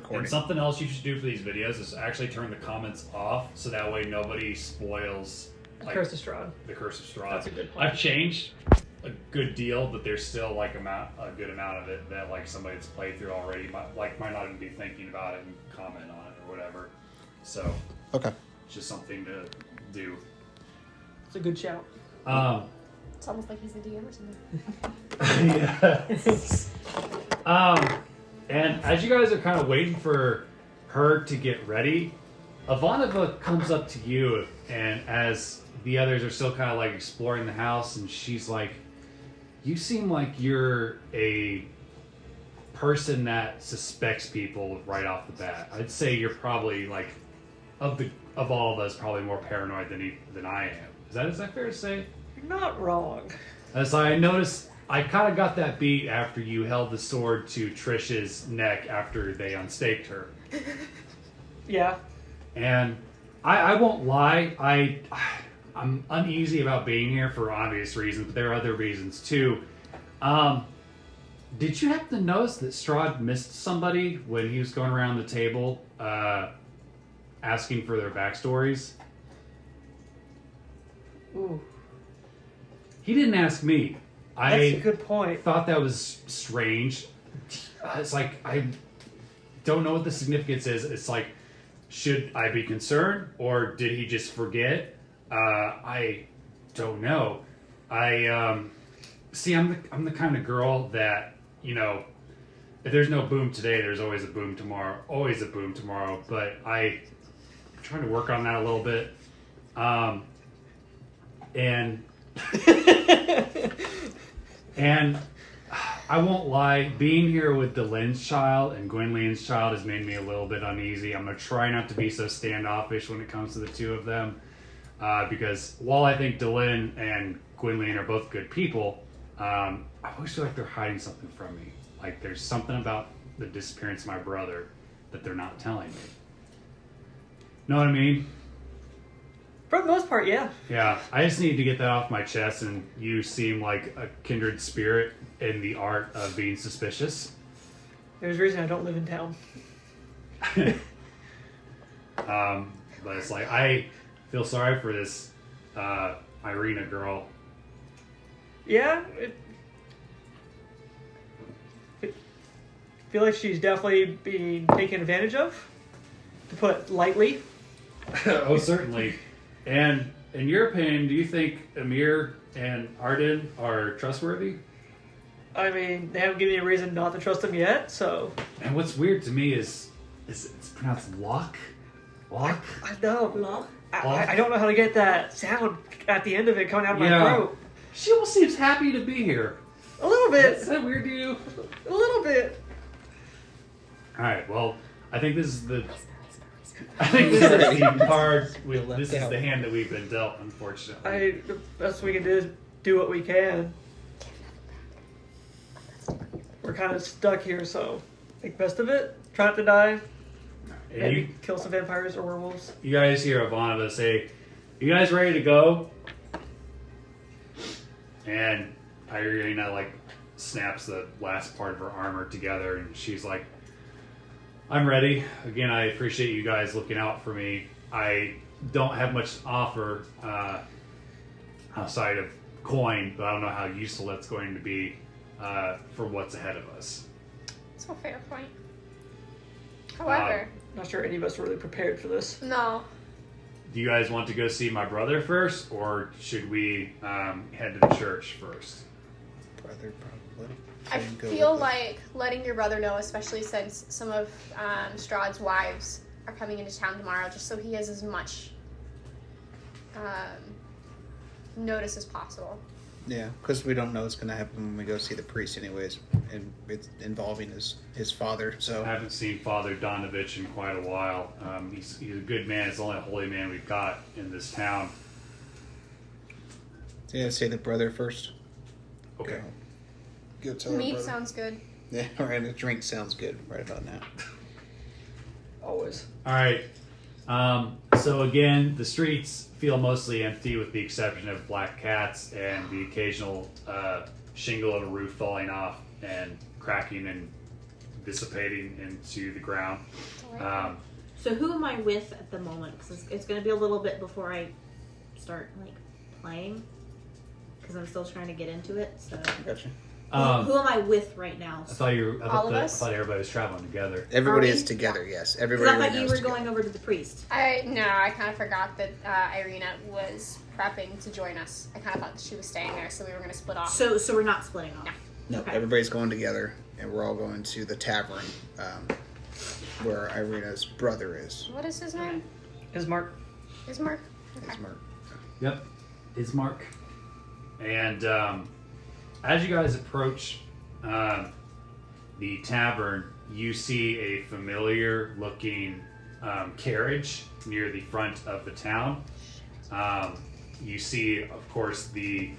recording. And something else you should do for these videos is actually turn the comments off, so that way nobody spoils The Curse of Strahd. The Curse of Strahd. That's a good point. I've changed a good deal, but there's still like a good amount of it that like somebody that's played through already might not even be thinking about it and comment on it or whatever. So Okay. it's just something to do. It's a good shout. It's almost like he's the DM or something. Yes. And as you guys are kind of waiting for her to get ready, Ivanova comes up to you, and as the others are still kind of like exploring the house, and she's like, "You seem like you're a person that suspects people right off the bat. I'd say you're probably like of all of us, probably more paranoid than I am. Is that fair to say?" You're not wrong. As I noticed, I kind of got that beat after you held the sword to Trish's neck after they unstaked her. Yeah. And I won't lie, I'm uneasy about being here for obvious reasons, but there are other reasons too. Did you happen to notice that Strahd missed somebody when he was going around the table asking for their backstories? Ooh. He didn't ask me. That's a good point. Thought that was strange. It's like, I don't know what the significance is. It's like, should I be concerned, or did he just forget? I don't know. See, I'm the kind of girl that, you know, if there's no boom today, there's always a boom tomorrow. Always a boom tomorrow. But I'm trying to work on that a little bit. And I won't lie, being here with Delenn's child and Gwynlean's child has made me a little bit uneasy. I'm going to try not to be so standoffish when it comes to the two of them. Because while I think Delenn and Gwynlean are both good people, I always feel like they're hiding something from me. Like there's something about the disappearance of my brother that they're not telling me. Know what I mean? For the most part, yeah. Yeah, I just need to get that off my chest, and you seem like a kindred spirit in the art of being suspicious. There's a reason I don't live in town. But it's like, I feel sorry for this Ireena girl. Yeah. I feel like she's definitely being taken advantage of, to put it lightly. Oh, certainly. And in your opinion, do you think Amir and Arden are trustworthy? I mean, they haven't given me a reason not to trust them yet, so... And what's weird to me is it's pronounced Locke? Locke? I know. Locke? I don't know how to get that sound at the end of it coming out of my throat. She almost seems happy to be here. A little bit. Is that weird to you? A little bit. Alright, well, I think this is the card. This is the hand that we've been dealt, unfortunately. The best we can do is do what we can. We're kind of stuck here, so make best of it. Try not to die. Maybe kill some vampires or werewolves. You guys hear Ivanova say, "You guys ready to go?" And Ireena like snaps the last part of her armor together, and she's like, "I'm ready. Again, I appreciate you guys looking out for me. I don't have much to offer outside of coin, but I don't know how useful that's going to be for what's ahead of us." That's a fair point. However... not sure any of us are really prepared for this. No. Do you guys want to go see my brother first, or should we head to the church first? Brother, probably. I feel like letting your brother know, especially since some of Strahd's wives are coming into town tomorrow, just so he has as much notice as possible. Yeah, because we don't know what's going to happen when we go see the priest anyways, and it's involving his father, so... I haven't seen Father Donavich in quite a while. He's a good man. He's the only holy man we've got in this town. Yeah, say the brother first. Okay. Go tell our Meat brother. sounds good. Yeah, and a drink sounds good right about now. Always. All right. So again, the streets feel mostly empty with the exception of black cats and the occasional shingle of a roof falling off and cracking and dissipating into the ground. So who am I with at the moment? Because it's going to be a little bit before I start like playing. Because I'm still trying to get into it. So Gotcha. who am I with right now? I thought All of us? I thought everybody was traveling together. Everybody Are is we? together, yes. Because Everybody I thought right you now were is together. going over to the priest. I kind of forgot that Ireena was prepping to join us. I kind of thought that she was staying there, so we were going to split off. So we're not splitting off. No, Okay. everybody's going together, and we're all going to the tavern where Ireena's brother is. What is his name? Ismark. Ismark? Okay. Ismark. Yep, Ismark. And as you guys approach the tavern, you see a familiar-looking carriage near the front of the town. You see, of course, the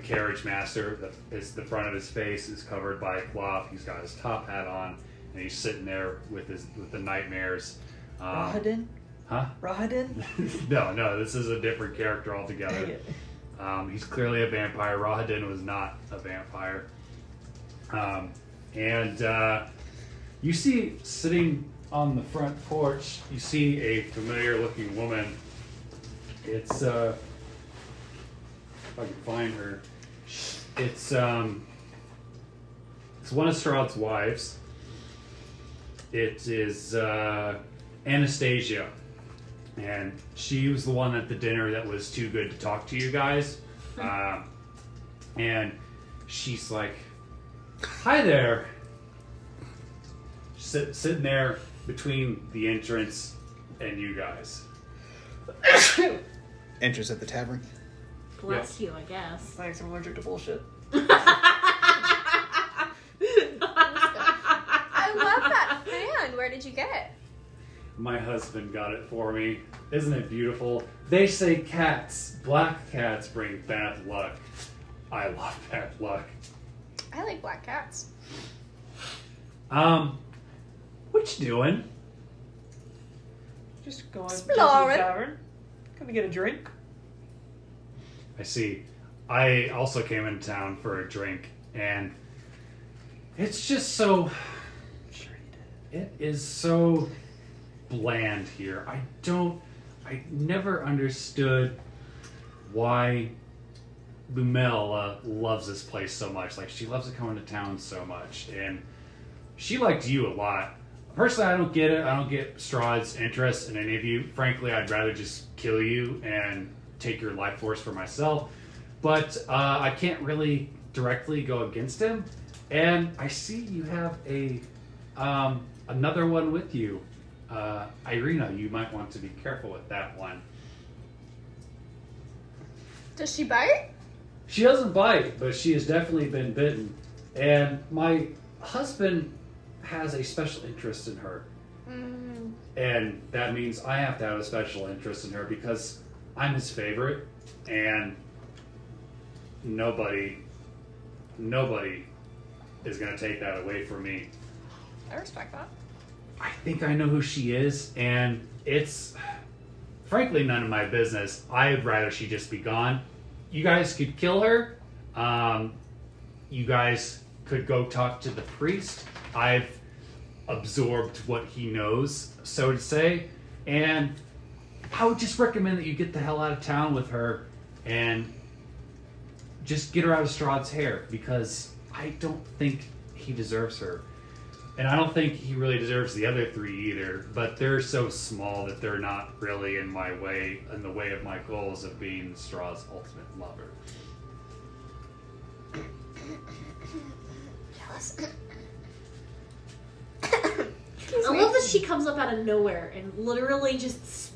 carriage master. The front of his face is covered by a cloth. He's got his top hat on, and he's sitting there with the nightmares. Rahadin? Huh? Rahadin? No, this is a different character Dang altogether. it. He's clearly a vampire. Rahadin was not a vampire. And you see, sitting on the front porch, you see a familiar-looking woman. It's if I can find her, it's one of Strahd's wives. It is Anastrasya. And she was the one at the dinner that was too good to talk to you guys. And she's like, "Hi there." Sitting there between the entrance and you guys. Entrance at the tavern. Bless you, I guess. Thanks, I'm allergic to bullshit. I love that fan. Where did you get it? My husband got it for me. Isn't it beautiful? They say cats, black cats, bring bad luck. I love bad luck. I like black cats. What you doing? Just going to the Exploring. tavern. Gonna get a drink. I see. I also came in town for a drink, and it's just so... Sure you did. It is so bland here. I never understood why Lumel loves this place so much. Like, she loves to come into town so much, and she liked you a lot. Personally, I don't get it. I don't get Strahd's interest in any of you. Frankly, I'd rather just kill you and take your life force for myself. But I can't really directly go against him. And I see you have another one with you. Ireena, you might want to be careful with that one. Does she bite? She doesn't bite, but she has definitely been bitten. And my husband has a special interest in her. Mm. And that means I have to have a special interest in her because I'm his favorite. And nobody is going to take that away from me. I respect that. I think I know who she is, and it's frankly none of my business. I'd rather she just be gone. You guys could kill her. You guys could go talk to the priest. I've absorbed what he knows, so to say, and I would just recommend that you get the hell out of town with her and just get her out of Strahd's hair, because I don't think he deserves her. And I don't think he really deserves the other three either, but they're so small that they're not really in the way of my goals of being Strahd's ultimate lover. Jealous. I love that she comes up out of nowhere and literally just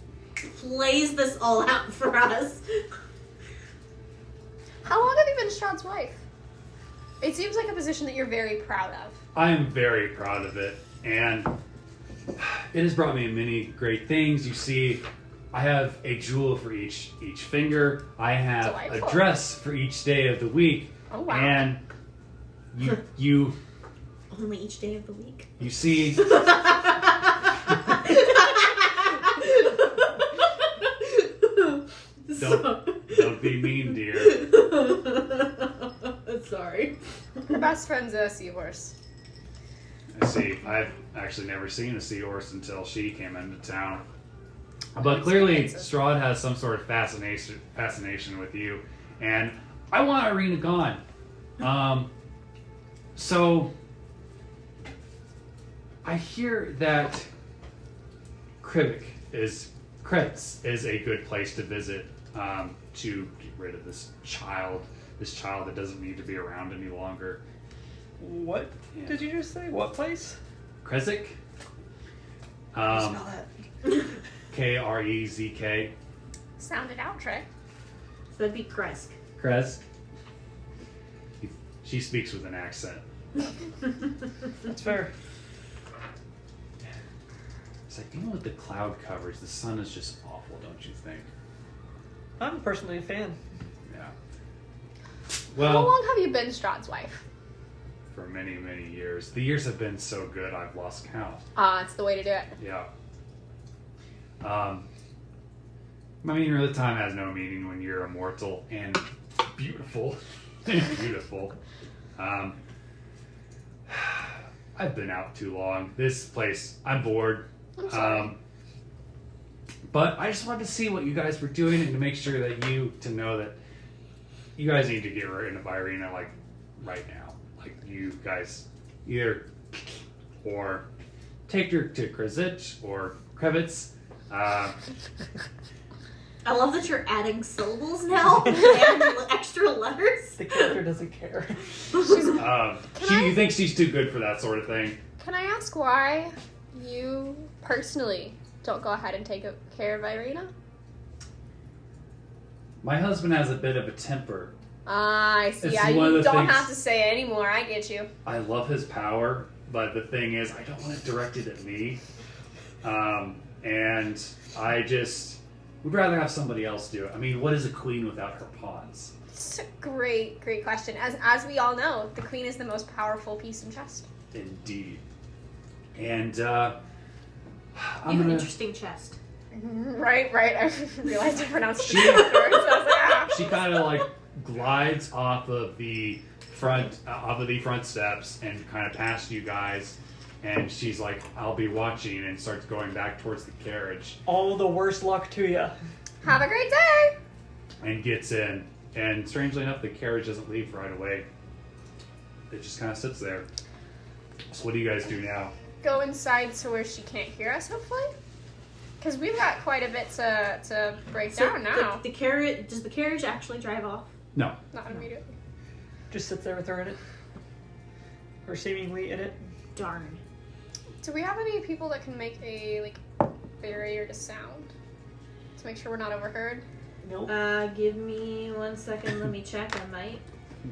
plays this all out for us. How long have you been Strahd's wife? It seems like a position that you're very proud of. I am very proud of it, and it has brought me many great things. You see, I have a jewel for each finger. I have Delightful. a dress for each day of the week. Oh, wow. And you Only each day of the week. you see, don't be mean, dear. Sorry. Her best friend's a seahorse. I see. I've actually never seen a seahorse until she came into town. But clearly, Strahd has some sort of fascination with you, and I want Ireena gone. So I hear that Kretz is a good place to visit to get rid of this child that doesn't need to be around any longer. What did you just say? What place? Krezk? Spell that. Krezk. Sound it out, Trey. So that'd be Kresk. Krezk. She speaks with an accent. That's fair. It's like, even with the cloud coverage, the sun is just awful, don't you think? I'm personally a fan. Yeah. How Well, long have you been Strahd's wife? for many, many years. The years have been so good, I've lost count. It's the way to do it. Yeah. I mean, really, time has no meaning when you're immortal and beautiful. Beautiful. I've been out too long. This place, I'm bored. I'm sorry. But I just wanted to see what you guys were doing and to make sure that to know that you guys need to get rid of Ireena, like, right now. Like, you guys either or take her to Krezk or Krevitz. I love that you're adding syllables now and extra letters. The character doesn't care. You think she's too good for that sort of thing? Can I ask why you personally don't go ahead and take care of Ireena? My husband has a bit of a temper. I see. It's Yeah, one of you the don't things- have to say it anymore. I get you. I love his power, but the thing is, I don't want it directed at me. And I just would rather have somebody else do it. I mean, what is a queen without her pawns? It's a great question. As we all know, the queen is the most powerful piece in chest. Indeed. And You I'm have an gonna. interesting chest. Right. I realized I pronounced it first. I was like, ah. She kind of like glides off of the front steps and kind of past you guys. And she's like, "I'll be watching," and starts going back towards the carriage. All the worst luck to ya. Have a great day. And gets in. And strangely enough, the carriage doesn't leave right away. It just kind of sits there. So what do you guys do now? Go inside to where she can't hear us, hopefully. Because we've got quite a bit to break down now. The carriage, does the carriage actually drive off? No. Not immediately. Just sits there with her in it. Or seemingly in it. Darn. Do we have any people that can make a barrier to sound to make sure we're not overheard? Nope. Give me 1 second. Let me check. I might.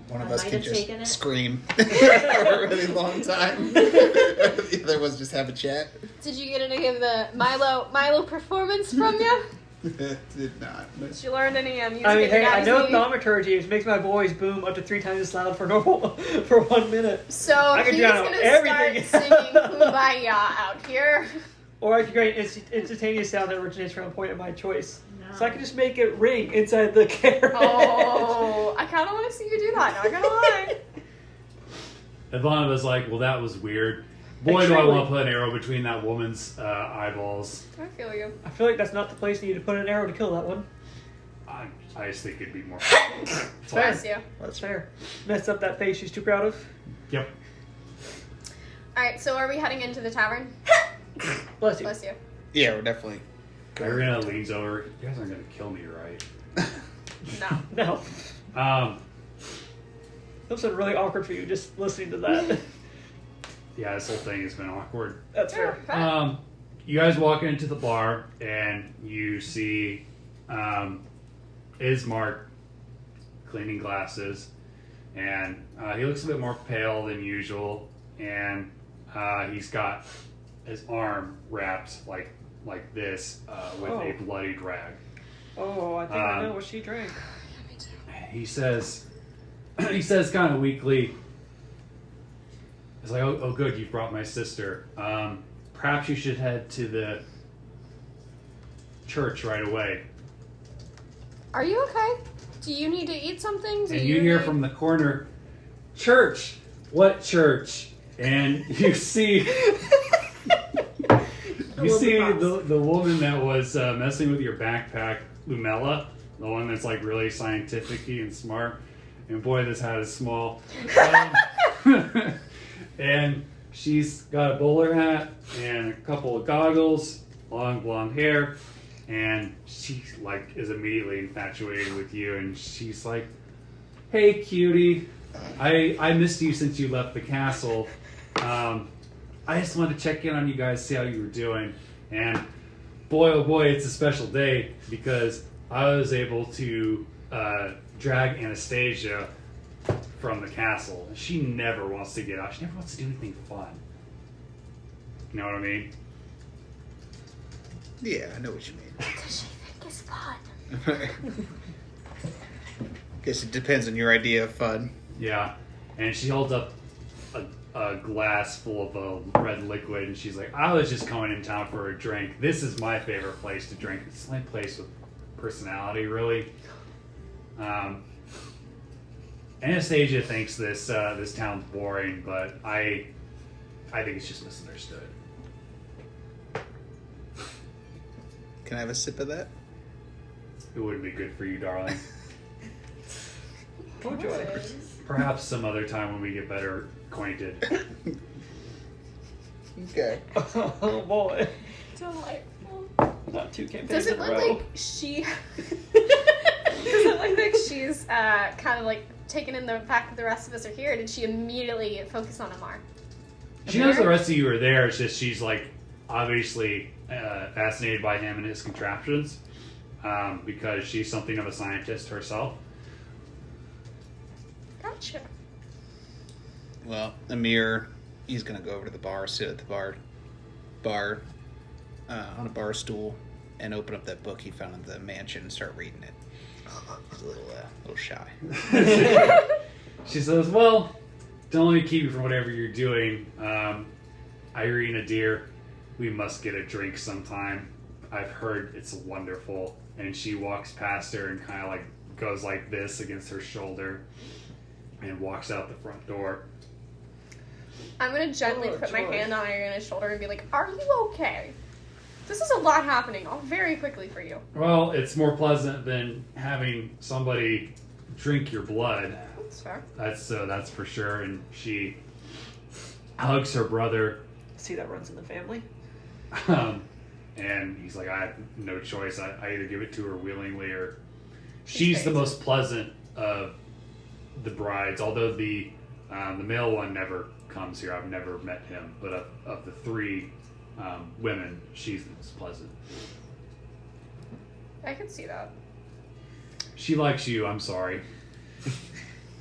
One of I us might can have taken just it. scream for a really long time. The other ones just have a chat. Did you get any of the Milo performance from you? Did not. Did you learn any music? I mean, at your hey, I daddy's know meeting? thaumaturgy, which makes my voice boom up to 3 times as loud for 1 minute. So I could he's drown gonna everything. start singing "Kumbaya" out here. Or I could create an instantaneous sound that originates from a point of my choice. No. So I could just make it ring inside the carriage. Oh, I kind of want to see you do that. Not gonna lie. Ivanova's like, well, that was weird. Boy, do I want to put an arrow between that woman's eyeballs. I feel you. I feel like that's not the place you need to put an arrow to kill that one. I just think it'd be more. Fair. Bless you. That's fair. Messed up that face she's too proud of. Yep. All right, so are we heading into the tavern? Bless you. Bless you. Yeah, we're definitely. Ireena leans over. You guys aren't going to kill me, right? No. No. That was really awkward for you just listening to that. Yeah, this whole thing has been awkward. That's fair. Okay. You guys walk into the bar and you see Ismark cleaning glasses, and he looks a bit more pale than usual, and he's got his arm wrapped like this with a bloody rag. Oh, I think I know what she drank. He says kind of weakly, he's like, oh good, you brought my sister. Perhaps you should head to the church right away. Are you okay? Do you need to eat something? And you hear from the corner, church? What church? And you see the woman that was messing with your backpack, Lumella, the one that's like really scientific-y and smart. And boy, this hat is small. And she's got a bowler hat and a couple of goggles, long blonde hair, and she like is immediately infatuated with you. And she's like, "Hey, cutie, I missed you since you left the castle. I just wanted to check in on you guys, see how you were doing. And boy, oh boy, it's a special day because I was able to drag Anastrasya from the castle. She never wants to get out. She never wants to do anything fun. You know what I mean?" Yeah, I know what you mean. What does she think is fun? Guess it depends on your idea of fun. Yeah. And she holds up a glass full of red liquid, and she's like, "I was just coming in town for a drink. This is my favorite place to drink. It's my place with personality, really." Anastasia thinks this town's boring, but I think it's just misunderstood. Can I have a sip of that? It wouldn't be good for you, darling. Oh, joy. Perhaps some other time when we get better acquainted. Okay. Oh boy. Delightful. Not 2 campaigns Does it in a look row. like she... Does it look like she's kind of like taken in the fact that the rest of us are here? Did she immediately focus on Amar? She knows the rest of you are there. It's just she's like obviously fascinated by him and his contraptions because she's something of a scientist herself. Gotcha. Well, Amir, he's gonna go over to the bar, sit at the bar on a bar stool, and open up that book he found in the mansion and start reading it. He's a little shy. She says, "Well, don't let me keep you from whatever you're doing. Ireena, dear, we must get a drink sometime. I've heard it's wonderful." And she walks past her and kind of like goes like this against her shoulder and walks out the front door. I'm gonna gently Oh, put my joy. hand on Ireena's shoulder and be like, "Are you okay? This is a lot happening all very quickly for you." Well, it's more pleasant than having somebody drink your blood. That's fair. That's for sure. And she hugs her brother, See, that runs in the family. and he's like, "I have no choice. I either give it to her willingly or..." She's the crazy. most pleasant of the brides, although the male one never comes here. I've never met him, but of the 3 women, she's the most pleasant. I can see that. She likes you. I'm sorry.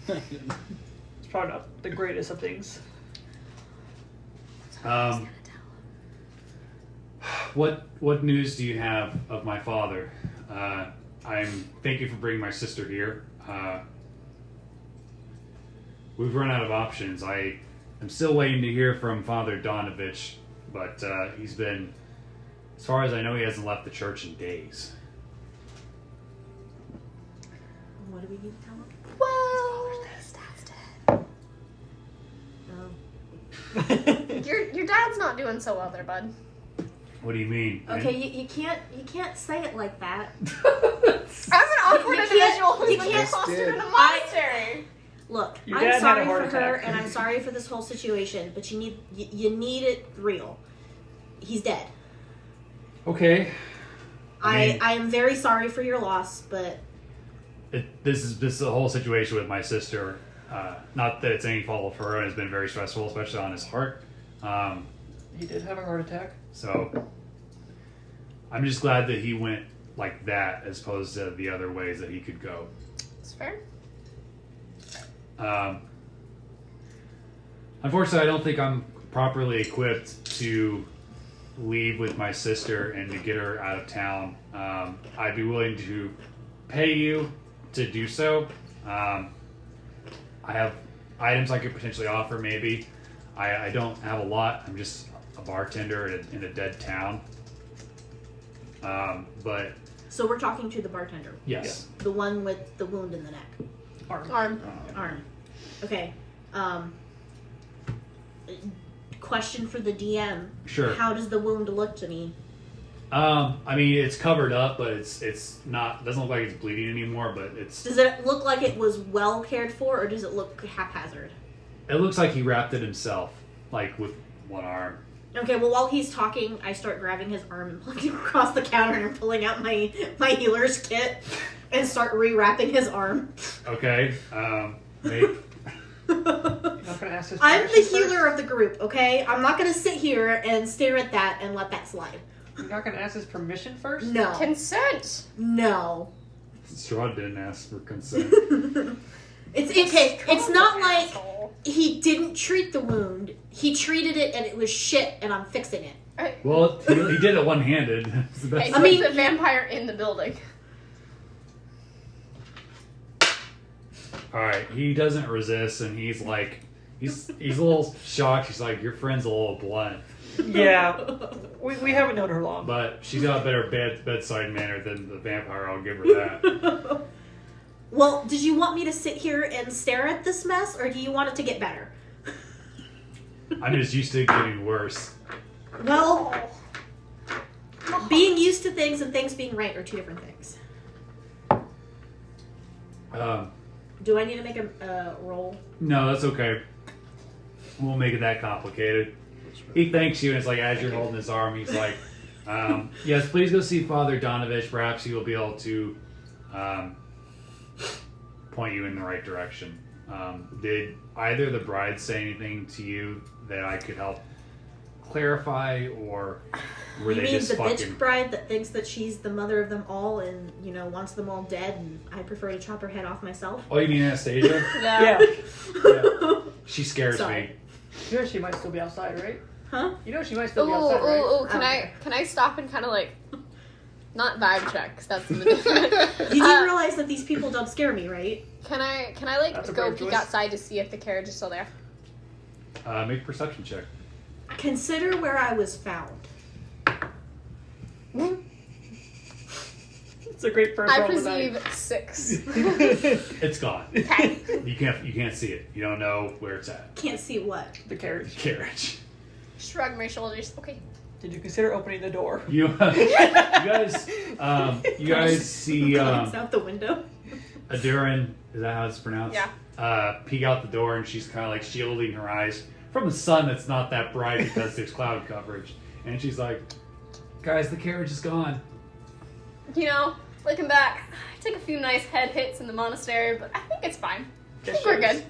It's probably not the greatest of things. What news do you have of my father? Thank you for bringing my sister here. We've run out of options. I am still waiting to hear from Father Donavich, but he's been, as far as I know, he hasn't left the church in days. What do we need to tell him? Well, dad's dead. Oh. Your dad's not doing so well there, bud. What do you mean? Okay, you can't say it like that. I'm an awkward You can't- individual who's you been can't- fostered in a monastery. Look, Your I'm dad had a sorry heart for her, attack. and I'm sorry for this whole situation. But you need it real. He's dead. Okay. I am very sorry for your loss, but This is the whole situation with my sister. Not that it's any fault of her, and it's been very stressful, especially on his heart. He did have a heart attack. So I'm just glad that he went like that as opposed to the other ways that he could go. It's fair. Unfortunately, I don't think I'm properly equipped to leave with my sister and to get her out of town. I'd be willing to pay you to do so. I have items I could potentially offer, maybe. I don't have a lot. I'm just a bartender in a dead town. But so we're talking to the bartender, yes. the one with the wound in the neck, Arm. Arm. arm. Okay. question for the DM. Sure. How does the wound look to me? I mean, it's covered up, but it's not. Doesn't look like it's bleeding anymore. But it's. Does it look like it was well cared for, or does it look haphazard? It looks like he wrapped it himself, like with one arm. Okay, well, while he's talking, I start grabbing his arm and pulling him across the counter and pulling out my healer's kit and start rewrapping his arm. Okay. Make. You're not gonna ask his I'm the permission healer first? of the group, okay? I'm not gonna sit here and stare at that and let that slide. You're not gonna ask his permission first? No. Consent. No. Strahd didn't ask for consent. It's okay. It's not like Asshole. he didn't treat the wound. He treated it and it was shit and I'm fixing it. Well, he did it one-handed. So that's- Hey, I mean- the vampire in the building. All right, he doesn't resist, and he's like, he's a little shocked. He's like, your friend's a little blunt, Yeah. We haven't known her long. but she's got a better bedside manner than the vampire. I'll give her that. Well, did you want me to sit here and stare at this mess, or do you want it to get better? I'm just used to it getting worse. Well, being used to things and things being right are two different things. Do I need to make a roll? No, that's okay. We'll make it that complicated. He thanks you, and it's like, as you're holding his arm, he's like, yes, please go see Father Donavich. Perhaps he will be able to point you in the right direction. Did either of the brides say anything to you that I could help clarify, or were You they mean just the fucking... bitch bride that thinks that she's the mother of them all and, wants them all dead, and I prefer to chop her head off myself? Oh, you mean Anastasia? Yeah. Yeah. She scares Sorry. me. You know she might still be outside, right? Huh? You know she might still Ooh, be outside, right? ooh, ooh. Okay. Can I stop and kind of like, not vibe check, 'cause that's something different. You do realize that these people don't scare me, right? Can I like That's a go brave peek choice. outside to see if the carriage is still there? Make a perception check. Consider where I was found. It's a great first I roll of the night. perceive 6. It's gone. Okay. You can't see it. You don't know where it's at. Can't see what. The carriage. Carriage. Shrug my shoulders. Okay. Did you consider opening the door? You guys see Glance out the window. Adurin, is that how it's pronounced? Yeah. Peek out the door, and she's kind of like shielding her eyes from the sun that's not that bright because there's cloud coverage. And she's like, guys, the carriage is gone. Looking back, I took a few nice head hits in the monastery, but I think it's fine. I Yes, think we're yes. good.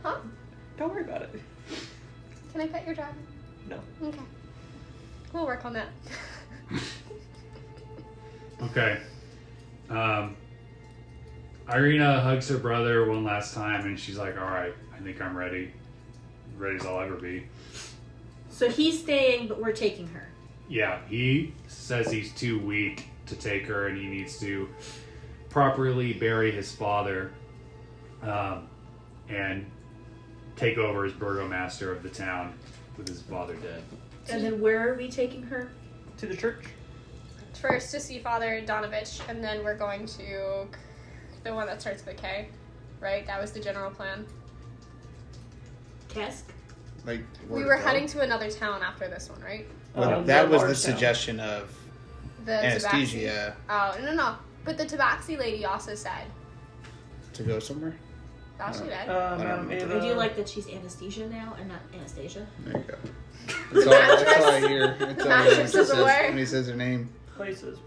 Huh? Don't worry about it. Can I pet your dragon? No. Okay. We'll work on that. Okay. Ireena hugs her brother one last time, and she's like, all right, I think I'm ready. Ready as I'll ever be. So he's staying, but we're taking her. Yeah, he says he's too weak to take her, and he needs to properly bury his father and take over as burgomaster of the town with his father dead. And then where are we taking her? To the church? First to see Father Donavich, and then we're going to the one that starts with a K, right? That was the general plan. Kesk? Like We were heading to another town after this one, right? that was large the town. suggestion of The Anastasia Tabaxi. Oh, no. But the Tabaxi lady also said. to go somewhere. Oh, she did. I don't Madam know. Ava. I do like that she's anesthesia now and not Anastasia. There you go. That's all I hear. That's all I hear when, Mattress is away. when he says her name. Places.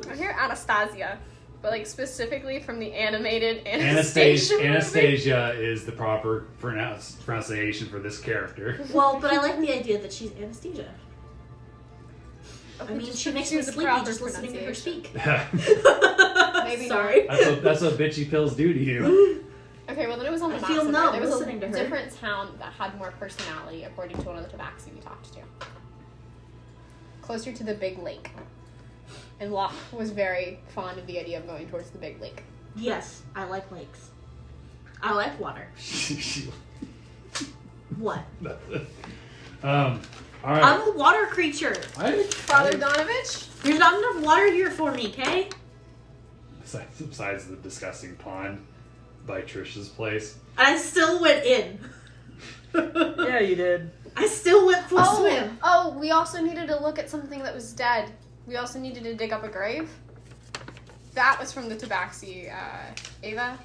I hear Anastasia, but like specifically from the animated Anastasia, movie. Anastasia is the proper pronunciation for this character. Well, but I like the idea that she's Anastasia. I mean, Just she makes me choose the sleepy proper just listening to her pronunciation. speak. Maybe Sorry. That's what bitchy pills do to you. Okay, well then it was on the I map feel somewhere. numb There was listening a to her. different town that had more personality, according to one of the Tabaxi we talked to. Closer to the big lake. And Locke was very fond of the idea of going towards the big lake. Yes, I like lakes. I like water. What? All right. I'm a water creature. Father Donavich? There's not enough water here for me, okay? Besides the disgusting pond by Trish's place. I still went in. Yeah, you did. I still went full swim. Oh, we also needed to look at something that was dead. We also needed to dig up a grave. That was from the Tabaxi, Ava?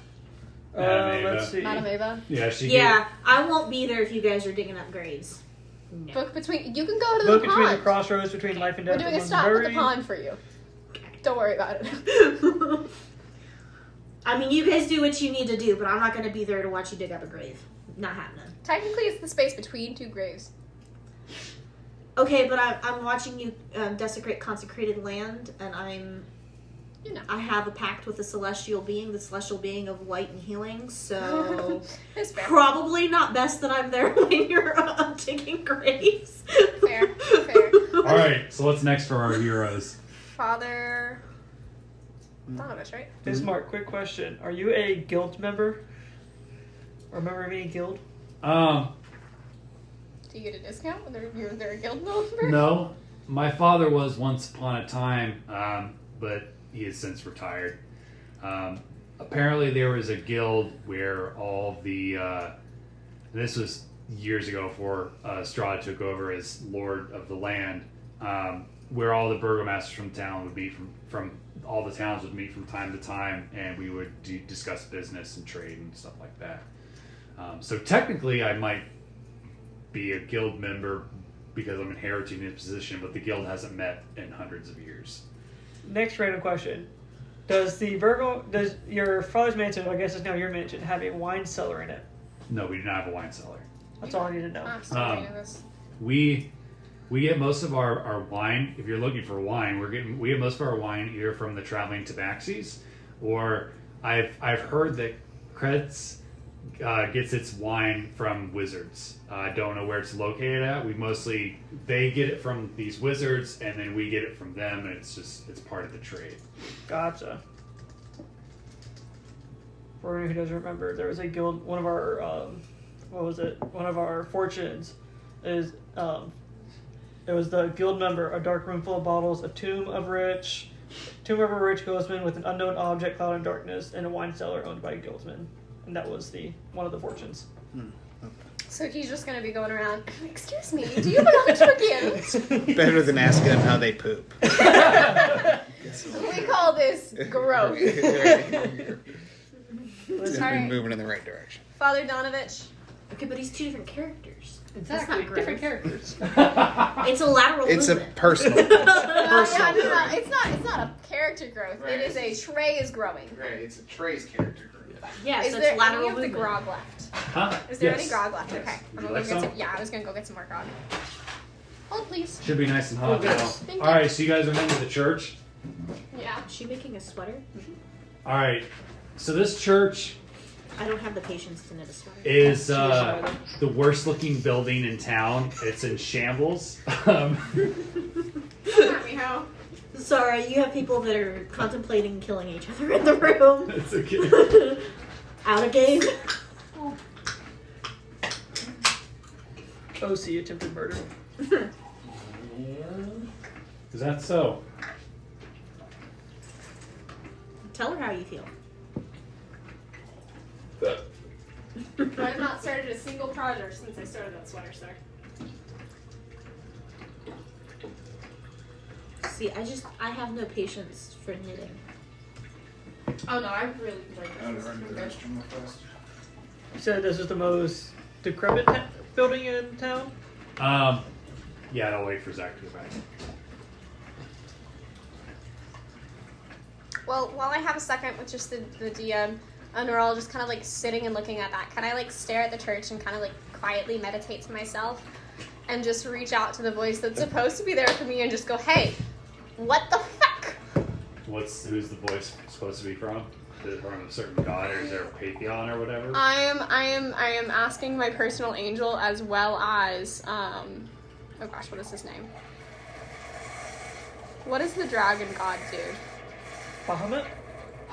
Madam Ava. Let's see. Madam Ava? Yeah, she Yeah, I won't be there if you guys are digging up graves. No. Book between... You can go to Book the between pond. the crossroads between life and death. We're doing a and stop at the buried. pond for you. Don't worry about it. I mean, you guys do what you need to do, but I'm not going to be there to watch you dig up a grave. Not happening. Technically, it's the space between two graves. Okay, but I'm watching you desecrate consecrated land, and I have a pact with the celestial being of light and healing, so It's fair. probably not best that I'm there when you're digging graves. Fair. Alright, so what's next for our heroes? Father... Donavich, right? Ismark, quick question. Are you a guild member? Or a member of any guild? Do you get a discount when they're a guild member? No. My father was once upon a time, but he has since retired. Apparently there was a guild where all the... this was years ago before Strahd took over as Lord of the Land, where all the burgomasters from town would be from all the towns would meet from time to time, and we would discuss business and trade and stuff like that. So technically, I might be a guild member because I'm inheriting this position, but the guild hasn't met in hundreds of years. Next random question. Does your father's mansion, I guess it's now your mansion, have a wine cellar in it? No, we do not have a wine cellar. That's all I need to know. I'm still reading this. We get most of our wine. If you're looking for wine, we get most of our wine either from the traveling tabaxis, or I've heard that Kretz gets its wine from wizards. I don't know where it's located at. They get it from these wizards, and then we get it from them, and it's part of the trade. Gotcha. For anyone who doesn't remember, there was a guild. One of our one of our fortunes is it was the guild member, a dark room full of bottles, a tomb of a rich guildsman with an unknown object cloud in darkness, and a wine cellar owned by a guildsman. And that was one of the fortunes. So he's just going to be going around, excuse me, do you belong to a guild? Better than asking them how they poop. We call this growth. It's Alright. moving in the right direction. Father Donavich. Okay, but he's two different characters. Exactly, That's not different growth. characters. It's a lateral It's a movement. personal. No, it's not a character growth. Right. It is a tray is growing. Right, it's a Trey's character group. Yeah, Is so there it's lateral any of the movement. grog left? Huh? Is there Yes. any grog left? Yes. Okay. Would I'm you gonna like go get some? some. Yeah, I was gonna go get some more grog. Hold, please. Should be nice and hot. Oh, good. now. Thank All you. right, so you guys are heading to the church. Yeah. Is she making a sweater? All right, so this church I don't have the patience to knit a sweater. is the worst looking building in town. It's in shambles. Come at me, how? Sorry, you have people that are contemplating killing each other in the room. It's okay. Out of game. OC attempted murder. Is that so? Tell her how you feel. I have not started a single project since I started that sweater, sir. See, I have no patience for knitting. Oh no, I really enjoyed this. You said this is the most decrepit building in town? Yeah, I'll wait for Zach to go back. Well, while I have a second with just the DM, and we're all just kind of like sitting and looking at that, can I like stare at the church and kind of like quietly meditate to myself and just reach out to the voice that's supposed to be there for me and just go, hey, what the fuck? Who's the voice supposed to be from? Is it from a certain god, or is there a pantheon or whatever? I am asking my personal angel as well as oh gosh, what is his name? What is the dragon god dude? Bahamut?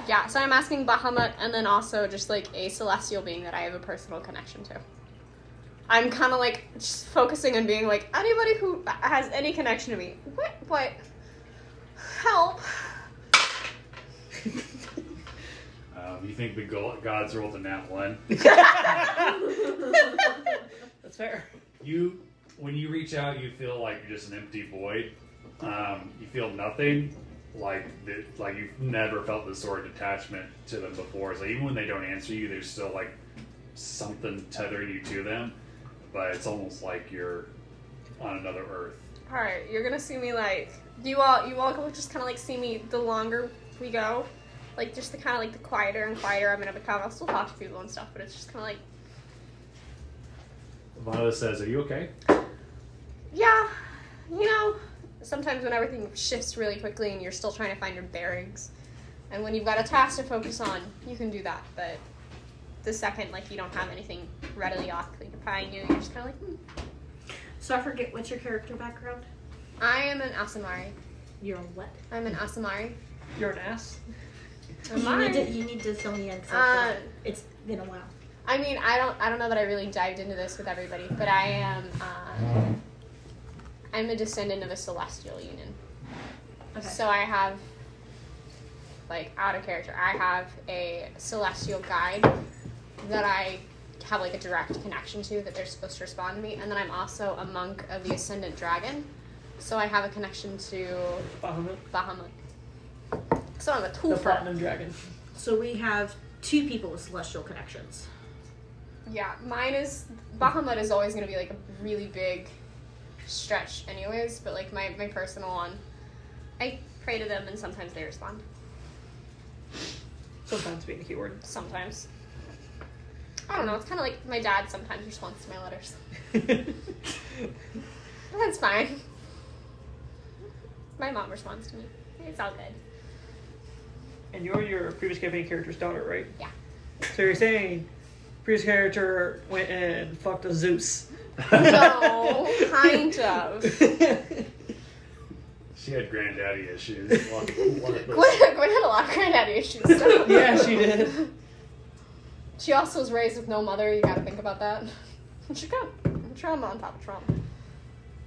Yeah, so I'm asking Bahamut and then also just like a celestial being that I have a personal connection to. I'm kind of like just focusing on being like, anybody who has any connection to me. What? Help. You think the gods rolled a nat 1? That's fair. When you reach out, you feel like you're just an empty void. You feel nothing. Like you've never felt this sort of detachment to them before. It's like even when they don't answer you, there's still like something tethering you to them. But it's almost like you're on another Earth. All right, you're gonna see me like you all go just kind of like see me the longer we go, like just the kind of like the quieter and quieter I'm gonna become. I'll still talk to people and stuff, but it's just kind of like. Viola says, "Are you okay?" Yeah, you know, sometimes when everything shifts really quickly and you're still trying to find your bearings, and when you've got a task to focus on, you can do that. But the second like you don't have anything readily occupying you, you're just kind of like. So I forget, what's your character background? I am an Asamari. You're a what? I'm an Asamari. You're an ass. You need to fill me in. It's been a while. I mean, I don't know that I really dived into this with everybody, but I am. I'm a descendant of a celestial union. Okay. So I have, like, out of character, I have a celestial guide that I have like a direct connection to that they're supposed to respond to me, and then I'm also a monk of the Ascendant Dragon, so I have a connection to Bahamut. So I'm a The twofer. Platinum Dragon. So we have 2 people with celestial connections. Yeah, mine is Bahamut is always going to be like a really big stretch, anyways. But like my personal one, I pray to them, and sometimes they respond. Sometimes being the keyword. Sometimes. I don't know, it's kind of like my dad sometimes responds to my letters. That's fine. My mom responds to me. It's all good. And you're your previous campaign character's daughter, right? Yeah. So you're saying previous character went and fucked a Zeus. No, kind of. She had granddaddy issues. Gwen had a lot of granddaddy issues. So. Yeah, she did. She also was raised with no mother. You gotta think about that. She got trauma on top of trauma.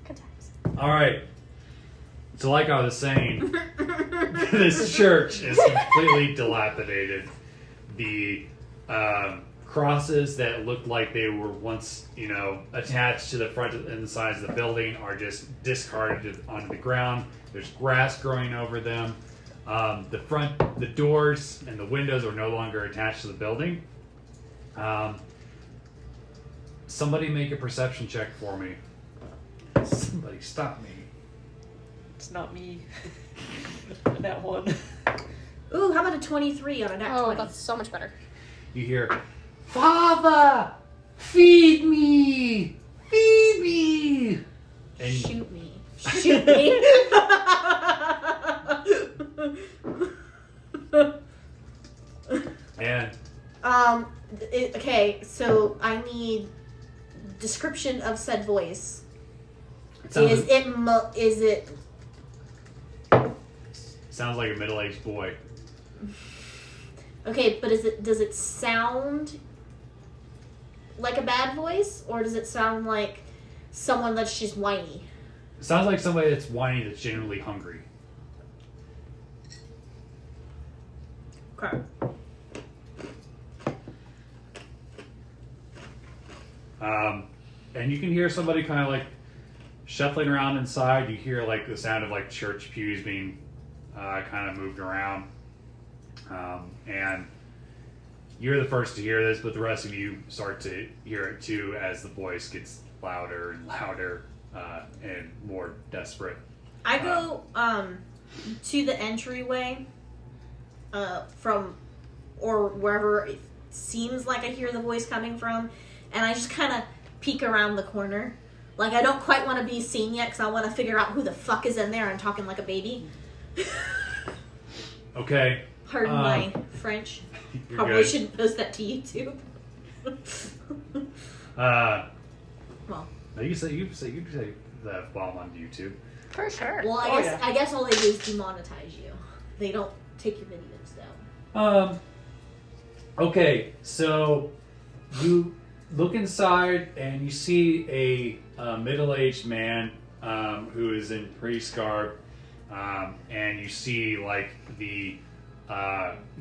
Good times. All right. So, like I was saying, this church is completely dilapidated. The crosses that looked like they were once, attached to the front and the sides of the building are just discarded onto the ground. There's grass growing over them. The doors and the windows are no longer attached to the building. Somebody make a perception check for me. Somebody stop me. It's not me. That one. Ooh, how about a 23 on a nat 20? That's so much better. You hear, "Father, feed me! Feed me!" And Shoot me. Shoot me. and Okay, so I need description of said voice. sounds Is it sounds like a middle-aged boy. okay? But does it sound like a bad voice, or does it sound like someone that's just whiny? It sounds like somebody that's whiny, that's genuinely hungry. Okay. And you can hear somebody kind of like shuffling around inside. You hear like the sound of like church pews being kind of moved around. And you're the first to hear this, but the rest of you start to hear it too as the voice gets louder and louder and more desperate. I go to the entryway from or wherever it seems like I hear the voice coming from, and I just kind of peek around the corner. Like, I don't quite want to be seen yet because I want to figure out who the fuck is in there and talking like a baby. Okay. Pardon my French. Probably good. shouldn't post that to YouTube. Well, Well, you say the F-bomb on YouTube. For sure. well, I guess all they do is demonetize you. They don't take your videos down. Okay, so you look inside and you see a middle-aged man who is in priest garb, and you see like the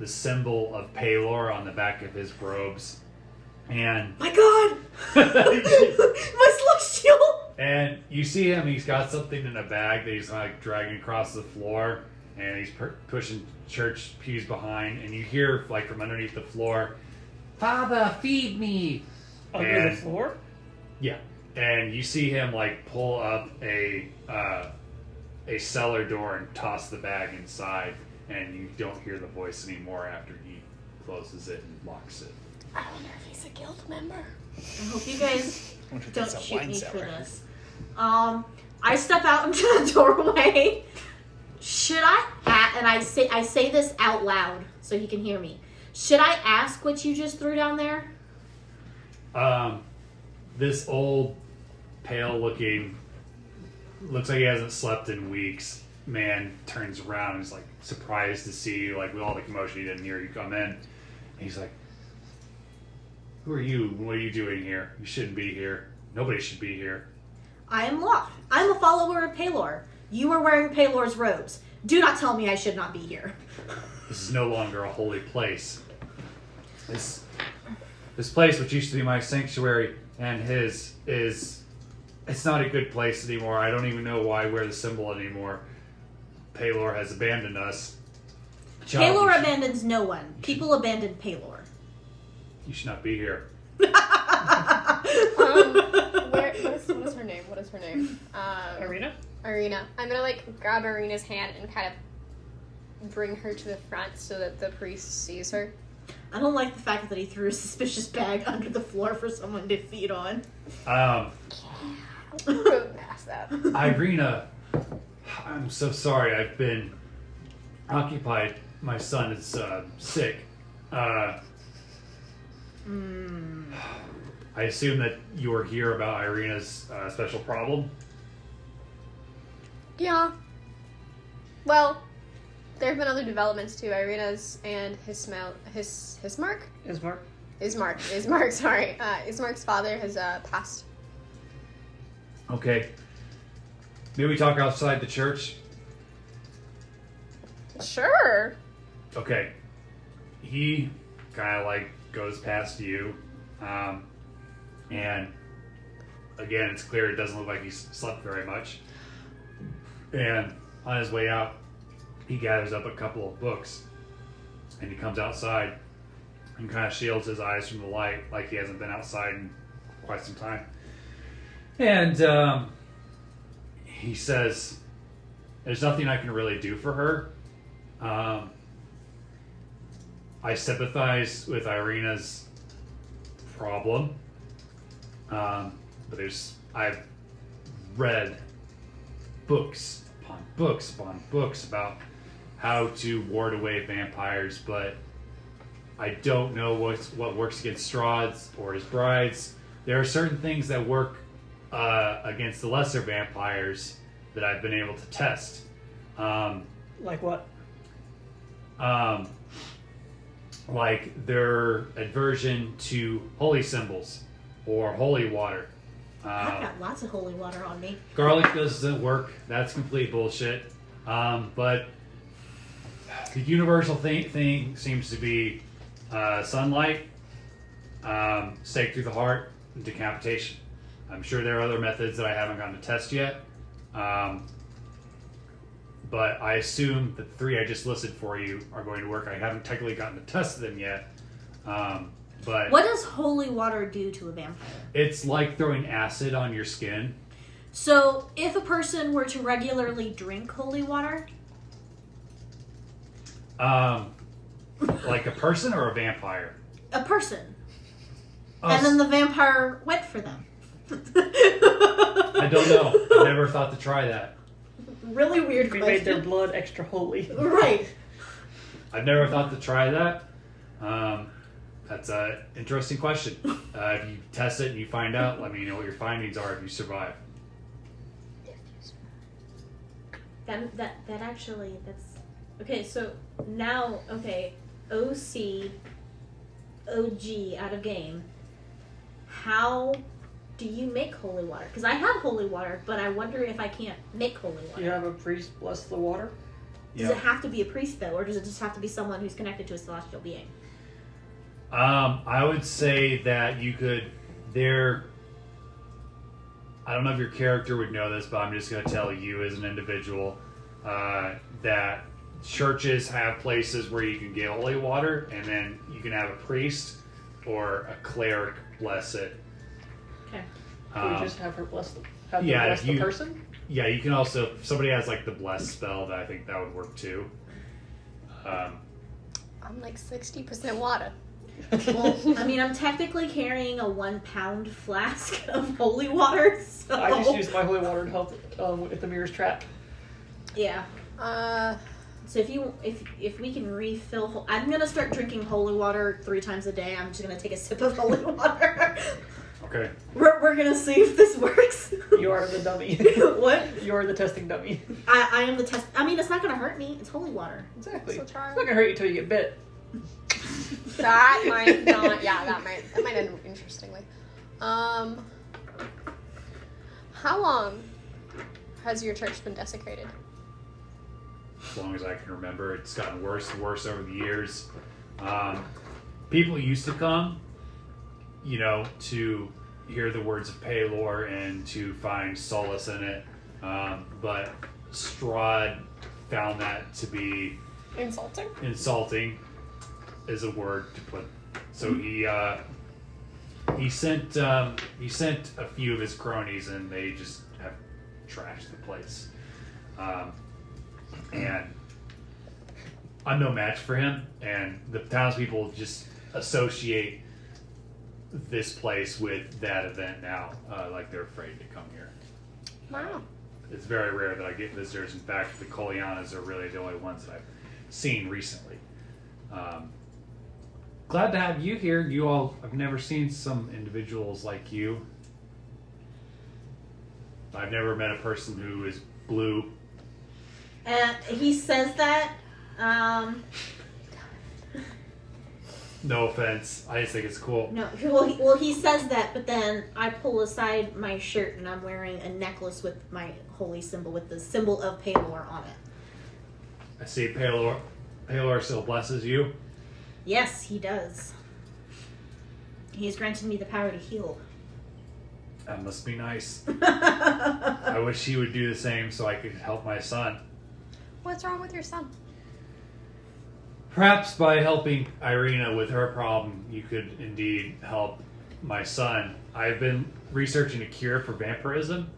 symbol of Palor on the back of his robes, And my God, my celestial. And you see him. He's got something in a bag that he's like dragging across the floor, and he's pushing church pews behind. And you hear like from underneath the floor, "Father, feed me." Under the floor? Yeah. And you see him like pull up a cellar door and toss the bag inside, and you don't hear the voice anymore after he closes it and locks it. I wonder if he's a guild member. I hope you guys don't a shoot wine me for cellar. this. I step out into the doorway. Should I? And I say this out loud so he can hear me. Should I ask what you just threw down there? This old, pale-looking, looks like he hasn't slept in weeks. Man turns around and is like surprised to see you, like with all the commotion. He didn't hear you come in. And he's like, "Who are you? What are you doing here? You shouldn't be here. Nobody should be here." I am Locke. I'm a follower of Palor. You are wearing Palor's robes. Do not tell me I should not be here. This is no longer a holy place. This place, which used to be my sanctuary and his, it's not a good place anymore. I don't even know why I wear the symbol anymore. Palor has abandoned us. Palor abandons no one. People abandon Palor. You should not be here. What is her name? What is her name? Ireena? Ireena. I'm gonna grab Ireena's hand and kind of bring her to the front so that the priest sees her. I don't like the fact that he threw a suspicious bag under the floor for someone to feed on. Move past that. Ireena, I'm so sorry. I've been occupied. My son is sick. I assume that you were here about Ireena's special problem? Yeah. Well, there have been other developments too. Ireena's and Ismark. Sorry. Ismark's father has passed. Okay. Maybe we talk outside the church? Sure. Okay. He kind of goes past you. And again, it's clear it doesn't look like he's slept very much. And on his way out, he gathers up a couple of books. And he comes outside and kind of shields his eyes from the light like he hasn't been outside in quite some time. And he says, "There's nothing I can really do for her. I sympathize with Ireena's problem. But I've read books upon books upon books about how to ward away vampires, but I don't know what works against Strahds or his brides. There are certain things that work against the lesser vampires that I've been able to test. Like what? Like their aversion to holy symbols or holy water. I've got lots of holy water on me. Garlic doesn't work. That's complete bullshit. But the universal thing seems to be sunlight, stake through the heart, and decapitation. I'm sure there are other methods that I haven't gotten to test yet. But I assume that the three I just listed for you are going to work. I haven't technically gotten to test them yet. But what does holy water do to a vampire? It's like throwing acid on your skin. So, if a person were to regularly drink holy water? Like a person or a vampire? A person. Oh, And then the vampire went for them. I don't know. I never thought to try that. Really weird We question. made their blood extra holy. Right. I've never thought to try that. That's an interesting question. If you test it and you find out, let me know what your findings are if you survive. That actually, that's... Okay, so now, OC, OG, out of game. How do you make holy water? Because I have holy water, but I wonder if I can't make holy water. You have a priest bless the water? Does it have to be a priest, though, or does it just have to be someone who's connected to a celestial being? I would say that you could. I don't know if your character would know this, but I'm just going to tell you as an individual that churches have places where you can get holy water, and then you can have a priest or a cleric bless it. Okay. Can we just have her bless the person? Yeah, you can also. If somebody has like the bless spell, that I think that would work too. I'm like 60% water. Well, I mean, I'm technically carrying a 1 pound flask of holy water, so... I just used my holy water to help with the mirror's trap. Yeah. So if we can refill... I'm going to start drinking holy water 3 times a day. I'm just going to take a sip of holy water. Okay. We're going to see if this works. You are the dummy. What? You are the testing dummy. I am the test... I mean, it's not going to hurt me. It's holy water. Exactly. So It's not going to hurt you until you get bit. That might not. Yeah, that might end interestingly. How long has your church been desecrated? As long as I can remember, it's gotten worse and worse over the years. People used to come, to hear the words of Paylor and to find solace in it, but Strahd found that to be insulting is a word to put. So he sent a few of his cronies, and they just have trashed the place. And I'm no match for him, and the townspeople just associate this place with that event now. Like they're afraid to come here. Wow. It's very rare that I get visitors. In fact, the Kolyanas are really the only ones that I've seen recently. Glad to have you here. I've never seen some individuals like you. I've never met a person who is blue. He says that. No offense. I just think it's cool. No, well, he says that, but then I pull aside my shirt and I'm wearing a necklace with my holy symbol, with the symbol of Paylor on it. I see Paylor still blesses you. Yes, he does. He's granted me the power to heal. That must be nice. I wish he would do the same so I could help my son. What's wrong with your son? Perhaps by helping Ireena with her problem, you could indeed help my son. I've been researching a cure for vampirism.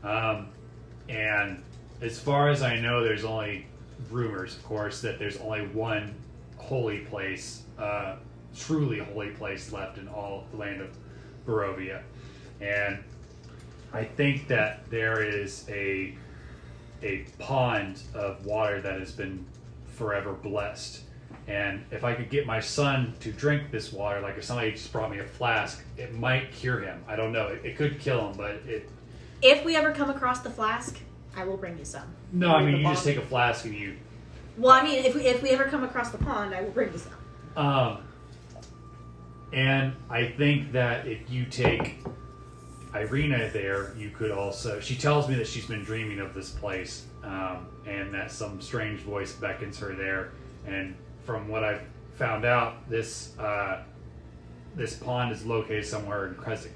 And as far as I know, there's only rumors, of course, that there's only one holy place, truly holy place left in all the land of Barovia. And I think that there is a pond of water that has been forever blessed. And if I could get my son to drink this water, like if somebody just brought me a flask, it might cure him. I don't know. It could kill him, but it... If we ever come across the flask, I will bring you some. No, I mean, you just take a flask and you... Well, I mean, if we ever come across the pond, I will bring you some. And I think that if you take Ireena there, you could also... She tells me that she's been dreaming of this place, and that some strange voice beckons her there. And from what I've found out, this pond is located somewhere in Kresik.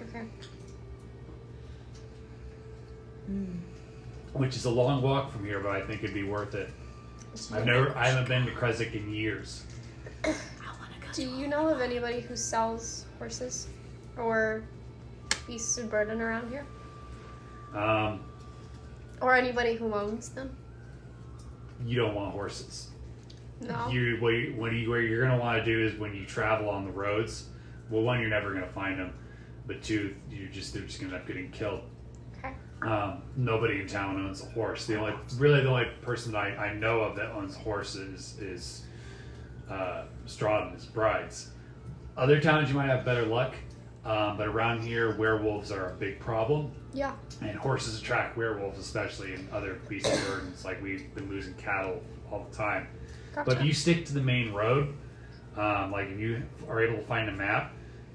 Okay. Which is a long walk from here, but I think it'd be worth it. I haven't been to Kresik in years. Do you know of anybody who sells horses or beasts of burden around here? Or anybody who owns them? You don't want horses. No. What you're going to want to do is when you travel on the roads, well, one, you're never going to find them, but two, they're just going to end up getting killed. Okay. Nobody in town owns a horse. The only person that I know of that owns horses is Strahd and his brides. Other towns you might have better luck, but around here, werewolves are a big problem. Yeah. And horses attract werewolves, especially, and other beasts of burdens. Like, we've been losing cattle all the time. Gotcha. But if you stick to the main road, like if you are able to find a map,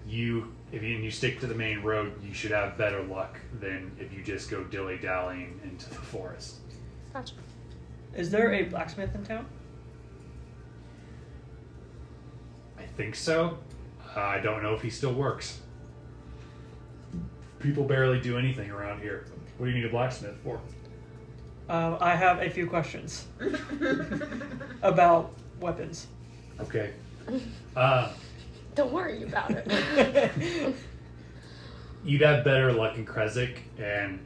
if you stick to the main road, you should have better luck than if you just go dilly-dallying into the forest. Gotcha. Is there a blacksmith in town? think so. I don't know if he still works. People barely do anything around here. What do you need a blacksmith for? I have a few questions about weapons. Okay. Don't worry about it. You'd have better luck in Kresik, and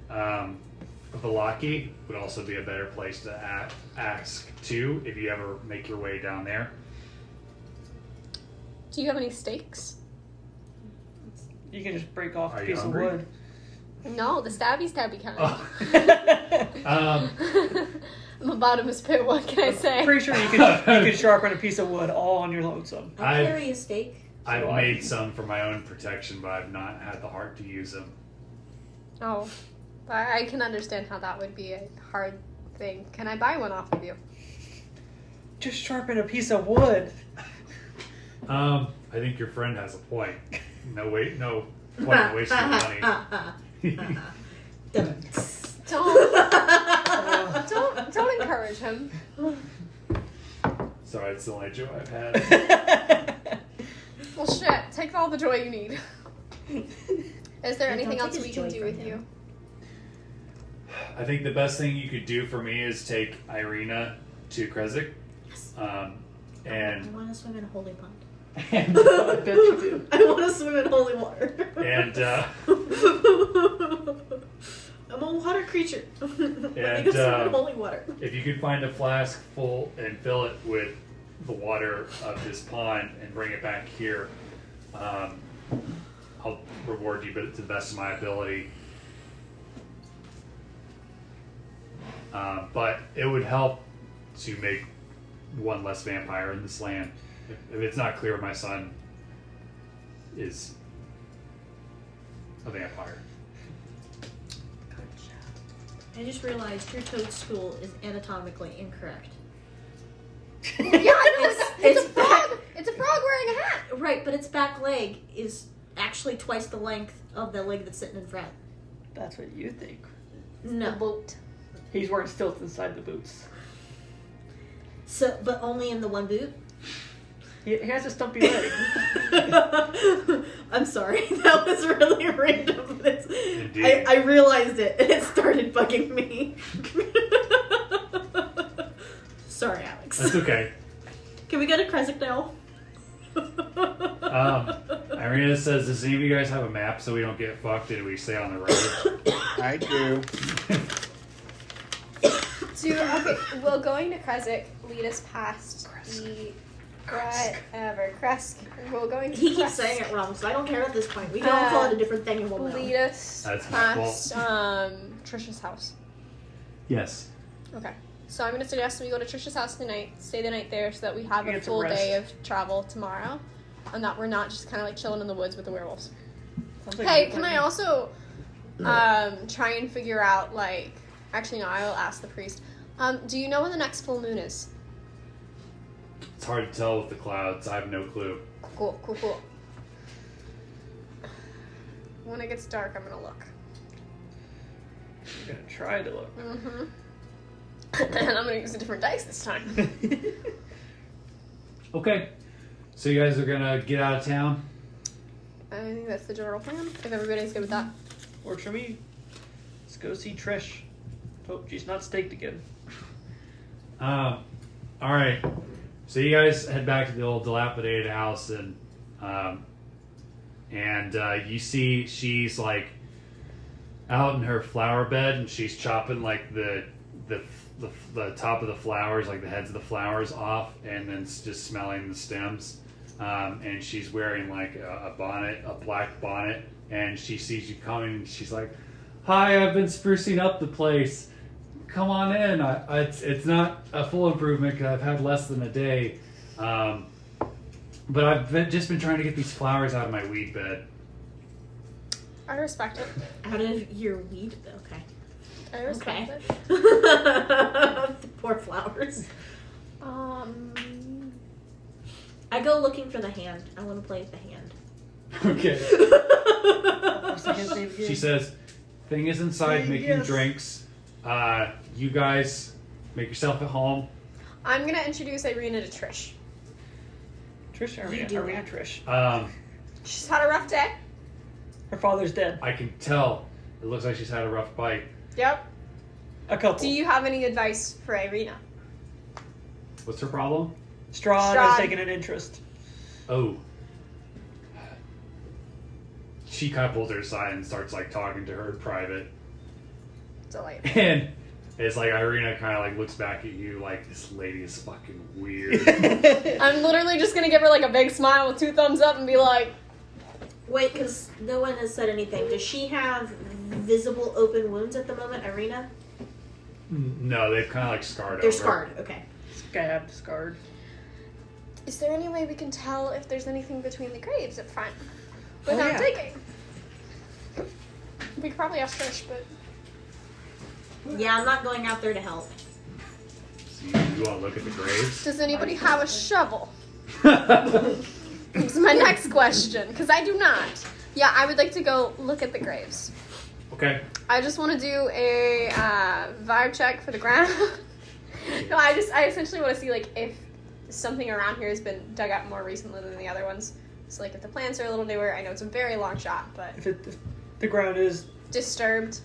Valaki would also be a better place to ask too if you ever make your way down there. Do you have any stakes? You can just break off Are a you piece hungry? of wood. No, the stabby kind. Oh. I'm a bottomless pit, what can I say? Pretty sure you could sharpen a piece of wood all on your lonesome. I carry a stake. I've made some for my own protection, but I've not had the heart to use them. Oh, I can understand how that would be a hard thing. Can I buy one off of you? Just sharpen a piece of wood. I think your friend has a point. No point in wasting your money. Don't encourage him. Sorry, it's the only joy I've had. Well, shit. Take all the joy you need. Is there And anything don't else take we his can joy do from with him. you? I think the best thing you could do for me is take Ireena to Kresik. Yes. I And want to swim in a holy pond. and, I bet you do. I want to swim in holy water. and I'm a water creature. I And, go swim in holy water. if you could find a flask full and fill it with the water of this pond and bring it back here, I'll reward you, but to the best of my ability. But it would help to make one less vampire in this land. If it's not clear, my son is a vampire. I just realized your toadstool is anatomically incorrect. Yeah, I know. It's a it's frog. It's a frog wearing a hat. Right, but its back leg is actually twice the length of the leg that's sitting in front. That's what you think. No. The boat. He's wearing stilts inside the boots. So, but only in the one boot? He has a stumpy leg. I'm sorry, that was really random. But Indeed. I realized it, and it started bugging me. Sorry, Alex. That's okay. Can we go to Kresik now? Ireena says, does any of you guys have a map so we don't get fucked and we stay on the road? I do. Okay, well, going to Kresik lead us past the Kresk. We're going to He keeps Kresk. saying it wrong, so I don't care at this point. We can all call it a different thing and we'll know. Lead us That's my past Trish's house. Yes. Okay. So I'm going to suggest we go to Trish's house tonight, stay the night there so that we have We a get to full rest. day of travel tomorrow, and that we're not just kind of like chilling in the woods with the werewolves. Sounds like a Hey, good can I plan. also try and figure out, like... Actually, no, I'll ask the priest. Do you know when the next full moon is? It's hard to tell with the clouds. I have no clue. Cool. When it gets dark, I'm gonna look. I'm gonna try to look. Mm-hmm. And I'm gonna use a different dice this time. Okay. So you guys are gonna get out of town? I think that's the general plan, if everybody's good with that. Works for me. Let's go see Trish. Hope she's not staked again. Alright. So you guys head back to the old dilapidated house and you see she's like out in her flower bed and she's chopping like the top of the flowers, like the heads of the flowers off, and then just smelling the stems. And she's wearing like a bonnet, a black bonnet, and she sees you coming and she's like, "Hi, I've been sprucing up the place. Come on in. It's not a full improvement because I've had less than a day, but I've just been trying to get these flowers out of my weed bed." I respect it. Out of your weed? Okay. I respect it. The poor flowers. I go looking for the hand. I want to play with the hand. Okay. What's the hand's name again? She says, "Thing is inside making Yes. drinks. You guys make yourself at home." I'm gonna introduce Ireena to Trish. Trish, You do Ireena, that. Trish. She's had a rough day. Her father's dead. I can tell. It looks like she's had a rough bite. Yep. A couple. Do you have any advice for Ireena? What's her problem? Strahd has taken an interest. Oh. She kind of pulls her aside and starts like talking to her in private. Delightful. And it's like Ireena kind of like looks back at you like, this lady is fucking weird. I'm literally just gonna give her like a big smile with 2 thumbs up and be like, Wait, because no one has said anything. Does she have visible open wounds at the moment, Ireena? No, they've kind of like scarred They're over. scarred. Okay. Scabbed, scarred. is there any way we can tell if there's anything between the graves up front without digging? We could probably ask Trish, but... Yeah, I'm not going out there to help. So you want to look at the graves? Does anybody have a shovel? It's my next question, because I do not. Yeah, I would like to go look at the graves. Okay. I just want to do a vibe check for the ground. No, I essentially want to see like if something around here has been dug up more recently than the other ones. So like if the plants are a little newer, I know it's a very long shot, but If the ground is disturbed.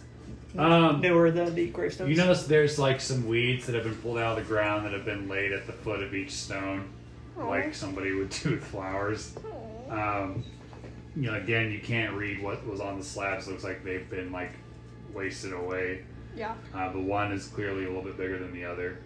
newer than the gravestones. You notice there's like some weeds that have been pulled out of the ground that have been laid at the foot of each stone, like somebody would do with flowers. You know, again, you can't read what was on the slabs. Looks like they've been like wasted away. Yeah. The one is clearly a little bit bigger than the other.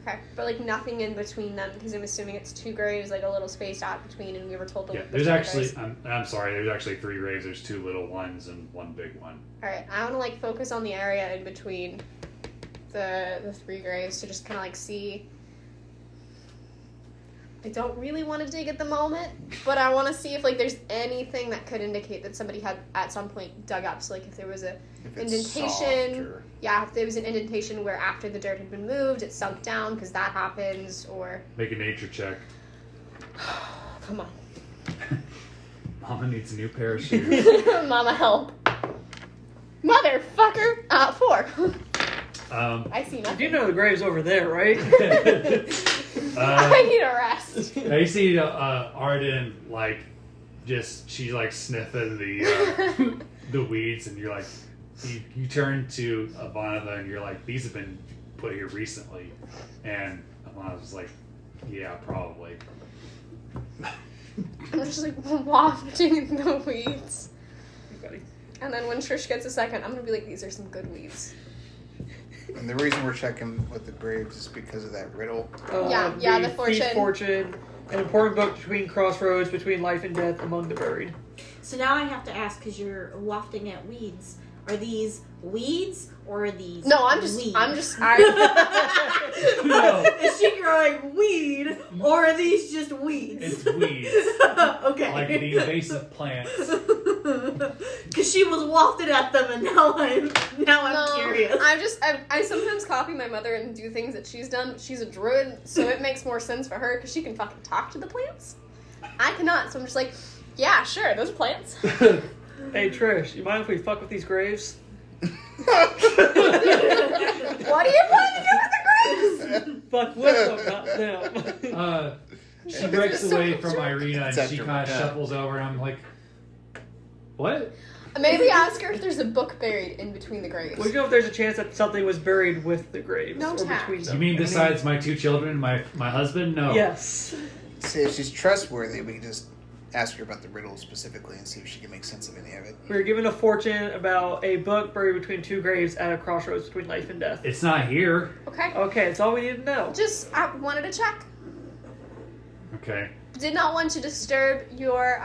Okay, but like nothing in between them because I'm assuming it's 2 graves, like a little spaced out between, and we were told to Yeah, look there's between actually. the graves. I'm sorry. There's actually 3 graves. There's 2 little ones and 1 big one. All right, I want to like focus on the area in between the 3 graves to just kind of like see. I don't really want to dig at the moment, but I want to see if like there's anything that could indicate that somebody had at some point dug up. So like if there was a indentation, if there was an indentation where after the dirt had been moved, it sunk down because that happens, or Make a nature check. come on, Mama needs a new pair of shoes. Mama help, motherfucker. 4. I see You nothing. do know the grave's over there, right? I need a rest. You see Arden like she's like sniffing the the weeds, and you're like, you turn to Ivanova and you're like, these have been put here recently, and Ivanova's like, yeah, probably. I'm just like wafting the weeds. And then when Trish gets a second, I'm gonna be like, these are some good weeds. And the reason we're checking with the graves is because of that riddle. The fortune. Thief Fortune, an important book between crossroads, between life and death, among the buried. So now I have to ask, because you're wafting at weeds. Are these weeds or are these No, weeds? No. Is she growing weed or are these just weeds? It's weeds. Okay. Like the invasive plants. Because she was wafted at them, and now I'm curious. I sometimes copy my mother and do things that she's done. She's a druid, so it makes more sense for her because she can fucking talk to the plants. I cannot, so I'm just like, yeah, sure, those are plants. Hey Trish, you mind if we fuck with these graves? What do you plan to do with the graves? Fuck with them, not them. She breaks away from Ireena and It's she after kind we're of done. shuffles over, and I'm like, what? Maybe ask her if there's a book buried in between the graves. We know if there's a chance that something was buried with the graves. No or tact. between them. You mean I besides my 2 children and my husband? No. Yes. See, if she's trustworthy, we can just ask her about the riddle specifically and see if she can make sense of any of it. We were given a fortune about a book buried between 2 graves at a crossroads between life and death. It's not here. Okay. Okay, that's all we need to know. Just I wanted to check. Okay. Did not want to disturb your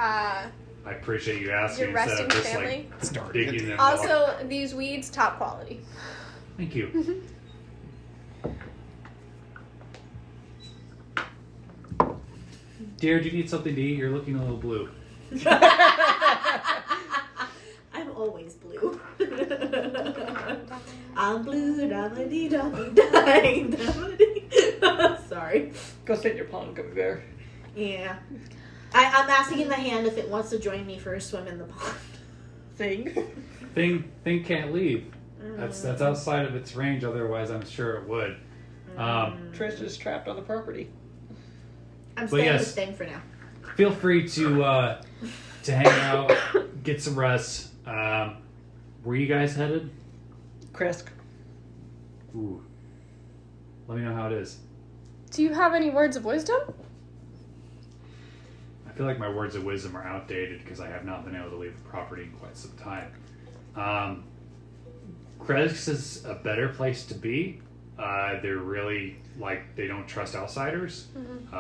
I appreciate you asking your instead resting of just family. like digging them. Also, these weeds, top quality. Thank you. Dear, do you need something to eat? You're looking a little blue. I'm always blue. I'm blue, da-ba-dee, da-ba-dee, da-ba-dee. Sorry. Go sit in your pond, gummy bear. Yeah. I'm asking the hand if it wants to join me for a swim in the pond. Thing. Thing can't leave. That's outside of its range. Otherwise, I'm sure it would. Trish is trapped on the property. I'm But staying yes. with Thing for now. feel free to hang out, get some rest. Where you guys headed? Kresk. Ooh. Let me know how it is. Do you have any words of wisdom? I feel like my words of wisdom are outdated because I have not been able to leave the property in quite some time. Kresk is a better place to be. They're really, they don't trust outsiders. Mm-hmm.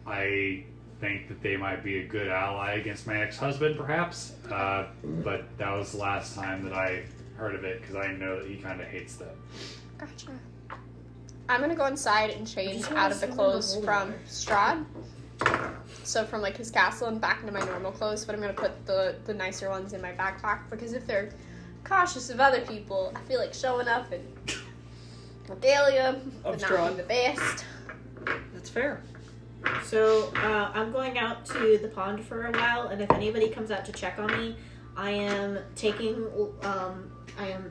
I think that they might be a good ally against my ex-husband, perhaps. But that was the last time that I heard of it because I know that he kind of hates them. Gotcha. I'm going to go inside and change out of the clothes from Strahd. So from his castle and back into my normal clothes, but I'm going to put the nicer ones in my backpack because if they're cautious of other people, I feel like showing up in regalia would not be the best. That's fair. So I'm going out to the pond for a while, and if anybody comes out to check on me, I am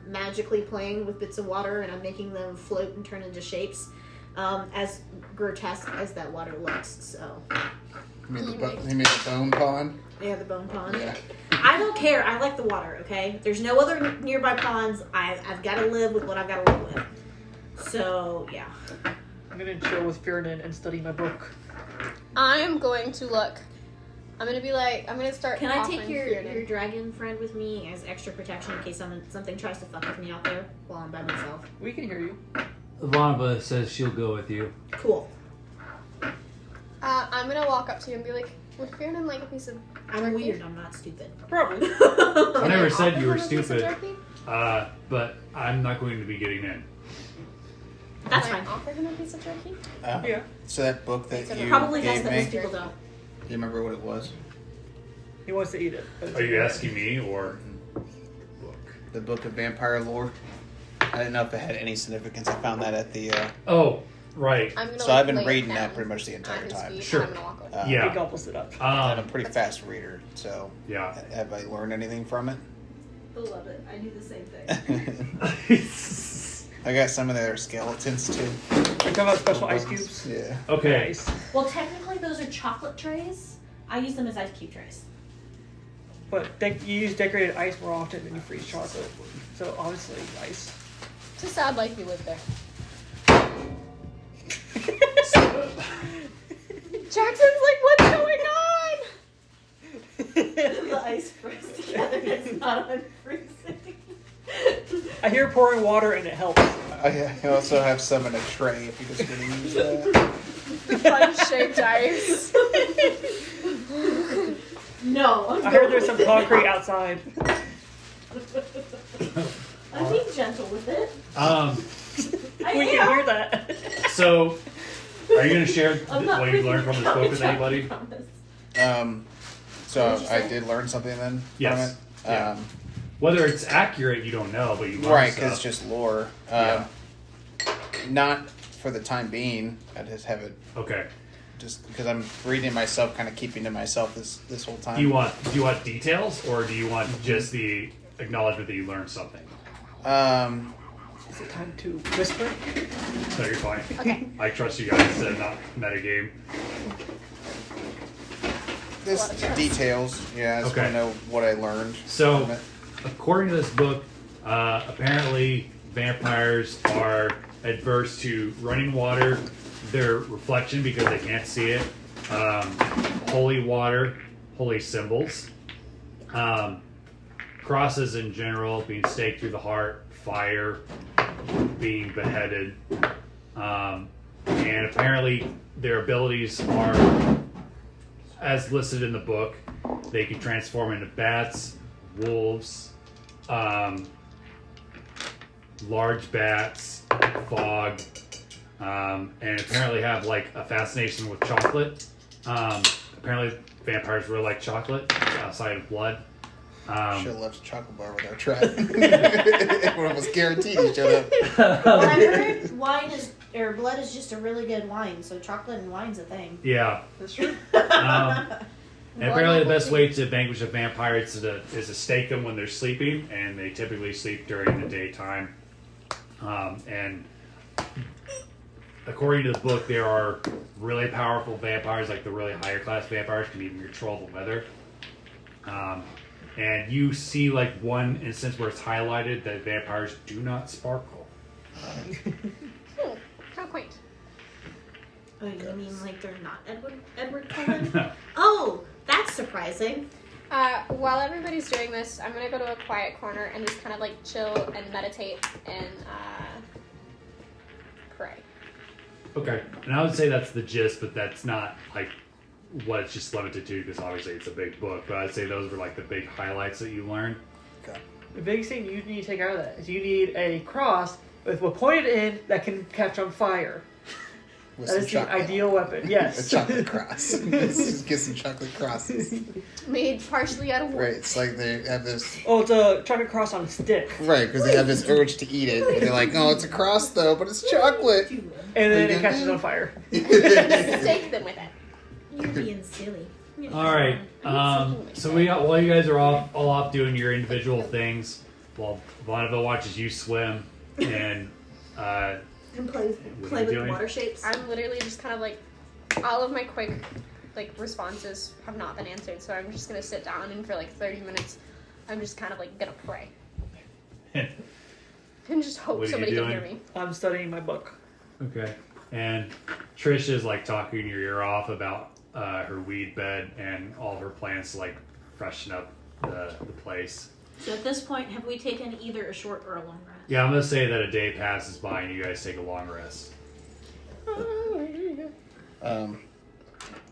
magically playing with bits of water, and I'm making them float and turn into shapes, as grotesque as that water looks. So. You mean the bone pond? Yeah, the bone pond. Yeah. I don't care. I like the water. Okay, there's no other nearby ponds. I've got to live with what I've got to live with. So yeah. I'm gonna chill with Fiernan and study my book. I'm going to look. I'm gonna start. Can I take your dragon friend with me as extra protection in case something tries to fuck with me out there while I'm by myself? We can hear you. Ivanova says she'll go with you. Cool. I'm gonna walk up to you and be like, would Fiernan like a piece of I'm turkey? weird. I'm not stupid. Probably. I never Can said you were offer him a piece of stupid, turkey? but I'm not going to be getting in. That's Can I fine. offer him a piece of turkey? Yeah. So that book that you Probably gave does, but me, most people don't. do you remember what it was? He wants to eat it. Are you asking me or book? The Book of Vampire Lore. I didn't know if it had any significance. I found that at the... Oh, right. I'm gonna So I've been lay it reading down that pretty much the entire at his time. feet, Sure. and I'm gonna walk away. Yeah. He gobbles it up. I'm a pretty fast reader, so... Yeah. Have I learned anything from it? I love it. I do the same thing. I got some of their skeletons, too. Are you talking about special ice cubes? Yeah. Okay. Nice. Well, technically, those are chocolate trays. I use them as ice cube trays. But you use decorated ice more often than you freeze chocolate. So obviously, ice. It's a sad life you live there. Jackson's like, what's going on? The ice froze together. It's not unfreezing. I hear pouring water and it helps. I also have some in a tray if you just want to use that. Fun-shaped ice. No. I heard there's some concrete outside. I'm being gentle with it. We can hear that. So, are you going to share I'm not what you learned from this book with anybody? So What did you I say? did learn something then Yes. from it. Yeah. Whether it's accurate, you don't know, but you learn Right, stuff. because it's just lore. Yeah. Not for the time being. I just have it Okay. just because I'm reading myself, kind of keeping to myself this whole time. Do you want details, or do you want just the acknowledgement that you learned something? Is it time to whisper? No, you're fine. Okay. I trust you guys to not metagame. Just details. Yeah, I just Okay. want to know what I learned. So, from it. according to this book, apparently vampires are adverse to running water, their reflection because they can't see it, holy water, holy symbols, crosses in general, being staked through the heart, fire, being beheaded, and apparently their abilities are, as listed in the book, they can transform into bats, wolves, large bats, fog, and apparently have like a fascination with chocolate. Apparently vampires really like chocolate outside of blood. Should have left a chocolate bar with our trap. One of us guaranteed he showed up. Well, I heard blood is just a really good wine, so chocolate and wine's a thing. Yeah. That's true. And apparently the best way to vanquish a vampire is to stake them when they're sleeping, and they typically sleep during the daytime. And according to the book, there are really powerful vampires, like the really higher class vampires can even control the weather. And you see like one instance where it's highlighted that vampires do not sparkle. How quaint. Oh, you mean like they're not Edward Cullen? No. Oh, that's surprising. While everybody's doing this, I'm gonna go to a quiet corner and just kind of like chill and meditate and pray. Okay, and I would say that's the gist, but that's not like what it's just limited to because obviously it's a big book. But I'd say those were like the big highlights that you learned. Okay. The biggest thing you need to take out of that is you need a cross with a pointed end that can catch on fire. With That some is the chocolate. ideal weapon. A Yes. chocolate cross. Let's just get some chocolate crosses. Made partially out of wood. Right, it's like they have this... Oh, it's a chocolate cross on a stick. Right, because they have this urge to eat it. But they're like, no, it's a cross though, but it's chocolate. And then it catches on fire. Stake them with it. You're being silly. All right. So while you guys are all off doing your individual things, while Vonnegut watches you swim and And play What are play you with doing? water shapes. I'm literally just kind of like, all of my quick like responses have not been answered, so I'm just gonna sit down and for like 30 minutes, I'm just kind of like gonna pray and just hope What are you somebody can hear doing? me. I'm studying my book. okay. And Trish is like talking your ear off about her weed bed and all of her plans to like freshen up the place. So at this point, have we taken either a short or a long rest? Yeah, I'm gonna say that a day passes by and you guys take a long rest.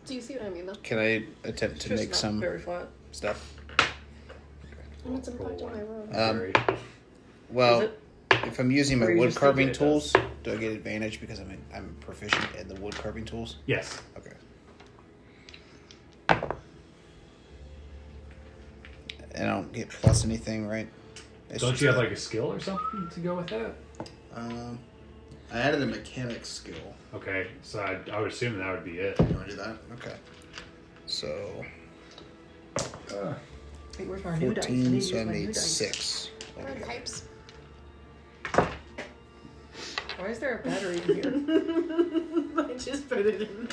Do you see what I mean though? Can I attempt to It's make not some very flat. stuff? And it's impacting my room. Very- Well, Is it? if I'm using Or my you wood just carving think it does? tools, do I get advantage because I'm proficient in the wood carving tools? yes. Okay. And I don't get plus anything, right? It's Don't just you have a- like a skill or something to go with that? I added a mechanics skill. Okay, so I would assume that would be it. You want to do that? Okay. So Hey, where's my new dice? 14, so I use my new need dice. 6. Bird pipes. Why is there a battery in here? I just put it in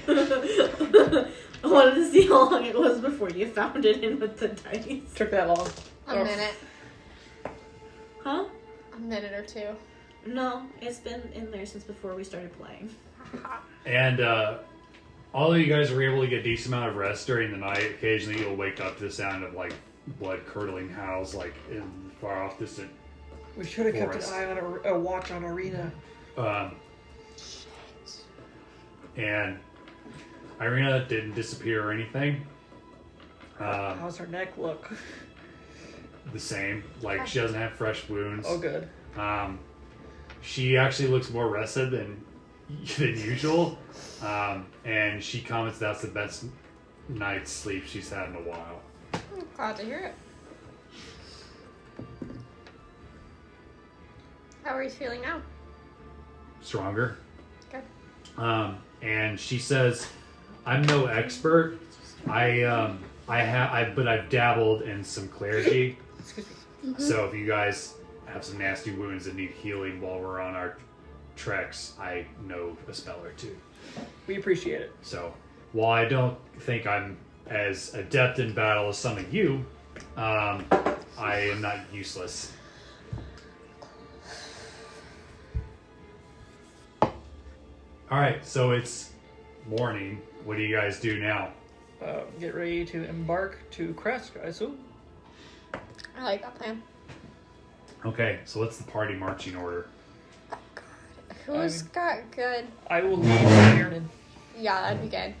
there. I wanted to see how long it was before you found it in with the dice. Took that long. A minute. Huh? A minute or two. No, it's been in there since before we started playing. And all of you guys were able to get a decent amount of rest during the night. Occasionally, you'll wake up to the sound of like blood curdling howls, like in far off distant. We should have kept Forest. an eye on a watch on Ireena. And Ireena didn't disappear or anything. How's her neck look? The same. Like she doesn't have fresh wounds. Oh, good. She actually looks more rested than usual. And she comments that's the best night's sleep she's had in a while. Glad to hear it. How are you feeling now? Stronger. Okay. And she says, "I'm no expert. But I've dabbled in some clergy. Excuse me. So if you guys have some nasty wounds that need healing while we're on our treks, I know a spell or two. We appreciate it. So while I don't think I'm as adept in battle as some of you, I am not useless." All right, so it's morning. What do you guys do now? Get ready to embark to Kresk, I assume. I like that plan. Okay, so what's the party marching order? Oh god. Who's got good? I will lead Ireena. Yeah, that'd be good.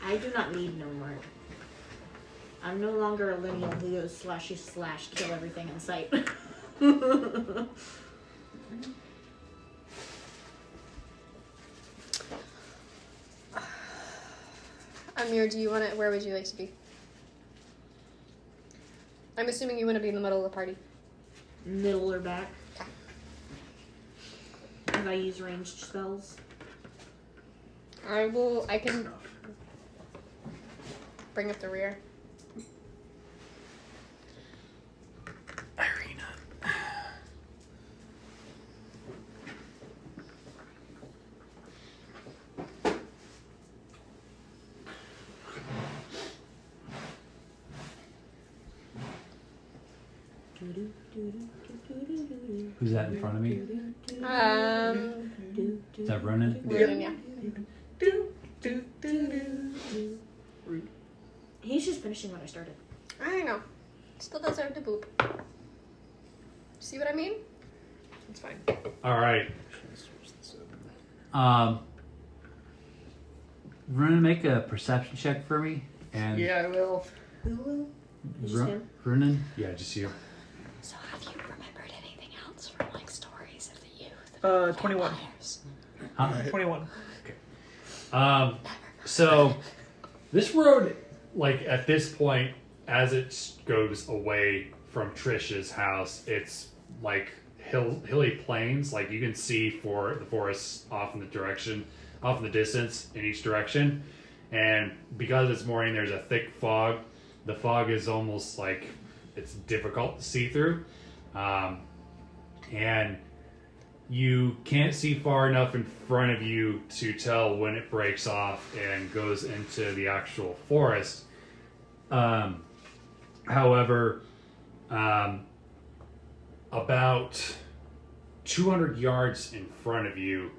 I do not need no more. I'm no longer a lineal who goes slashy slash kill everything in sight. Amir, do you want to? Where would you like to be? I'm assuming you want to be in the middle of the party. Middle or back. Okay. If I use ranged spells. I can bring up the rear. Ireena. Who's that in front of me? Is that Ronan? Ronan, yeah. He's just finishing what I started. I know. Still deserve to boop. See what I mean? It's fine. All right. Ronan, make a perception check for me. And Yeah, I will. Who will? Just him? Ronan? Yeah, just you. So have you remembered anything else from like stories of the youth? 21. Huh? 21. So this road, like at this point, as it goes away from Trish's house, it's like hilly plains. Like you can see for the forests off in the distance in each direction. And because it's morning, there's a thick fog. The fog is almost like it's difficult to see through. And you can't see far enough in front of you to tell when it breaks off and goes into the actual forest. However, about 200 yards in front of you,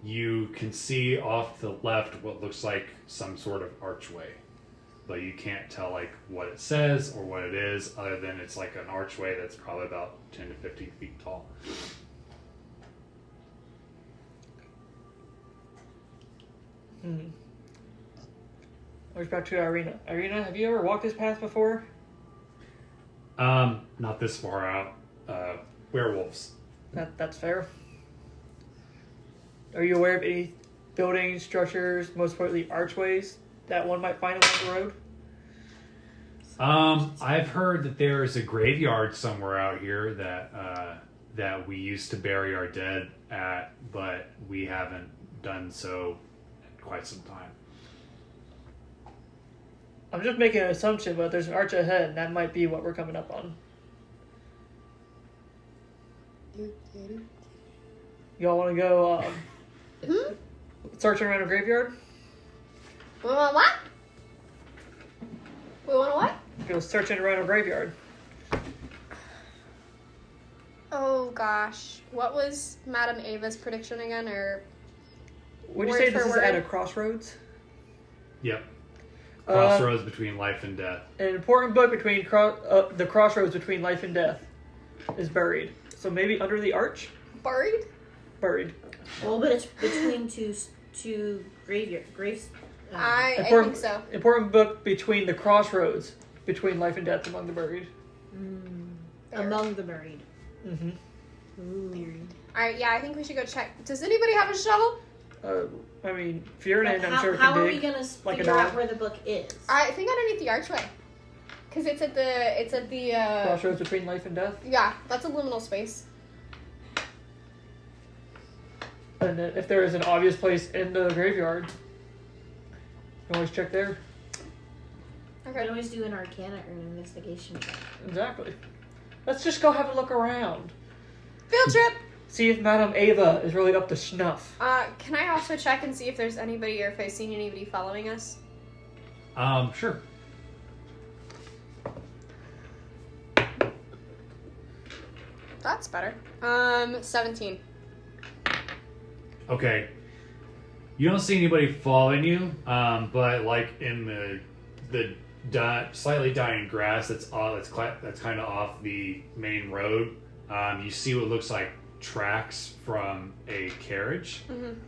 you can see off to the left what looks like some sort of archway. But you can't tell like what it says or what it is, other than it's like an archway that's probably about 10 to 15 feet tall. I was back to Ireena. Ireena, have you ever walked this path before? Not this far out. Werewolves. That's fair. Are you aware of any buildings, structures, most importantly archways that one might find along the road? I've heard that there is a graveyard somewhere out here that we used to bury our dead at, but we haven't done so in quite some time. I'm just making an assumption, but there's an arch ahead, and that might be what we're coming up on. Y'all want to go searching around a graveyard? We want what? We want what? Go searching around a graveyard. Oh gosh. What was Madame Ava's prediction again? Or Would you word say for this is word? at a crossroads? Yep. Crossroads between life and death. An important book between the crossroads between life and death is buried. So maybe under the arch? Buried? Buried. Well, but it's between two graves. I think so. Important book between the crossroads between life and death among the buried. Among the buried. Mm-hmm. Buried. Alright, yeah, I think we should go check. Does anybody have a shovel? I mean, Fiorin, I'm sure How can are dig we gonna like a figure dog. out where the book is? I think underneath the archway. Because it's at the Crossroads between life and death. yeah, that's a liminal space. And then if there is an obvious place in the graveyard, you can always check there. We Okay. can always do an Arcana or an investigation check. Exactly. Let's just go have a look around. Field trip! See if Madame Ava is really up to snuff. Can I also check and see if there's anybody or if I've seen anybody following us? Sure. That's better. 17. Okay. You don't see anybody following you, but like in the slightly dying grass that's kind of off the main road, you see what looks like tracks from a carriage,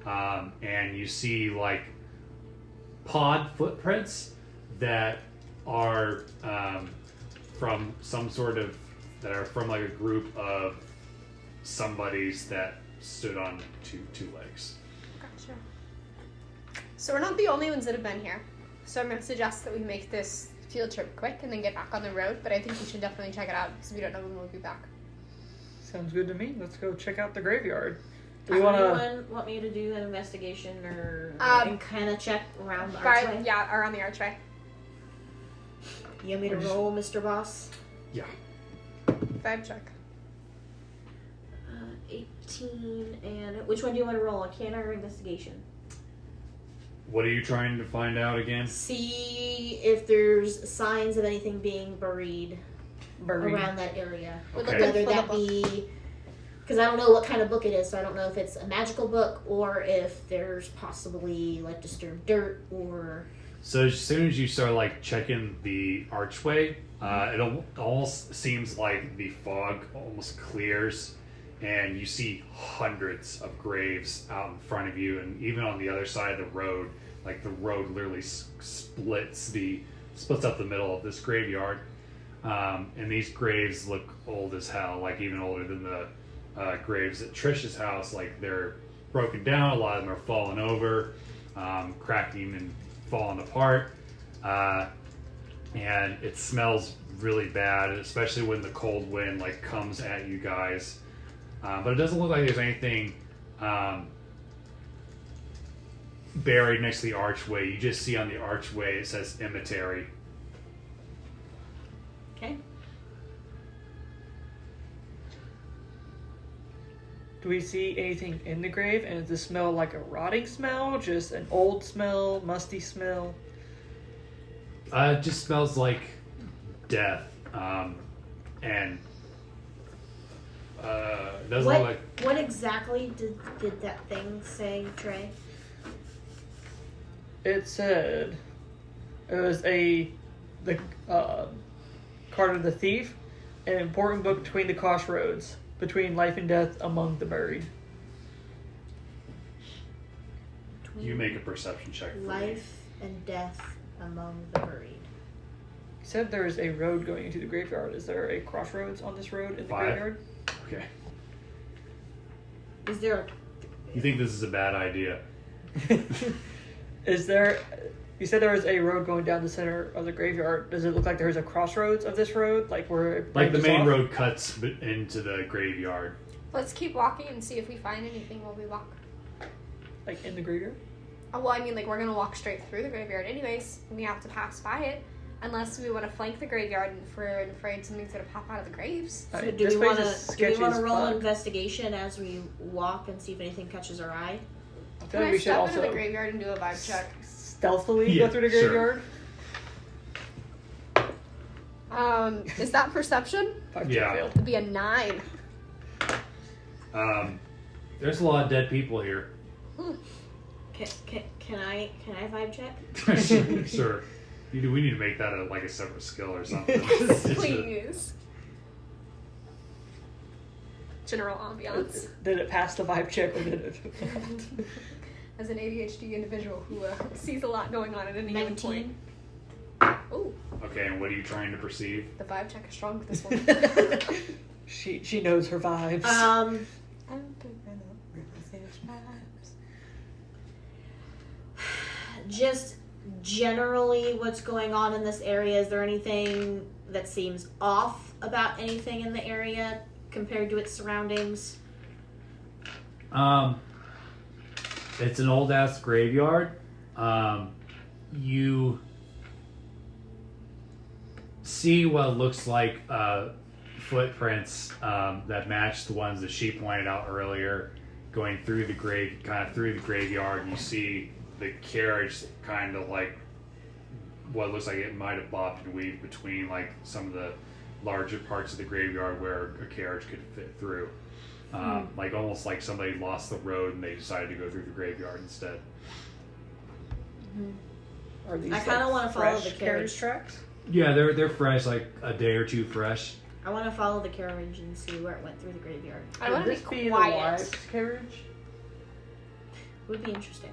and you see like pod footprints that are from some sort of that are from like a group of somebodies that stood on two legs. Gotcha. So we're not the only ones that have been here. So I'm going to suggest that we make this field trip quick and then get back on the road. But I think we should definitely check it out because we don't know when we'll be back. Sounds good to me. Let's go check out the graveyard. Do you Does want to? anyone want me to do an investigation or Um, kind of check around the archway? Yeah, around the archway. You want me to roll, Mr. Boss? Yeah. 5 check. 18, and which one do you want to roll? Arcana or investigation? What are you trying to find out again? See if there's signs of anything being buried. Buried. around that area. Okay. Whether that be... Because I don't know what kind of book it is, so I don't know if it's a magical book or if there's possibly, like, disturbed dirt or... So as soon as you start, like, checking the archway, it almost seems like the fog almost clears, and you see hundreds of graves out in front of you, and even on the other side of the road, like, the road literally splits up the middle of this graveyard. And these graves look old as hell, like, even older than the graves at Trish's house. Like, they're broken down, a lot of them are falling over, cracking and falling apart, and it smells really bad, especially when the cold wind like comes at you guys. But it doesn't look like there's anything buried next to the archway. You just see on the archway it says cemetery. Okay. Do we see anything in the grave? And does this smell like a rotting smell? Just an old smell? Musty smell? It just smells like death. And doesn't look like... What exactly did that thing say, Trey? It said it was the Card of the Thief, an important book between the crossroads, between life and death among the buried. You make a perception check for me. Life and death among the buried. He said there is a road going into the graveyard. Is there a crossroads on this road in the 5. graveyard? Okay. Is there You think this is a bad idea? Is there... You said there was a road going down the center of the graveyard. Does it look like there's a crossroads of this road? Like where it Like the branches main off? road cuts into the graveyard. Let's keep walking and see if we find anything while we walk. Like in the graveyard? Oh, well, I mean, like, we're gonna walk straight through the graveyard anyways. We have to pass by it. Unless we want to flank the graveyard and if we're afraid something's gonna pop out of the graves. So Alright, do this we place want is to sketchy as roll fuck. investigation as we walk and see if anything catches our eye? I feel Can like I we should step also into the graveyard and do a vibe check? stealthily Yeah, go through the sure. graveyard. Is that perception? Yeah. Failed. It'd be a 9. There's a lot of dead people here. Can I vibe check? Sure. We need to make that a separate skill or something. Please. General ambiance. Did it pass the vibe check or did it? As an ADHD individual who sees a lot going on at any given 19. point. Ooh, Okay, and what are you trying to perceive? the vibe check is strong with this one. She knows her vibes. Just generally what's going on in this area. Is there anything that seems off about anything in the area compared to its surroundings? It's an old ass graveyard. You see what looks like footprints that match the ones that she pointed out earlier, going through the graveyard. You see the carriage kind of like what looks like it might have bopped and weaved between like some of the larger parts of the graveyard where a carriage could fit through. Like almost like somebody lost the road and they decided to go through the graveyard instead. Are these I kinda wanna follow fresh the carriage. tracks? Yeah, they're fresh, like a day or two fresh. I want to follow the carriage and see where it went through the graveyard. I want to Could this be be quiet. the wives' carriage? Would be interesting.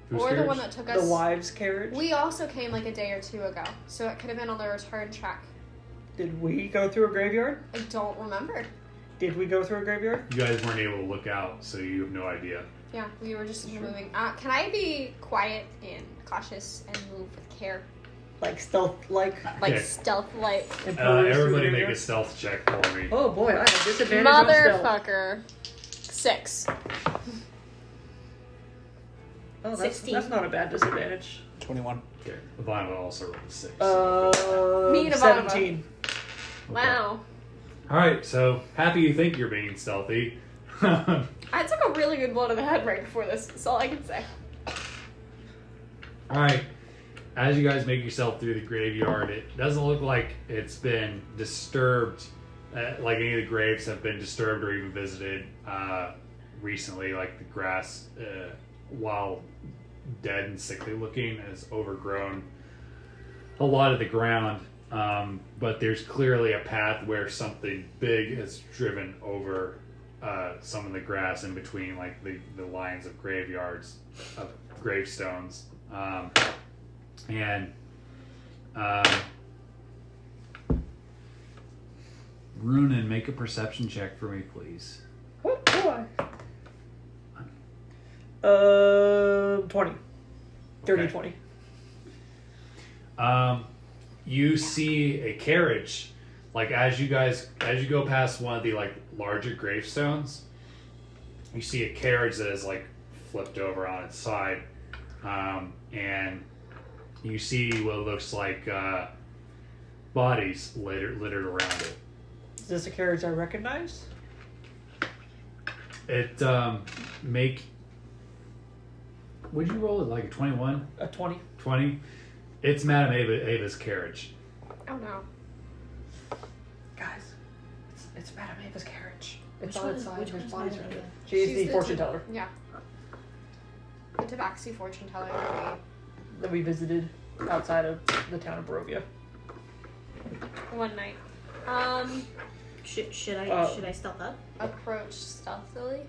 Whose Or the carriage? one that took us. The wives' carriage? We also came like a day or two ago, so it could have been on the return track. Did we go through a graveyard? I don't remember. Did we go through a graveyard? You guys weren't able to look out, so you have no idea. Yeah, we were just moving. Can I be quiet and cautious and move with care? Like stealth, like Like Okay. stealth-like. Everybody make a stealth check for me. Oh boy, I have disadvantage on stealth. Motherfucker. 6. Oh, that's 16. not a bad disadvantage. 21. Okay. Ivana also rolled a 6. Me and Ivana. 17. Wow. Alright, so happy you think you're being stealthy. I took a really good blow to the head right before this. That's all I can say. Alright. as you guys make yourself through the graveyard, it doesn't look like it's been disturbed, like any of the graves have been disturbed or even visited recently. Like the grass, while dead and sickly looking, has overgrown a lot of the ground. But there's clearly a path where something big has driven over some of the grass in between, like the lines of graveyards, of gravestones. Runan, make a perception check for me, please. What do I? 20. 30, Okay. 20. You see a carriage, like as you go past one of the like larger gravestones, you see a carriage that is like flipped over on its side, and you see what looks like bodies littered around it. Is this a carriage I recognize? It would you roll it like a 21? A 20. 20? It's Madame Ava's carriage. Oh no. Guys, it's Madame Ava's carriage. Which It's on one its is- side. which There's one's bodies Madame around it. Ava? She's She's the the fortune t- teller Yeah. The Tabaxi fortune teller that that we visited outside of the town of Barovia. we one night Should I stealth up? approached stealthily.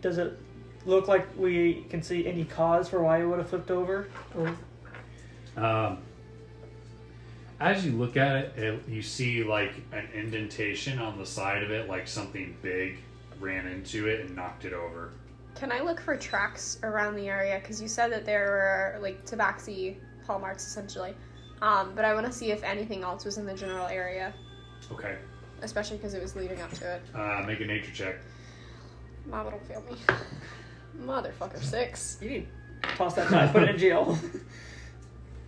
Does it look like we can see any cause for why it would have flipped over? Or As you look at it, you see like an indentation on the side of it, like something big ran into it and knocked it over. Can I look for tracks around the area? Because you said that there were like Tabaxi hallmarks essentially. But I want to see if anything else was in the general area, Okay. especially because it was leading up to it. Make a nature check. Mama, don't fail me. Motherfucker, 6. you need to toss that die, put it in jail.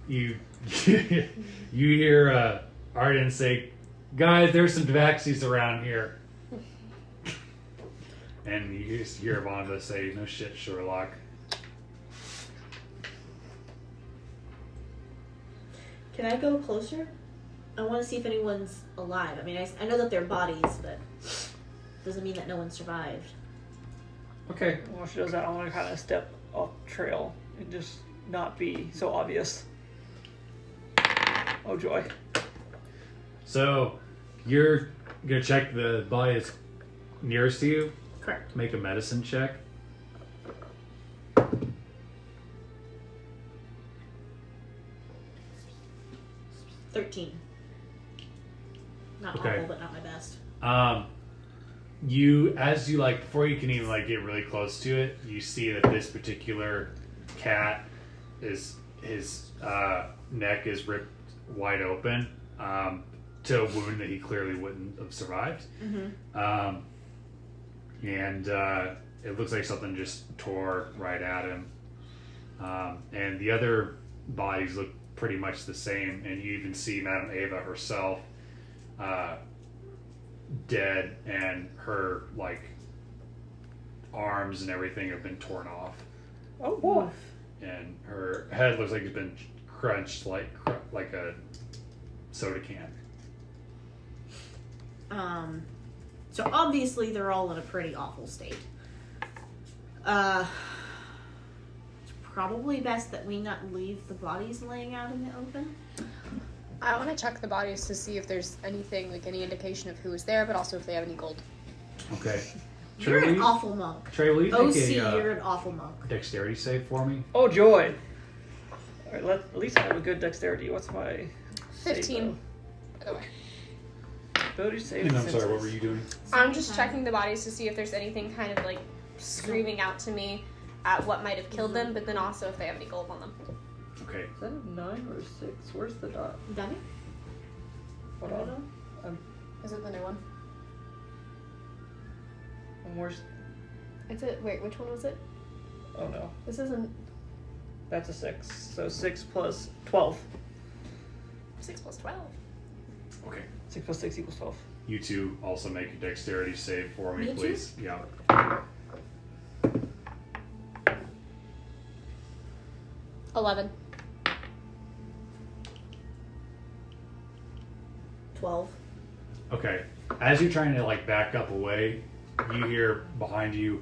You you hear Arden say, "Guys, there's some Tabaxis around here." And you just hear Vonda say, "No shit, Sherlock." Can I go closer? I want to see if anyone's alive. I mean, I know that they're bodies, but doesn't mean that no one survived. Okay. While she does that, I want to kind of step off trail and just not be so obvious. Oh joy. So you're gonna check the body that's nearest to you. Correct. Make a medicine check. 13. Not Okay. awful, but not my best. As you like, before you can even like get really close to it, you see that this particular cat is his neck is ripped wide open to a wound that he clearly wouldn't have survived. Mm-hmm. And it looks like something just tore right at him. And the other bodies look pretty much the same, and you even see Madame Ava herself dead, and her like arms and everything have been torn off, Oh boy. and her head looks like it's been crunched like a soda can. So obviously they're all in a pretty awful state. It's probably best that we not leave the bodies laying out in the open. I want to check the bodies to see if there's anything, like any indication of who was there, but also if they have any gold. Okay. You're Trey, an will you- awful monk. Trey, will you OC, make you're a an awful monk. dexterity save for me? Oh joy. Alright, at least I have a good dexterity. What's my 15. By the way. Ability save. And I'm sorry, what were you doing? I'm just checking the bodies to see if there's anything kind of like screaming out to me at what might have killed them, but then also if they have any gold on them. Okay. Is that a 9 or a 6? Where's the dot? Dummy? Hold on. Is it the new one? And where's... It's it. Wait, which one was it? Oh no. This isn't That's a 6. So 6 plus 12. 6 plus 12. Okay. 6 plus 6 equals 12. You two also make a dexterity save for me, Me too? please. Yeah. 11. 12. Okay. As you're trying to like back up away, you hear behind you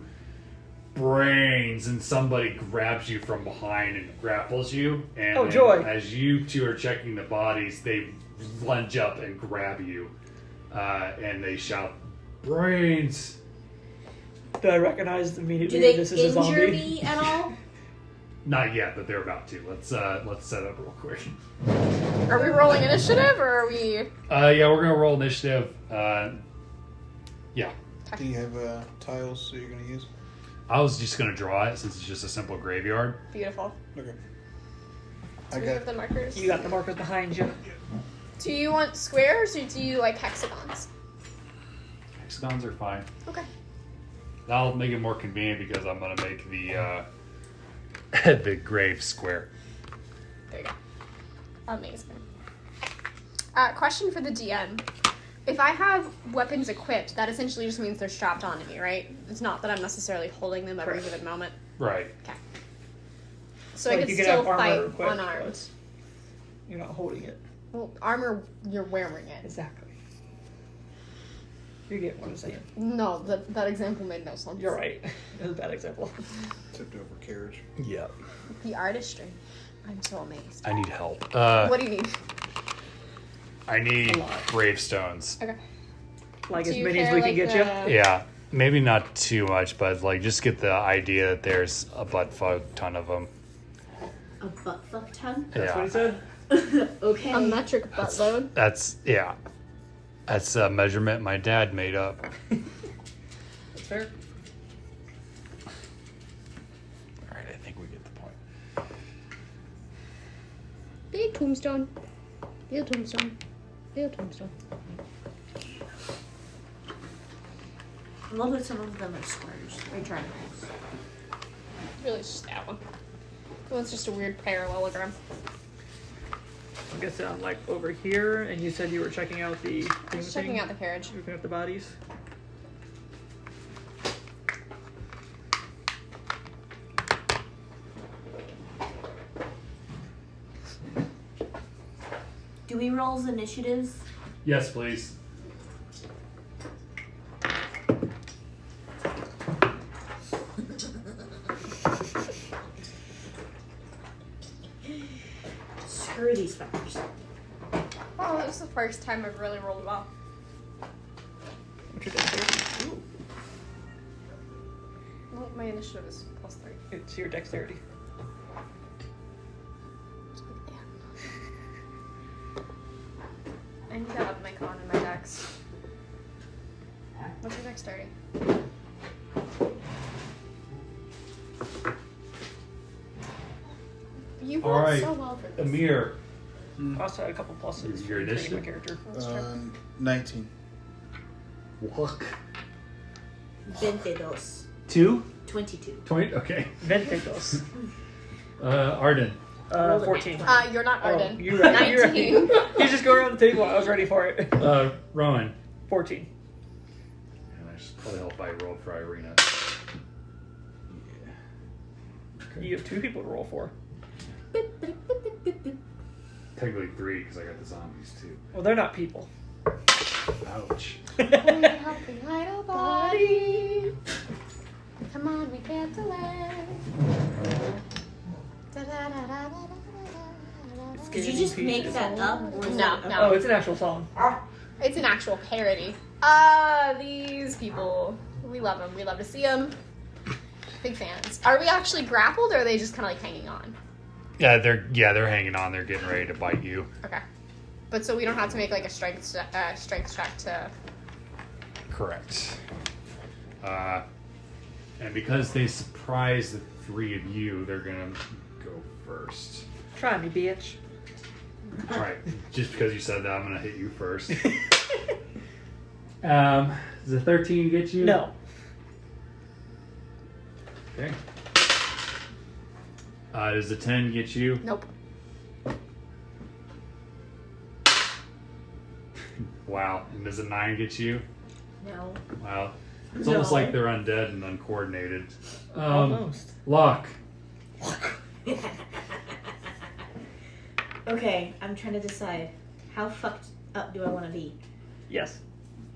brains, and somebody grabs you from behind and grapples you. And Oh, joy. As you two are checking the bodies, they lunge up and grab you. And they shout, brains! Do I recognize immediately Do they this is a zombie? injure me at all? Not yet, but they're about to. Let's set up real quick. Are we rolling initiative or are we? Yeah, we're gonna roll initiative. Yeah. Do you have tiles that you're going to use? I was just gonna draw it since it's just a simple graveyard. Beautiful. Okay. Do we have the markers? You got the markers behind you. Do you want squares or do you like hexagons? Hexagons are fine. Okay. That'll make it more convenient because I'm gonna make the the grave square. There you go. Amazing. Question for the DM. If I have weapons equipped, that essentially just means they're strapped onto me, right? It's not that I'm necessarily holding them every given moment. Right. Okay. So Like, I can you can still have armor fight equipped, unarmed. but you're not holding it. Well, armor, you're wearing it. Exactly. You get what I'm saying. No, that example made no sense. You're right. It was a bad example. Tipped over carriage. Yeah. The artistry. I'm so amazed. I need help. What do you need? I need A lot. gravestones. Okay. Like Do as you many as care, we can like, get you. Yeah. Maybe not too much, but like just get the idea that there's a butt fuck ton of them. A butt fuck ton? That's Yeah. what he said. Okay. A metric buttload. That's That's a measurement my dad made up. That's fair. All right, I think we get the point. Be a tombstone. Be a tombstone. Be a tombstone. I love that some of them are squares or triangles. Really, it's just that one. That one's just a weird parallelogram. I guess I'm like over here, and you said you were checking out the I was checking out the carriage. Looking at the bodies. Do we roll as initiatives? Yes, please. Screw these fuckers. Oh, this is the first time I've really rolled well. What's your dexterity? Ooh, Well, my initiative is +3. it's your dexterity. I need to up my con and my dex. What's your dexterity? You rolled Alright, so well for this. Amir. I also had a couple pluses Your for training my initiative? character. That's true. 19. Walk. 22. 2? 22. 20? Okay. Ventedos. Arden. Roll the 14. next one. You're not Arden. Oh, you're right. You're 19. right. You just go around the table. I was ready for it. Rowan. 14. And I should probably help I rolled for Ireena. You have 2 people to roll for. Technically 3 because I got the zombies too. Well, they're not people. Ouch. Only healthy idle body. Come on, we can't delay. Did you just make that up? Or is No, that no. Oh, it's an actual song. It's an actual parody. These people. We love them. We love to see them. Big fans. Are we actually grappled or are they just kind of like hanging on? Yeah, they're hanging on. They're getting ready to bite you. Okay. But so we don't have to make like a strength check to. Correct. And because they surprised the 3 of you, they're gonna go first. Try me, bitch. All right. Just because you said that, I'm gonna hit you first. Does a 13 get you? No. Okay. Does a 10 get you? Nope. Wow. And does a 9 get you? No. Wow. It's almost No. like they're undead and uncoordinated. Almost. Locke. Okay, I'm trying to decide. How fucked Do I want to be? Yes.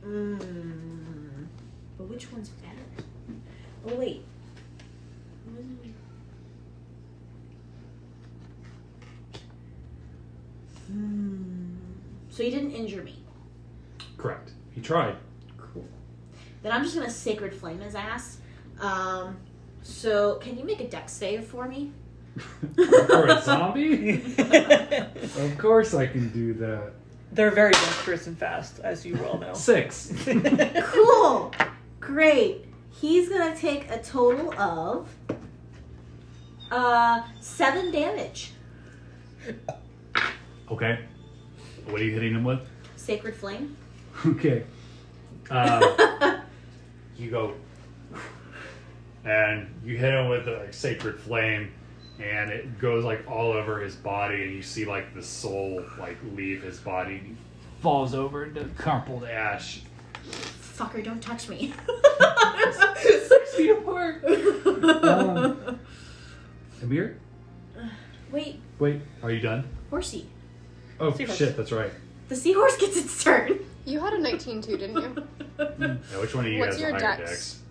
But which one's better? Oh, wait. So you didn't injure me. Correct. He tried. Cool. Then I'm just going to Sacred Flame his ass. So can you make a dex save for me? For a zombie? Of course I can do that. They're very dexterous and fast, as you well know. 6. Cool. Great. He's going to take a total of 7 damage. Okay. What are you hitting him with? Sacred Flame. Okay. You go, and you hit him with the sacred flame, and it goes like all over his body, and you see like the soul like leave his body. And he falls over into crumpled ash. Fucker, don't touch me. 6 feet apart. Amir? Wait, Are you done? horsey. Oh Seahorse. shit, that's right. The seahorse gets its turn. You had a 19 too, didn't you? Yeah, which one of you What's has your the higher dex? dex?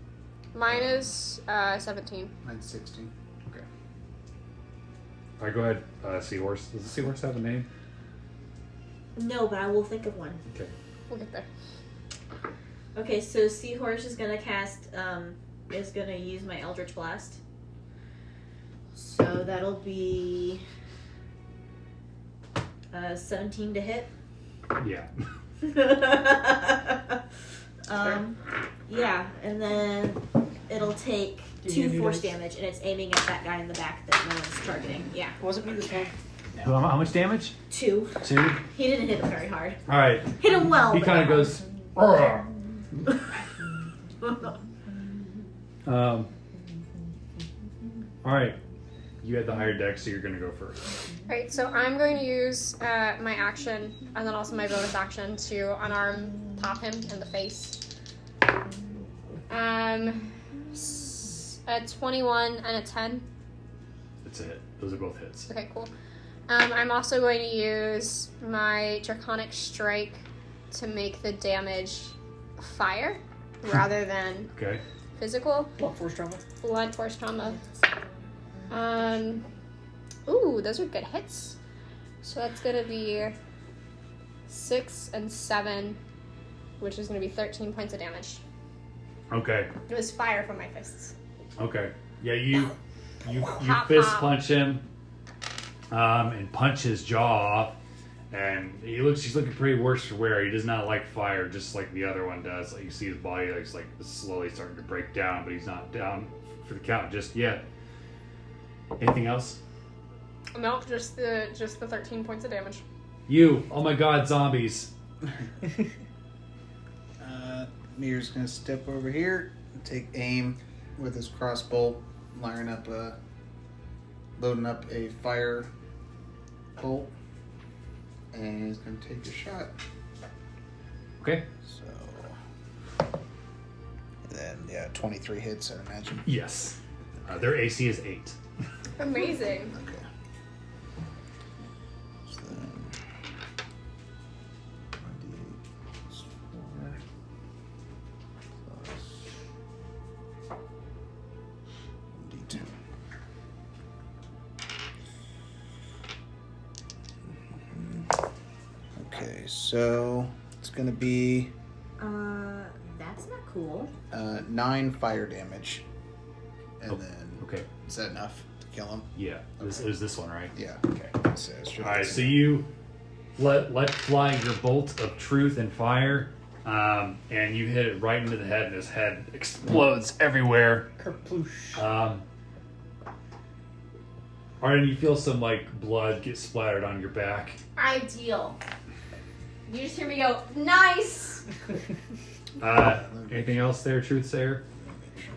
Mine is 17. Mine's 16. Okay. All right, go ahead. Seahorse. Does the seahorse have a name? No, but I will think of one. Okay. We'll get there. Okay, so seahorse is gonna cast. Is gonna use my Eldritch Blast. So that'll be 17 to hit. Yeah. Yeah, and then it'll take Do you 2 need force us? damage, and it's aiming at that guy in the back that no one's targeting. Yeah, Wasn't me this time. How much damage? 2. 2. He didn't hit him very hard. All right. Hit him well. He but kind of not goes. "Argh." hard. All right. You had the higher dex, so you're going to go first. Alright, so I'm going to use my action and then also my bonus action to unarm pop him in the face. A 21 and a 10. That's a hit. Those are both hits. Okay, cool. I'm also going to use my Draconic Strike to make the damage fire rather than Okay. physical. Blunt force trauma. Blunt force trauma. Ooh, those are good hits. So that's gonna be 6 and 7, which is gonna be 13 points of damage. Okay. It was fire from my fists. Okay. Yeah, you Pop, fist pop. punch him, and punch his jaw off, and he's looking pretty worse for wear. He does not like fire, just like the other one does. Like you see his body like slowly starting to break down, but he's not down for the count just yet. Anything else? No, just the 13 points of damage. You! Oh my god, zombies! Mir's gonna step over here and take aim with his crossbow, loading up a fire bolt, and he's gonna take a shot. Okay. So, and then 23 hits, I imagine. Yes. Their AC is 8. Amazing. Okay. So then, 1d8 plus 4 plus 1d2. Okay, so it's gonna be That's not cool. 9 fire damage, and then Okay. is that enough to kill him? Yeah. This is this one, right? Yeah. Okay. So it's just- Alright, so you let fly your bolt of truth and fire, and you hit it right into the head, and his head explodes everywhere. Kerploosh. Arden, you feel some blood get splattered on your back. Ideal. You just hear me go, nice! Anything else there, Truth Sayer? Make sure.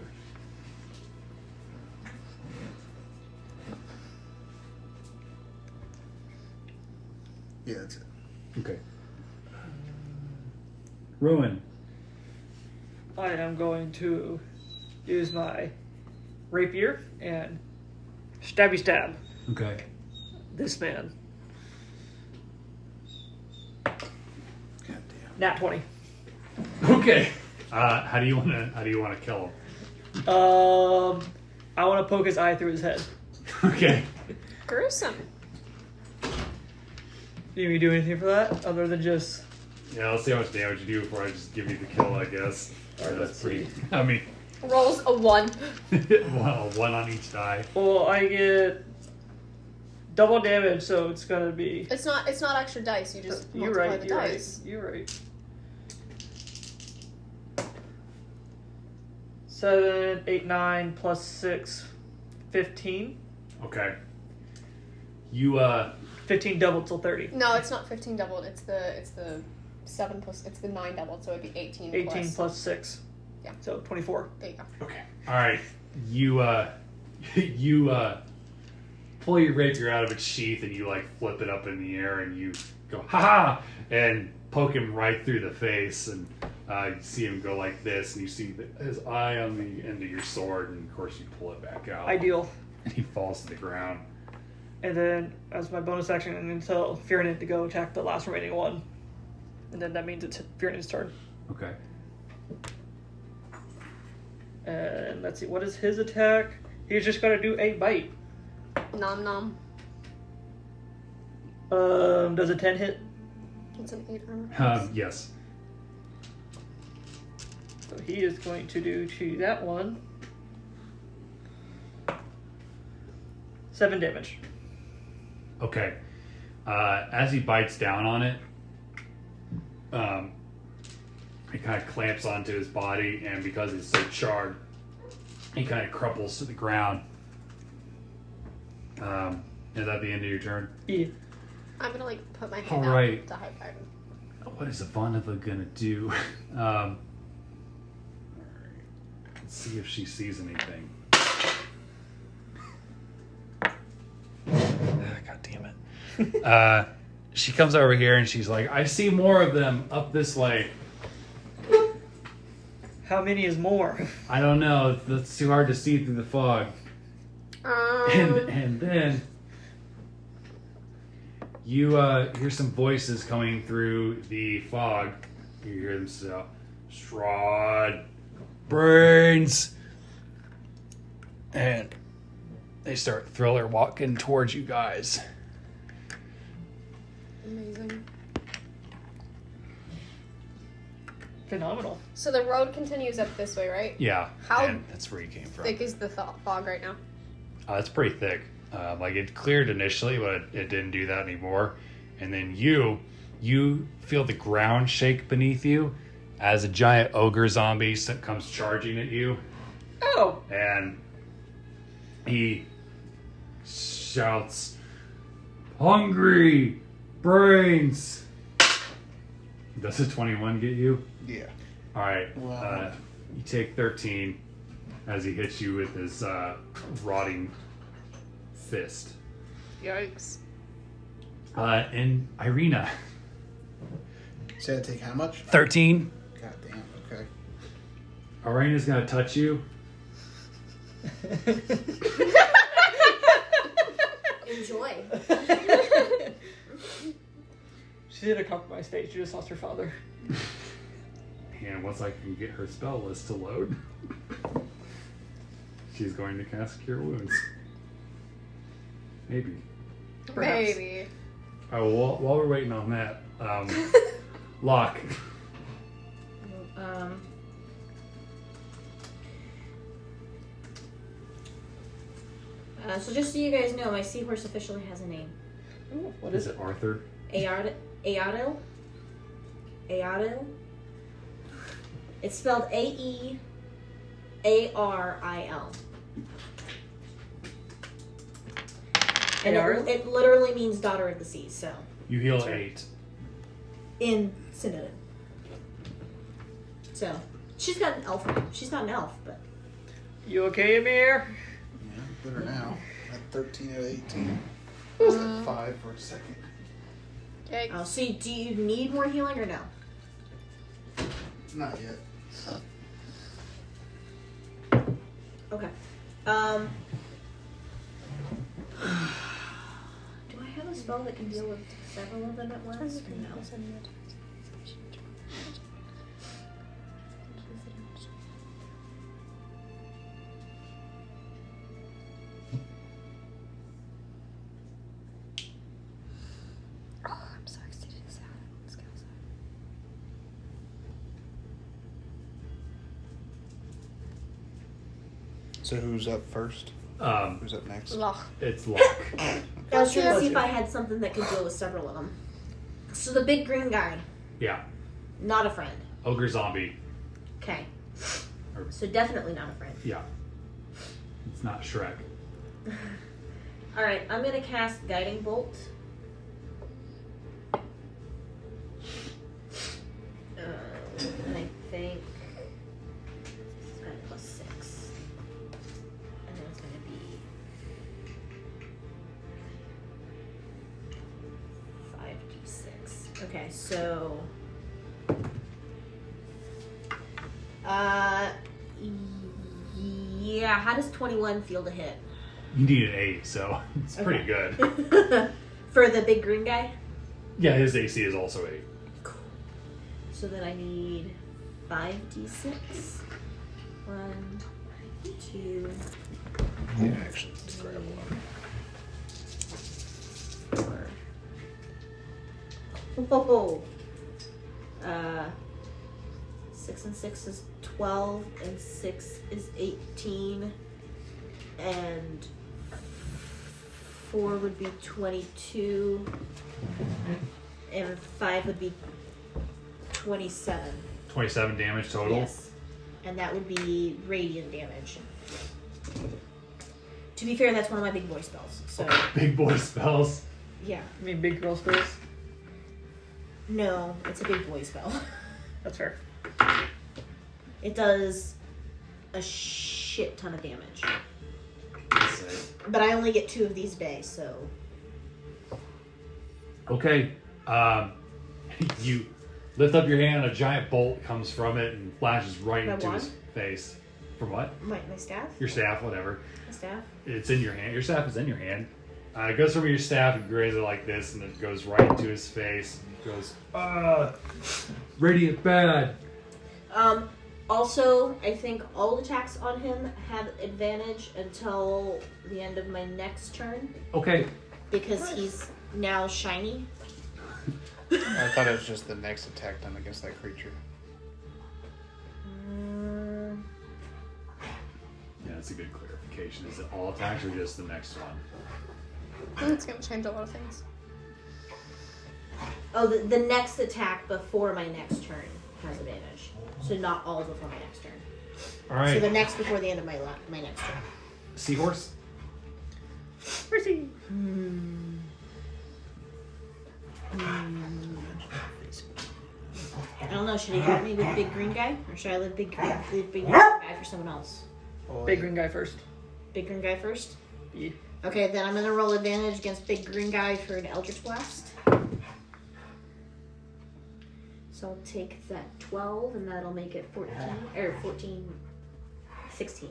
Yeah, that's it. Okay. Ruin. I am going to use my rapier and stabby stab Okay. this man. Nat 20. Okay. How do you want to kill him? I want to poke his eye through his head. Okay. Gruesome. Do you need me to do anything for that other than just? Yeah, let's see how much damage you do before I just give you the kill, I guess. Alright, That's let's see. I mean, Rolls a 1. well, 1 on each die. Well, I get double damage, so it's gonna be. It's not extra dice. You just You're multiply right. the You're dice. right. You're right. 7, 8, 9 plus 6, 15. Okay. You 15 doubled till 30. No, it's not 15 doubled. It's the 7 plus. It's the 9 doubled. So it'd be 18. 18 plus 6. Yeah. So 24. There you go. okay. All right. You you pull your rapier out of its sheath and you like flip it up in the air and you go ha ha and poke him right through the face and you see him go like this and you see his eye on the end of your sword and of course you pull it back out. Ideal. And he falls to the ground. And then, as my bonus action, I'm going to tell Fiorin to go attack the last remaining one. And then that means it's Fiorin's turn. Okay. And let's see, what is his attack? He's just got to do a bite. Nom nom. Does a 10 hit? It's an 8 armor. Yes. So he is going to do to that one 7 damage. Okay. As he bites down on it, he kind of clamps onto his body, and because he's so charred, he kind of crumples to the ground. Is that the end of your turn? Yeah. I'm gonna like put my hand Alright. out to high five him. What is Ivanova gonna do? Let's see if she sees anything. God damn it. She comes over here and she's like, I see more of them up this way. How many is more? I don't know. That's too hard to see through the fog. And then you hear some voices coming through the fog. You hear them say, Strahd, brains. And they start thriller walking towards you guys. Amazing. Phenomenal. So the road continues up this way, right? Yeah. How and that's where you came from. thick is the fog right now? It's pretty thick. Like it cleared initially, but it didn't do that anymore. And then you feel the ground shake beneath you as a giant ogre zombie comes charging at you. Oh! And he shouts, "Hungry brains!" Does a 21 get you? Yeah. All right. Wow. You take 13 as he hits you with his rotting fist. Yikes. And Ireena. Say I take how much? 13. God damn, okay. Ireena's going to touch you. Enjoy. She's in a compromised state. She just lost her father. And once I can get her spell list to load, she's going to cast Cure Wounds. Maybe. Perhaps. Maybe. Oh, well, while we're waiting on that, Locke. So just so you guys know, my seahorse officially has a name. Ooh, what Is it Arthur? Aardil? It's spelled Aearil. And Aearil? it literally means daughter of the sea, so. You heal That's right. 8. In synonym. So, she's got an elf name. She's not an elf, but. You okay, Amir? Yeah, better now. At 13 out of 18. I was at 5 for a second. Yikes. So, do you need more healing or no? Not yet. Okay. Do I have a spell that can deal with several of them at once? Or no? So who's up first? Who's up next? Loch. It's Locke. I was trying to see if I had something that could deal with several of them. So the big green guy, Yeah. not a friend. Ogre zombie. Okay. Or- So definitely not a friend. Yeah. It's not Shrek. Alright, I'm gonna cast Guiding Bolt. And I think it's got a +6. And then it's gonna be 5d6. Okay, so yeah, how does 21 feel to hit? You need an 8, so it's pretty good. For the big green guy? Yeah, his AC is also 8. So then I need 5d6. 1, 2, Yeah, actually, let's grab one. 4. Whoa. 6 and 6 is 12, and 6 is 18, and 4 would be 22, and 5 would be 27. 27 damage total? Yes. And that would be radiant damage. To be fair, that's one of my big boy spells. So Big boy spells. yeah. You mean big girl space? No, it's a big boy spell. That's fair. It does a shit ton of damage. But I only get 2 of these a day, so Okay. You lift up your hand, a giant bolt comes from it and flashes right My into his wand? face. From what? my staff? Your staff, whatever. My staff? It's in your hand. Your staff is in your hand. It goes from your staff and grazes it like this, and it goes right into his face. It goes, radiant bad. Also, I think all attacks on him have advantage until the end of my next turn Okay. because he's now shiny. I thought it was just the next attack done against that creature. Yeah, that's a good clarification. Is it all attacks or just the next one? It's gonna change a lot of things. Oh, the next attack before my next turn has advantage. So not all before my next turn. All right. So the next before the end of my next turn. Seahorse? Where's he? I don't know. Should he help me with big green guy, or should I leave big green guy for someone else? Big green guy first. Big green guy first. Yeah. Okay, then I'm gonna roll advantage against big green guy for an Eldritch Blast. So I'll take that 12, and that'll make it 16.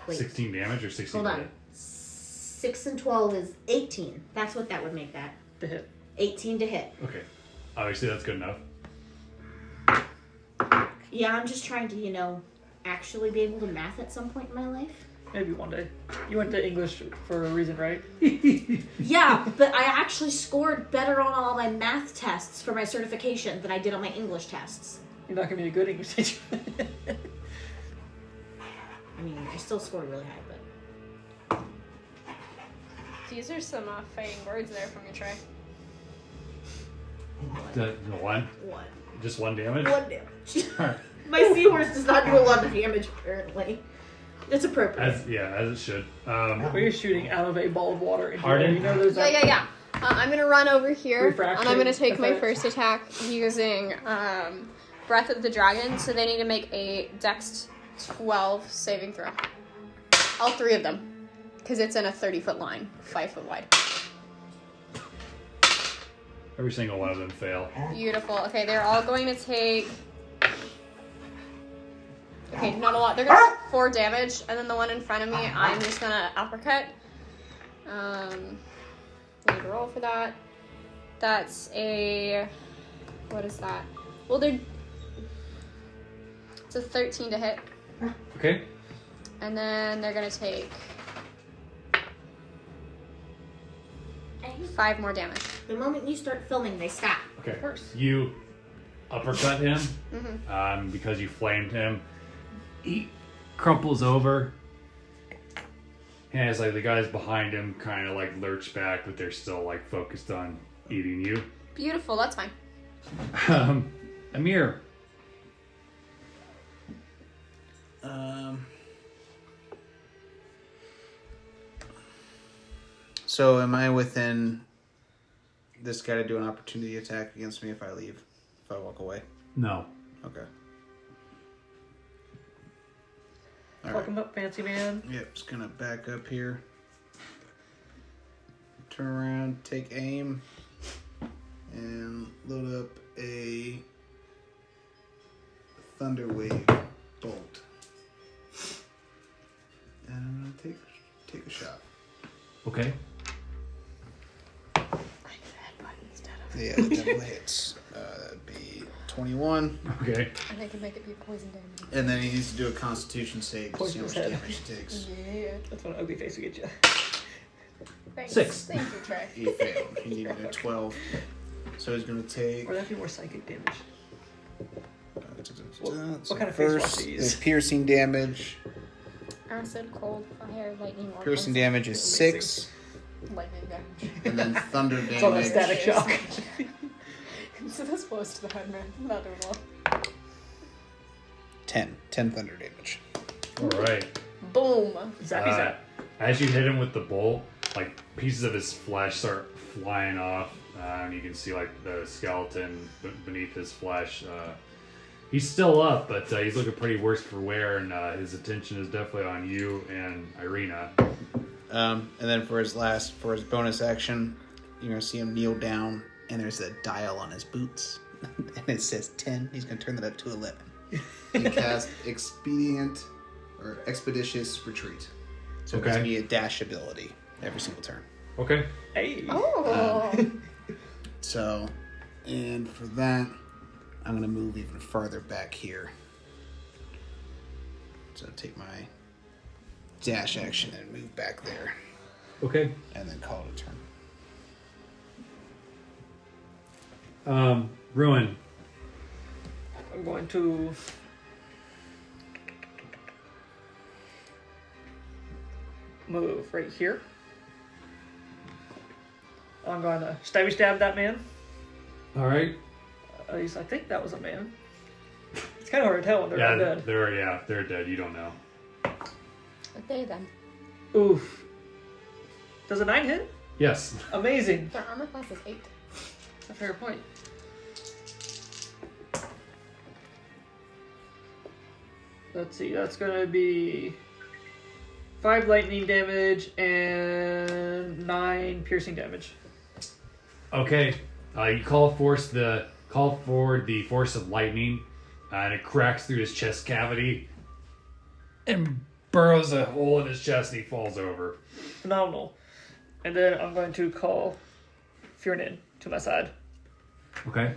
Wait, 16 damage or 16 hold on. hit? 6 and 12 is 18. That's what that would make that. To hit. 18 to hit. Okay. Obviously, that's good enough. Yeah, I'm just trying to, actually be able to math at some point in my life. Maybe one day. You went to English for a reason, right? Yeah, but I actually scored better on all my math tests for my certification than I did on my English tests. You're not gonna be a good English teacher. I mean, I still scored really high, but... These are some fighting words there from your tray. The one? One. Just one damage? 1 damage. My seahorse does not do a lot of damage, apparently. It's appropriate. As it should. When you're shooting out of a ball of water into Arden? there's Yeah. I'm gonna run over here, Refraction and I'm gonna take my effect. first attack using Breath of the Dragon. So they need to make a Dex 12 saving throw. All 3 of them, because it's in a 30-foot line, 5 foot wide. Every single one of them fail. Beautiful. Okay, they're all going to take. Okay, not a lot. They're gonna take 4 damage, and then the one in front of me, I'm just gonna uppercut. Need to roll for that. That's a. What is that? Well, it's a 13 to hit, Okay. and then they're gonna take 5 more damage. The moment you start filming, they stop. Okay. Of course. You uppercut him Mm-hmm. because you flamed him. He crumples over And as like the guys behind him kind of like lurch back, but they're still like focused on eating you. Beautiful, that's fine. Amir. So am I within this guy to do an opportunity attack against me if I leave? If I walk away? No. Okay. Fuck him up, fancy man. Yep, just gonna back up here. Turn around, take aim, and load up a Thunder Wave bolt. And I'm gonna take a shot. Okay. I can headbutt instead of. Yeah, that definitely hits. That'd be 21. Okay. And I can make it be poison damage. And then he needs to do a Constitution save to see Poison how much his head. damage he takes. Yeah. That's what an ugly face will get you. Thanks. 6. Thank you, Trey. He failed. He needed a 12. So he's gonna take. Or that'd be more psychic damage. So kind of face wash first do you use? is piercing damage. Acid, cold, fire, lightning, or Piercing poison. damage is 6, Lightning damage. and then thunder It's all that damage. static shock. So this blows to the head, man. Not doing well. 10 thunder damage. All right. Boom. Zappy zap. As you hit him with the bolt, like pieces of his flesh start flying off, and you can see like the skeleton beneath his flesh. He's still up, but he's looking pretty worse for wear, and his attention is definitely on you and Ireena. And then for his bonus action, you're gonna see him kneel down, and there's a dial on his boots, and it says 10. He's gonna turn that up to 11. And cast expeditious retreat. So it gives me a dash ability every single turn. Okay. Hey. Oh. So, and for that, I'm gonna move even farther back here. So take my dash action and move back there, Okay. and then call it a turn. Ruin. I'm going to move right here. I'm going to stabby stab that man. All right. At least I think that was a man. It's kind of hard to tell when they're not dead. They're dead. You don't know. Okay then. Oof. Does a 9 hit? Yes. Amazing. Their armor class is 8. A fair point. Let's see, that's gonna be 5 lightning damage and 9 piercing damage. Okay. You call forward the force of lightning, and it cracks through his chest cavity and burrows a hole in his chest, and he falls over. Phenomenal. And then I'm going to call Fiernan to my side. Okay.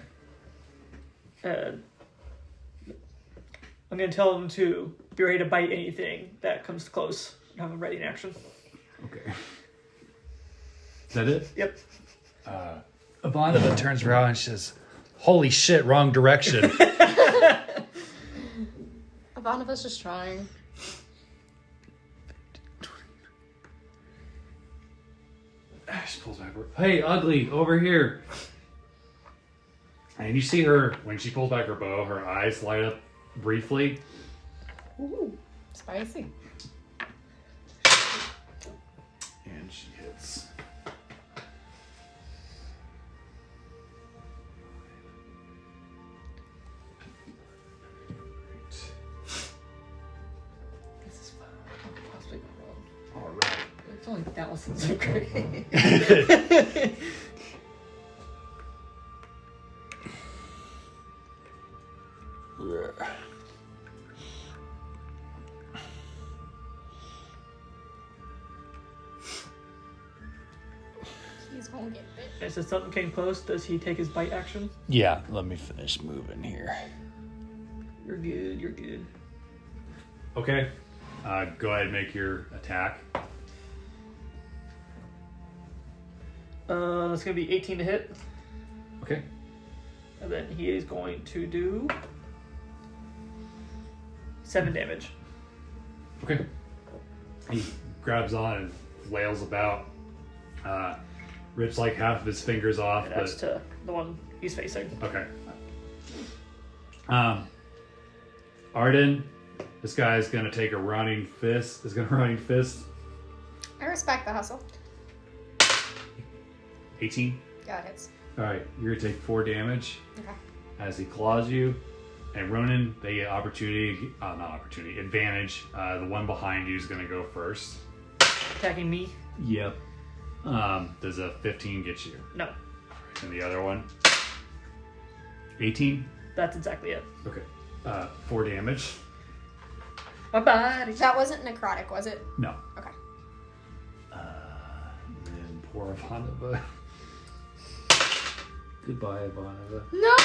And I'm going to tell him to be ready to bite anything that comes close. Have him ready in action. Okay. Is that it? Yep. Ivanova turns around and says, "Holy shit, wrong direction." Ivanova's just trying. She pulls back. Hey, ugly, over here. And you see her, when she pulls back her bow, her eyes light up briefly. Ooh, spicy. And she hits. This is fun. I'm possibly going wrong. All right. It's only thousands of great. He's gonna get bit. And since something came close, does he take his bite action? Yeah, let me finish moving here. You're good, you're good. Okay. Go ahead and make your attack. That's going to be 18 to hit. Okay. And then he is going to do 7 damage. Okay. He grabs on and flails about. Rips like half of his fingers off. And that's to the one he's facing. Okay. Arden, this guy is gonna take a running fist. I respect the hustle. 18. Yeah, it hits. All right, you're gonna take 4 damage Okay. as he claws you. And Ronan, they get advantage. The one behind you is gonna go first. Attacking me? Yep. Does a 15 get you? No. And the other one? 18? That's exactly it. Okay. 4 damage. My body. That wasn't necrotic, was it? No. Okay. And poor Ivanova. Goodbye, Ivanova. No!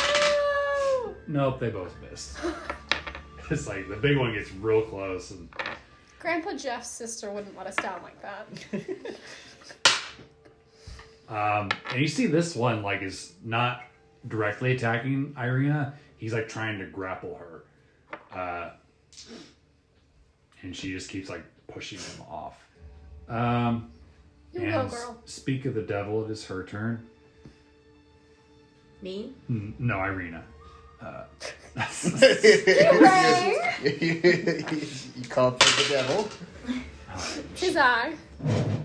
Nope, they both missed. It's like the big one gets real close and Grandpa Jeff's sister wouldn't let us down like that. and you see this one like is not directly attacking Ireena. He's like trying to grapple her. And she just keeps like pushing him off. You and go, girl. Speak of the devil, it is her turn. Me? No, Ireena. You called for the devil. His eye.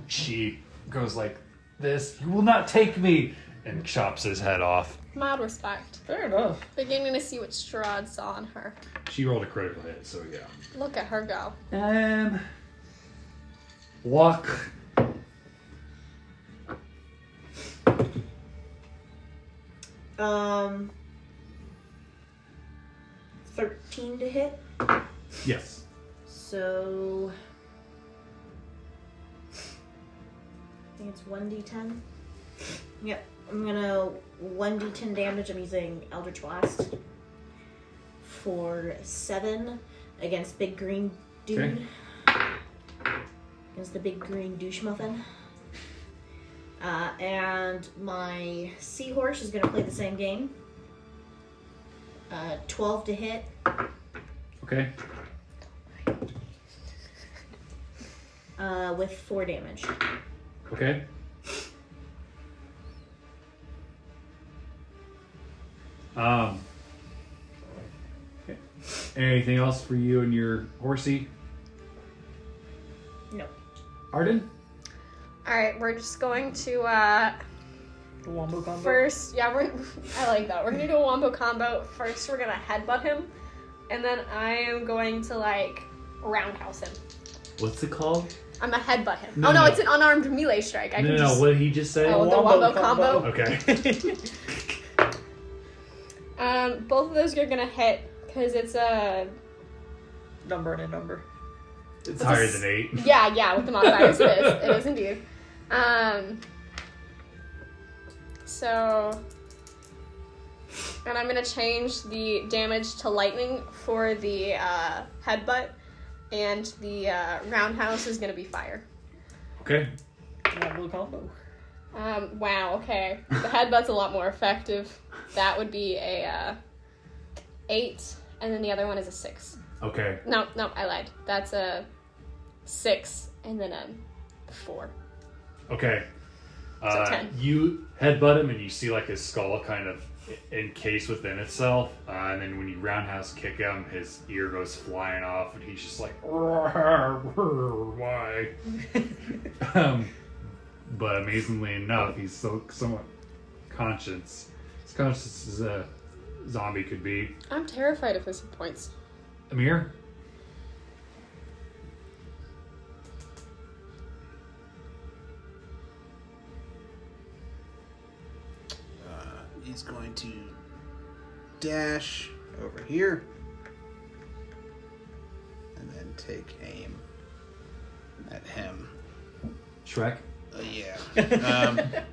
She goes like this. You will not take me, and chops his head off. Mad respect. Fair enough. Beginning to see what Strahd saw on her. She rolled a critical hit, so yeah. Look at her go. Walk. Um, 13 to hit. Yes. So I think it's 1d10. Yep, I'm gonna 1d10 damage. I'm using Eldritch Blast for 7 against Big Green Dude. Okay. Against the Big Green Douche Muffin. And my seahorse is gonna play the same game. 12 to hit. Okay. With 4 damage. Okay. Okay. Anything else for you and your horsey? No. Arden? Alright, we're just going to The wombo combo. first I like that. We're gonna do a wombo combo. First we're gonna headbutt him. And then I am going to like roundhouse him. What's it called? I'm gonna headbutt him. No, oh no, no. It's an unarmed melee strike. I No, can no, just what did he just say? Oh, the wombo combo. Okay. Both of those are gonna hit because it's a Number and a number. It's higher than 8. yeah with the modifiers it is indeed. So and I'm gonna change the damage to lightning for the headbutt, and the roundhouse is gonna be fire. Okay. Wombo combo. Wow, okay. The headbutt's a lot more effective. That would be a 8, and then the other one is a 6. Okay. No, I lied. That's a 6, and then a 4. Okay. So 10. You headbutt him and you see like his skull kind of encased within itself. And then when you roundhouse kick him, his ear goes flying off and he's just like, why? But amazingly enough, he's so somewhat conscious. As conscious as a zombie could be. I'm terrified of his points. Amir? He's going to dash over here and then take aim at him. Shrek? Yeah.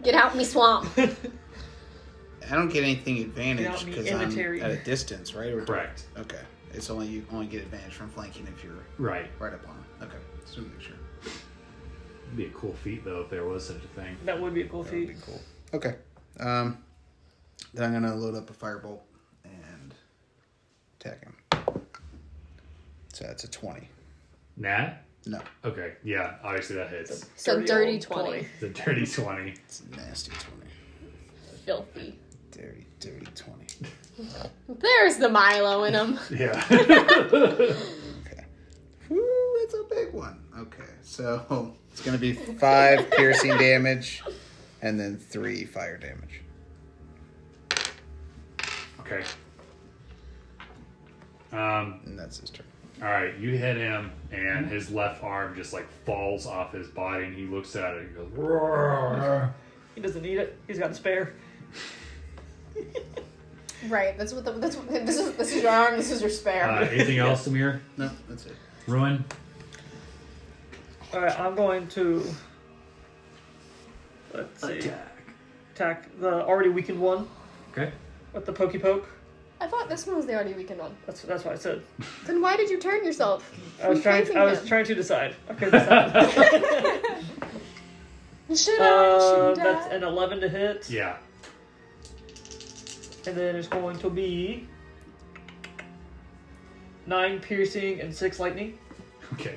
Get out me swamp. I don't get anything advantage Get out me because I'm inventory. at a distance, right? Or Correct. Okay. It's only you only get advantage from flanking if you're Right. right up on him. Okay. Just want to make sure. It'd be a cool feat though if there was such a thing. That would be a cool That would feat. be cool. Okay. Then I'm gonna load up a firebolt and attack him. So that's a 20. Nat? No. Okay, yeah, obviously that hits. So dirty old 20. It's a dirty 20. It's a nasty 20. Filthy. Dirty 20. There's the Milo in him. Yeah. Okay. Woo, it's a big one. Okay, so it's going to be 5 piercing damage and then 3 fire damage. Okay. And that's his turn. All right, you hit him, and his left arm just like falls off his body, and he looks at it and goes, "Roar." He doesn't need it. He's got a spare. Right. This is your arm. This is your spare. Anything else, Amir? No, that's it. Ruin? Alright, I'm going to... Let's see. Attack the already weakened one Okay. with the pokey poke. I thought this one was the already weakened one. That's what I said. Then why did you turn yourself? I was trying to decide. I couldn't decide. Should I? That's an 11 to hit. Yeah. And then it's going to be 9 piercing and 6 lightning. Okay.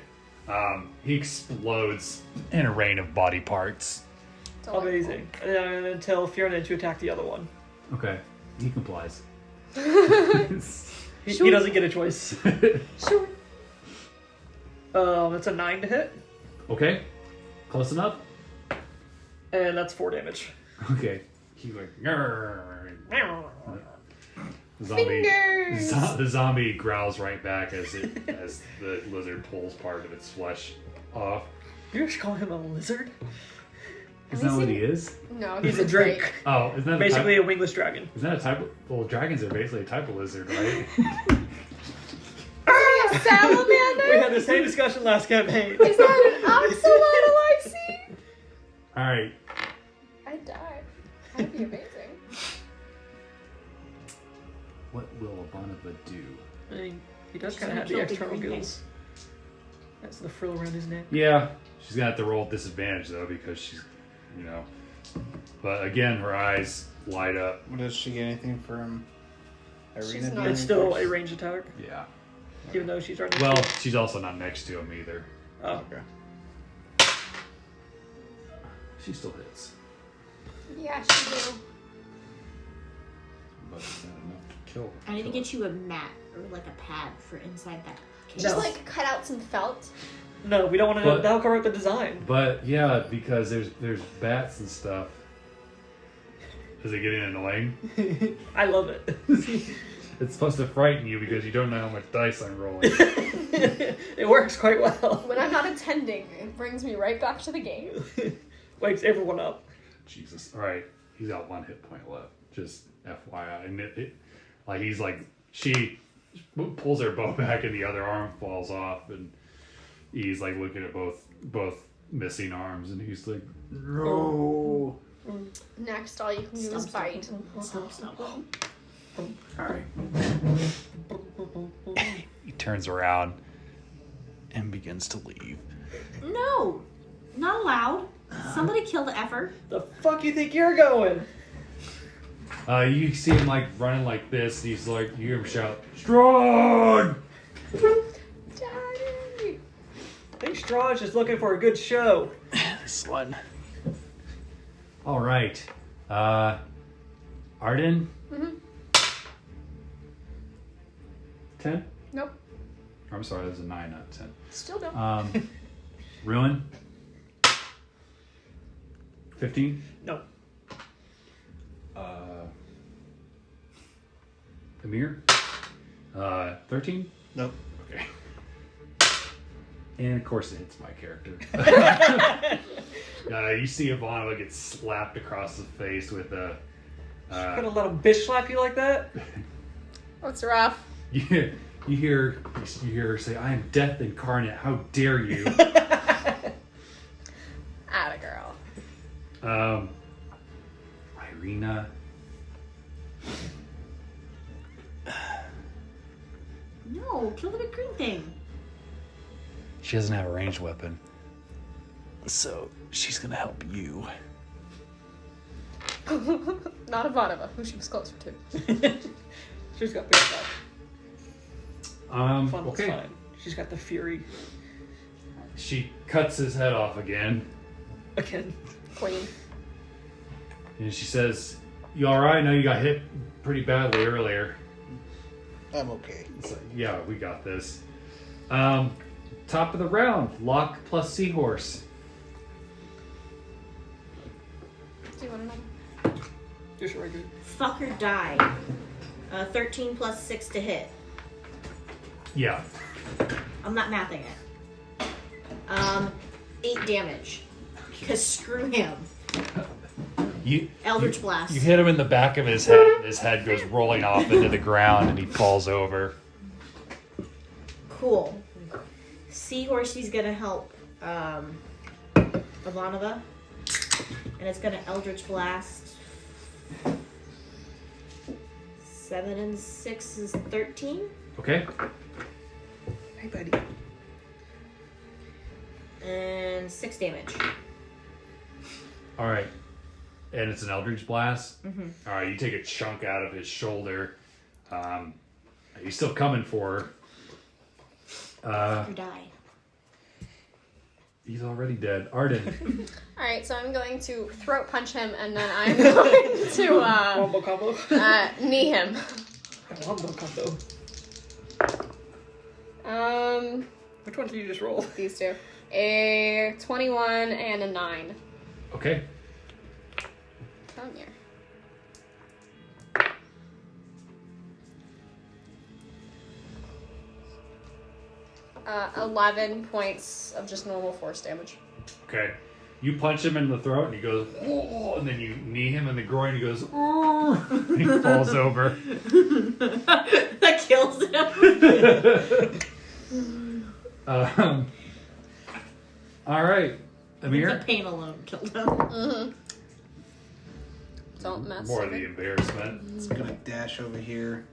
He explodes in a rain of body parts. Amazing. And then I'm going to tell Fiona to attack the other one. Okay. He complies. He doesn't get a choice. Sure. It's a 9 to hit. Okay. Close enough? And that's 4 damage. Okay. He's like, "Grrr." Fingers! The zombie growls right back as the lizard pulls part of its flesh off. You just call him a lizard? Isn't that what he is? No, He's a drake. Oh, isn't that Basically a a wingless dragon. isn't that a type of... Well, dragons are basically a type of lizard, right? A salamander? We had the same discussion last campaign. Is that an axolotl I see? Alright. I'd die. That'd be amazing. What will Ivanova do? I mean, he does She's kind of gonna have the kill the external green gills. That's the frill around his neck. Yeah. She's going to have to roll disadvantage, though, because she's, But again, her eyes light up. Does she get anything from She's Ireena? not- It's still a ranged attack, Yeah. even though she's right next Well, to it. she's also not next to him either. Oh. Okay. She still hits. Yeah, she do. But it's not enough to kill. I need to get you a mat or like a pad for inside that case. Just like cut out some felt. No, we don't want to. But- That'll cover up the design. But yeah, because there's bats and stuff. Is it getting annoying? I love it. It's supposed to frighten you because you don't know how much dice I'm rolling. It works quite well. When I'm not attending, it brings me right back to the game. Wakes everyone up. Jesus. All right, he's got 1 hit point left. Just FYI, and she pulls her bow back and the other arm falls off, and he's like looking at both missing arms, and he's like, no. Next, all you can do is bite. Stop. Alright. He turns around and begins to leave. No, not allowed. Somebody kill the effer. The fuck you think you're going? You see him like running like this, and he's like, you hear him shout, Strahd! Daddy! I think Strahd is looking for a good show. This one. Alright. Arden? Mm-hmm. 10? Nope. I'm sorry, that was a 9, not 10. Still don't. Ruin? 15? No. Amir? 13? Nope. Okay. And of course it hits my character. You see Ivanova get slapped across the face with a... Gonna let a bitch slap you like that? What's rough? You hear her say, I am death incarnate, how dare you? Atta girl. Ireena. No, kill the big green thing. She doesn't have a ranged weapon. So she's gonna help you. Not Ivanova, who she was closer to. She's got big stuff. Fun, Okay. fine. She's got the fury. She cuts his head off again. Again. Queen. And she says, "You alright? I know you got hit pretty badly earlier." I'm okay. It's like, yeah, we got this. Top of the round. Lock plus Seahorse. Do you want another? Just regular. Fucker die. 13 plus 6 to hit. Yeah. I'm not mathing it. 8 damage. Because screw him. Eldritch Blast. You hit him in the back of his head, and his head goes rolling off into the ground, and he falls over. Cool. Seahorse's gonna help Ivanova. And it's gonna Eldritch Blast. 7 and 6 is 13. Okay. Hey, buddy. And 6 damage. All right. And it's an Eldritch Blast. Mm-hmm. All right, you take a chunk out of his shoulder. He's still coming for her. Or die. He's already dead. Arden. Alright, so I'm going to throat punch him and then I'm going to Wombo combo. knee him. Wombo combo. Which one did you just roll? These two. A 21 and a 9. Okay. Come here. 11 points of just normal force damage. Okay. You punch him in the throat, and he goes, "Oh," and then you knee him in the groin, and he goes, "Oh," and he falls over. That kills him. All right. Amir? The pain alone killed him. Mm-hmm. Don't mess More with of the it. embarrassment. I'm gonna dash over here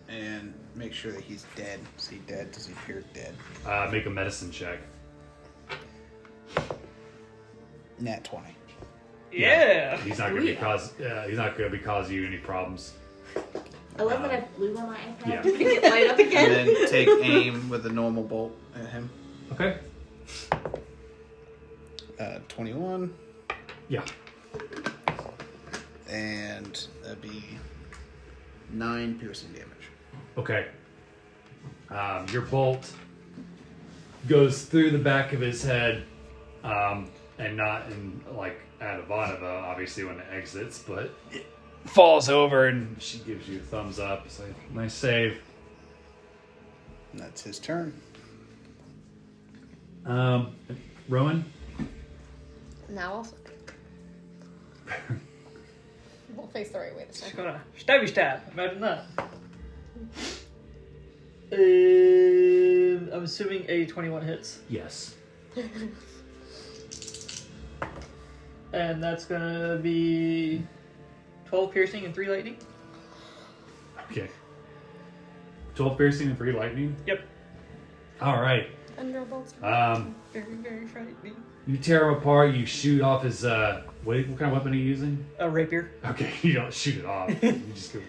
and make sure that he's dead. Is he dead? Does he appear dead? Make a medicine check. Nat 20. Yeah. He's not going to be causing you any problems. I love that I have blue on my iPad. Yeah. To make it light up again. And then take aim with a normal bolt at him. Okay. 21. Yeah. And that'd be 9 piercing damage. Okay. Your bolt goes through the back of his head, and not in at Ivanova, obviously when it exits, but it falls over and she gives you a thumbs up. It's like, nice save. And that's his turn. Rowan? Now I'll flip. We'll face the right way this Just time. gonna stabby stab. Imagine that. I'm assuming a 21 hits. Yes. And that's gonna be 12 piercing and 3 lightning. Okay. 12 piercing and 3 lightning? Yep. Alright. Thunderbolts. Very, very frightening. You tear him apart, you shoot off his, what kind of weapon are you using? A rapier. Okay, you don't shoot it off. You just go,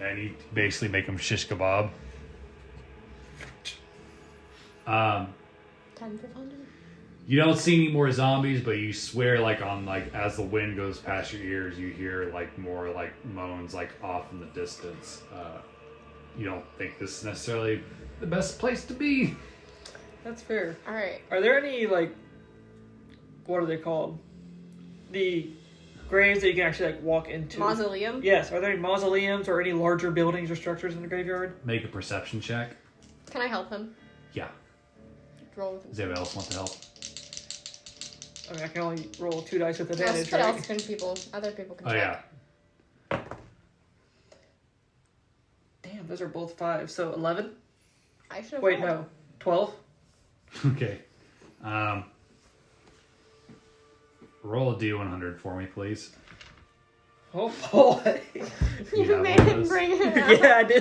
and you basically make him shish kebab. 10 for thunder. You don't see any more zombies, but you swear, as the wind goes past your ears, you hear, more, moans, off in the distance. You don't think this is necessarily the best place to be. That's fair. Alright. Are there any, what are they called? The graves that you can actually, walk into? Mausoleum? Yes. Are there any mausoleums or any larger buildings or structures in the graveyard? Make a perception check. Can I help him? Yeah. Roll with Does anyone else want to help? I mean, I can only roll 2 dice with What advantage, else right? can other people can Oh, check? yeah. Damn, those are both 5. So 11? I should have Wait, rolled. no. 12? Okay. Roll a D100 for me, please. Oh, boy. You You have made one of him those? bring it up. Yeah, I do.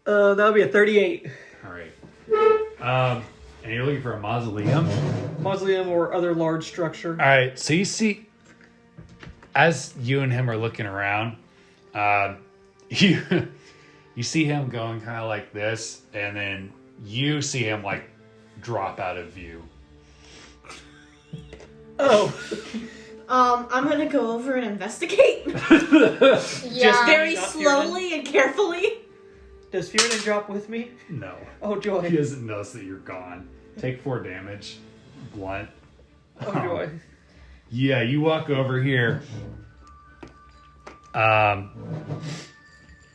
That would be a 38. All right. And you're looking for a mausoleum? Mausoleum or other large structure. All right. So you see, as you and him are looking around, you see him going kind of like this, and then you see him like drop out of view. Oh. I'm gonna go over and investigate. Just very not slowly and carefully. Does Fiernan drop with me? No. Oh, joy. He doesn't notice that you're gone. Take 4 damage. Blunt. Oh, joy. Yeah, you walk over here.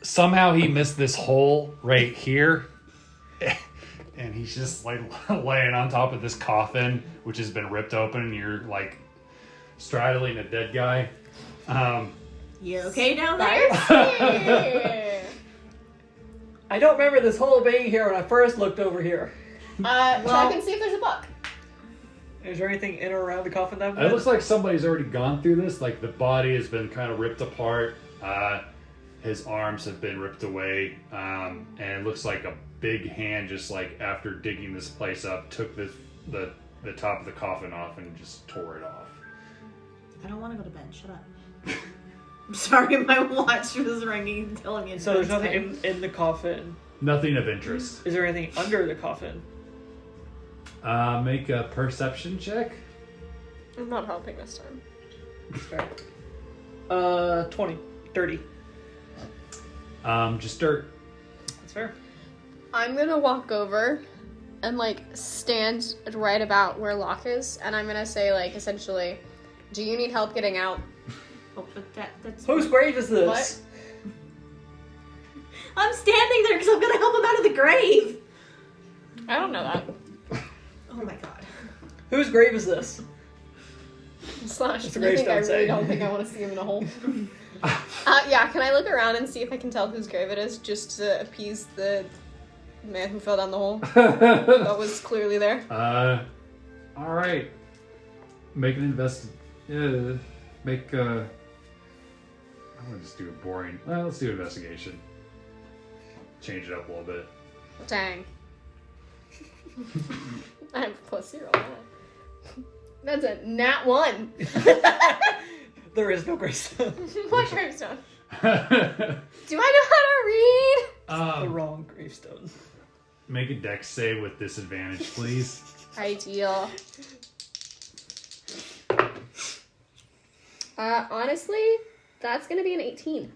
Somehow he missed this hole right here. And he's just like laying on top of this coffin, which has been ripped open, and you're like straddling a dead guy. You okay down there? I don't remember this hole being here when I first looked over here. Check and see if there's a book. Is there anything in or around the coffin that It looks like somebody's already gone through this. Like the body has been kind of ripped apart. His arms have been ripped away. And it looks like a big hand just like after digging this place up, took the top of the coffin off and just tore it off. I don't want to go to bed. Shut up. I'm sorry, my watch was ringing, telling me it's So there's bedtime. nothing in the coffin. Nothing of interest. Is there anything under the coffin? Make a perception check. I'm not helping this time. Fair. 20. 30. Just dirt. That's fair. I'm gonna walk over and like stand right about where Locke is, and I'm gonna say like essentially, do you need help getting out? Oh, but that's... Whose grave is this? What? I'm standing there because I'm going to help him out of the grave. I don't know that. Oh my god. Whose grave is this? Slash, It's a you think I gravestone really saying. don't think I want to see him in a hole. Yeah, can I look around and see if I can tell whose grave it is, just to appease the man who fell down the hole? That was clearly there. All right. Make an I'm gonna just do a boring. Well, let's do investigation. Change it up a little bit. Dang. I have +0 on that. That's a nat 1. There is no gravestone. What gravestone? Do I know how to read? The wrong gravestone. Make a dex save with disadvantage, please. Ideal. Honestly, that's gonna be an 18.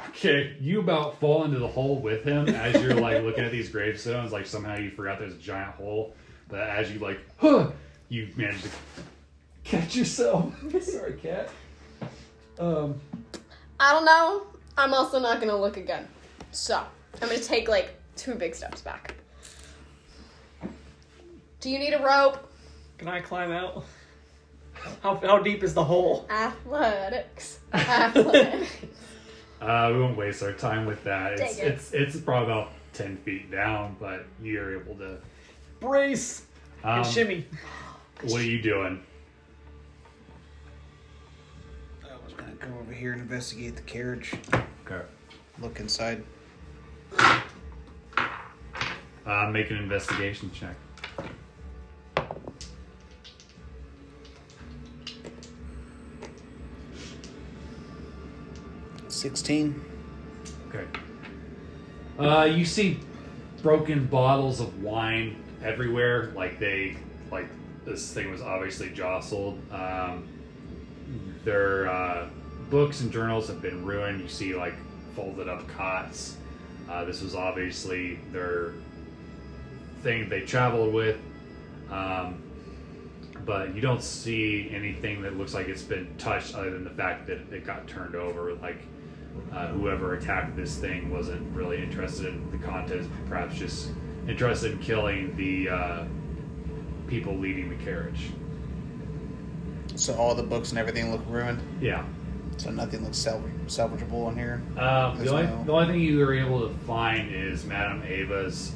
Okay, you about fall into the hole with him as you're like looking at these gravestones. Like somehow you forgot there's a giant hole, but as you like, you manage to catch yourself. Sorry, cat. I don't know. I'm also not gonna look again. So, I'm gonna take like 2 big steps back. Do you need a rope? Can I climb out? How deep is the hole? Athletics. Athletics. We won't waste our time with that. Dang it. It's probably about 10 feet down, but you're able to. Brace! And shimmy. What are you doing? I was gonna go over here and investigate the carriage. Okay. Look inside. Make an investigation check. $16. Okay. You see broken bottles of wine everywhere. Like this thing was obviously jostled. Their books and journals have been ruined. You see like folded up cots. This was obviously their thing they traveled with. But you don't see anything that looks like it's been touched other than the fact that it got turned over. Like whoever attacked this thing wasn't really interested in the contents, perhaps just interested in killing the people leading the carriage. So all the books and everything look ruined? Yeah. So nothing looks salvageable in here? The only thing you were able to find is Madame Ava's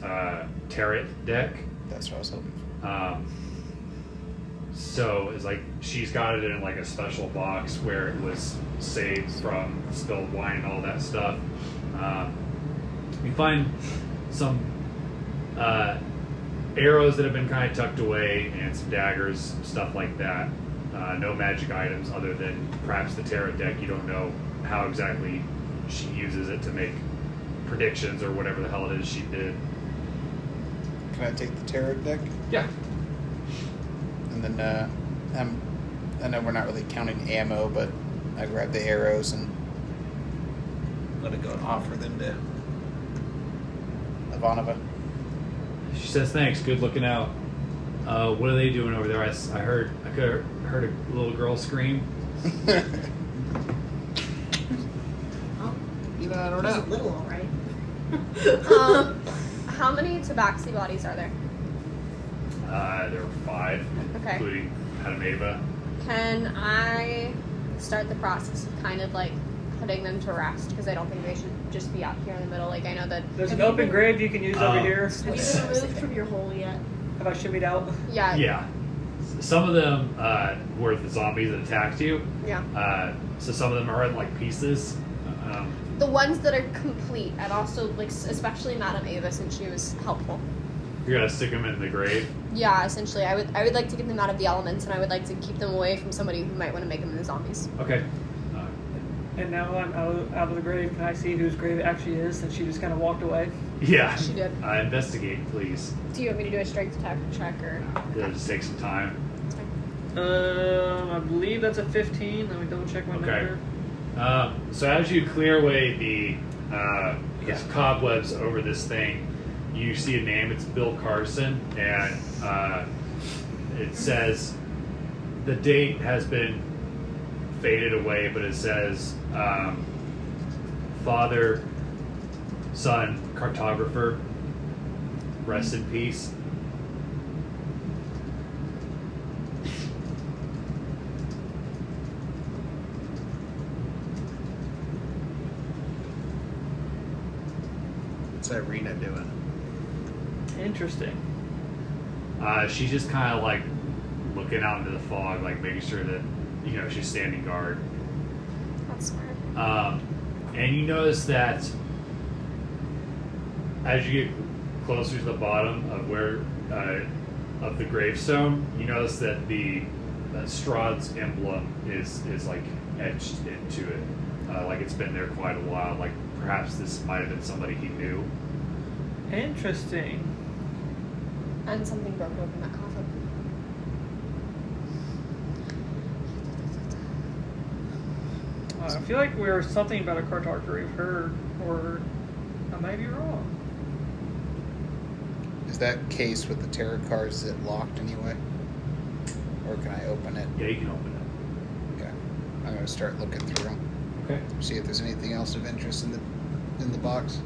tarot deck. That's what I was hoping for. So it's like she's got it in like a special box where it was saved from spilled wine and all that stuff. You find some arrows that have been kind of tucked away and some daggers, stuff like that. No magic items other than perhaps the tarot deck. You don't know how exactly she uses it to make predictions or whatever the hell it is she did. Can I take the tarot deck? Yeah. And then I know we're not really counting ammo, but I grab the arrows and let it go and offer them to Ivanova. She says, "Thanks. Good looking out." What are they doing over there? I heard a little girl scream. Oh, You know, I don't she's know. a little, all right. How many tabaxi bodies are there? There were 5, Okay. including Hadameva. Can I start the process of kind of like putting them to rest? Because I don't think they should just be out here in the middle. Like I know that There's an open grave you can use over here. Have you been removed from your hole yet? Have I shimmied out? Yeah. Yeah. Some of them were the zombies that attacked you. Yeah. So some of them are in like pieces. The ones that are complete, and also like especially Madame Ava since she was helpful. You're gonna stick them in the grave. Yeah, essentially, I would like to get them out of the elements, and I would like to keep them away from somebody who might want to make them into zombies. Okay. And now I'm out of the grave. Can I see whose grave it actually is since she just kind of walked away? Yeah. She did. Investigate, please. Do you want me to do a strength check or? It'll just take some time. I believe that's a 15. Let me double check my Okay. number. So as you clear away the cobwebs over this thing, you see a name. It's Bill Carson, and it says the date has been faded away, but it says Father, Son, Cartographer. Rest in peace. What's Ireena doing? Interesting. She's just kind of like looking out into the fog, like making sure that she's standing guard. That's smart. And you notice that as you get closer to the bottom of where of the gravestone, you notice that the Strahd's emblem is like etched into it, like it's been there quite a while. Like perhaps this might have been somebody he knew. Interesting. And something broke open that coffin. I feel like we were something about a cartographer we've heard, or I may be wrong. Is that case with the tarot cards, is it locked anyway? Or can I open it? Yeah, you can open it. Okay. I'm going to start looking through them. Okay. See if there's anything else of interest in the box.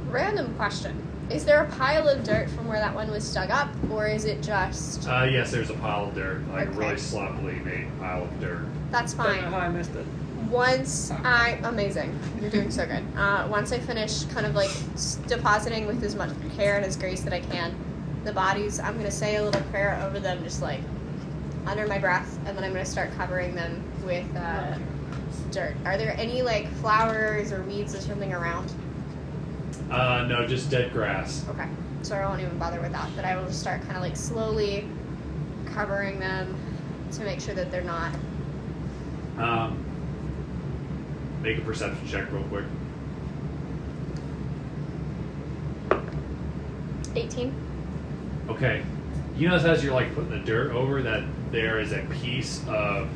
Random question. Is there a pile of dirt from where that one was dug up, or is it just... Yes, there's a pile of dirt, like Okay. a really sloppily made pile of dirt. That's Don't know fine. how I missed it. Amazing. You're doing so good. Once I finish kind of like depositing with as much care and as grace that I can, the bodies, I'm going to say a little prayer over them, just like under my breath, and then I'm going to start covering them with dirt. Are there any like flowers or weeds or something around? No, just dead grass. Okay. So I won't even bother with that, but I will just start kind of like slowly covering them to make sure that they're not... Make a perception check real quick. 18. Okay. You notice as you're like putting the dirt over that there is a piece of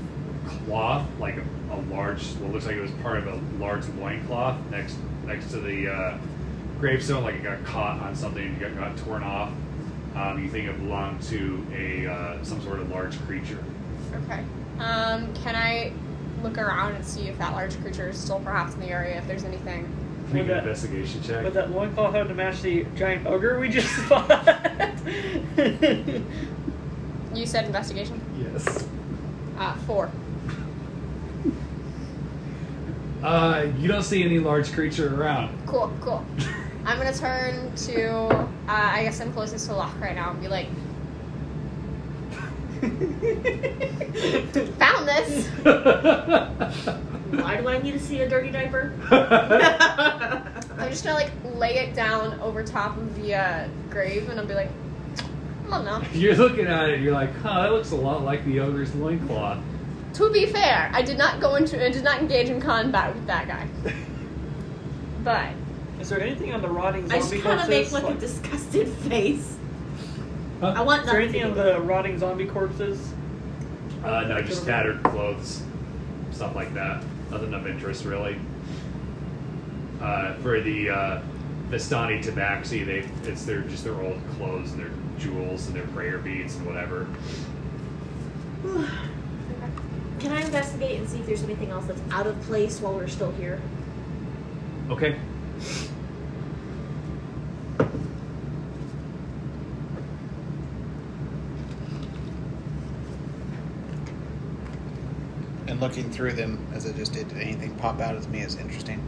cloth, like a large, what looks like it was part of a large loincloth next to the gravestone, like it got caught on something and got torn off. You think it belonged to some sort of large creature. Okay. Can I look around and see if that large creature is still perhaps in the area, if there's anything? Make an that- investigation check. But that loincloth had to match the giant ogre we just fought. You said investigation? Yes. 4. You don't see any large creature around. Cool. I'm gonna turn to, I guess I'm closest to Locke right now and be like, found this! Why do I need to see a dirty diaper? I'm just gonna like lay it down over top of the grave and I'll be like, I don't know. You're looking at it and you're like, that looks a lot like the ogre's loincloth. To be fair, I did not engage in combat with that guy. But Is there anything on the rotting I zombie just kind of corpses? make like a disgusted face. Huh? I want Is there nothing. anything on the rotting zombie corpses? No, just tattered clothes, stuff like that. Nothing of interest really. For the Vistani Tabaxi, it's their old clothes and their jewels and their prayer beads and whatever. Can I investigate and see if there's anything else that's out of place while we're still here? Okay. And looking through them as I just did anything pop out as me as interesting?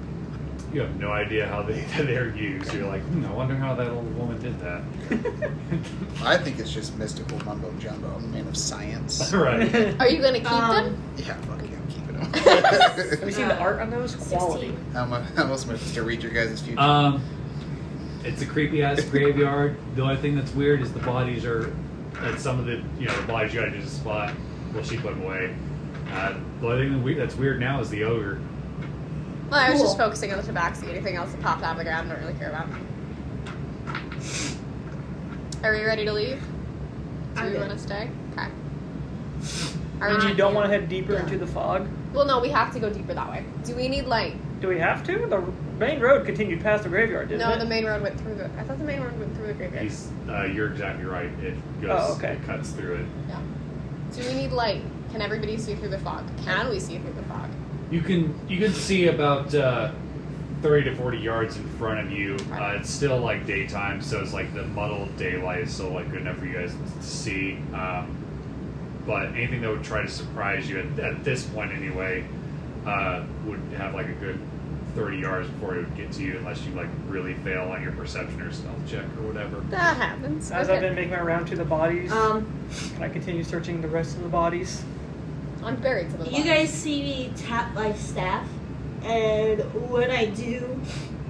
You have no idea how they're used. You're like, I wonder how that old woman did that. I think it's just mystical mumbo jumbo. I'm a man of science. Right. Are you gonna keep them? Yeah, fuck yeah, I'm keeping them. Have you seen the art on those? Quality. 16. How else am I supposed to read your guys' future? It's a creepy ass graveyard. The only thing that's weird is the bodies are. And some of the the bodies you gotta do the spot. Well, she put them away. The only thing that's weird now is the ogre. Well, I was Cool. just focusing on the tabaxi. Anything else that popped out of the ground, I don't really care about. Are we ready to leave? Do I'm we good. want to stay? Okay. And you don't want to head deeper into the fog? Well, no, we have to go deeper that way. Do we need light? Do we have to? The main road continued past the graveyard, didn't No, it? the main road went through the. I thought the main road went through the graveyard. You're exactly right. It goes. Oh, okay. It cuts through it. Yeah. Do we need light? Can everybody see through the fog? Can we see through the fog? You can see about 30 to 40 yards in front of you. It's still like daytime, so it's like the muddled daylight is still like good enough for you guys to see. But anything that would try to surprise you at this point anyway would have like a good 30 yards before it would get to you, unless you like really fail on your perception or stealth check or whatever. That happens. As Okay. I've been making my round to the bodies, can I continue searching the rest of the bodies? I'm buried to the You bottom. guys see me tap my staff, and when I do,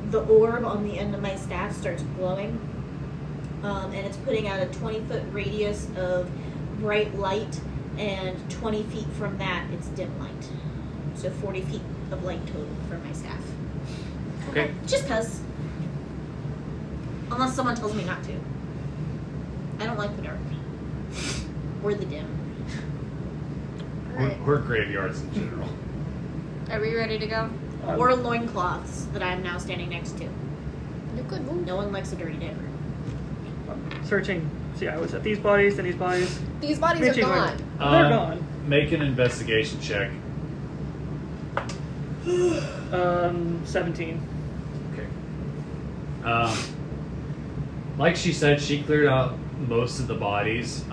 the orb on the end of my staff starts glowing, and it's putting out a 20-foot radius of bright light, and 20 feet from that, it's dim light. So 40 feet of light total for my staff. Okay. Just 'cause. Unless someone tells me not to. I don't like the dark. Or the dim. Alright. Or graveyards in general. Are we ready to go? Or loincloths that I'm now standing next to. You could move. No one likes a dirty diaper. Searching. See, I was at these bodies, then these bodies. These bodies are Mitchie, gone. They're gone. Make an investigation check. 17. Okay. Like she said, she cleared out most of the bodies.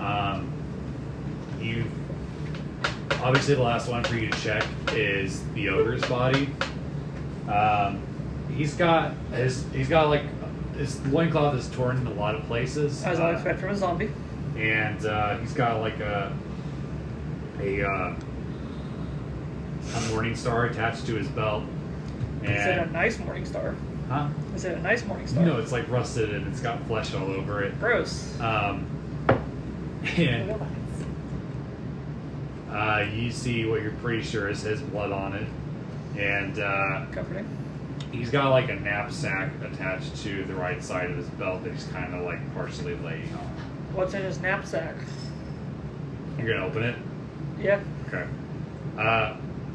You obviously the last one for you to check is the ogre's body. He's got like his loincloth is torn in a lot of places. As I expect from a zombie. And he's got like a morning star attached to his belt. Is it a And nice morning star? huh? Is it a nice morning star? No, it's like rusted and it's got flesh all over it. Gross. And you see what you're pretty sure is his blood on it, and Comforting. he's got like a knapsack attached to the right side of his belt that he's kind of like partially laying on. What's in his knapsack? You're gonna open it. Yeah. Okay.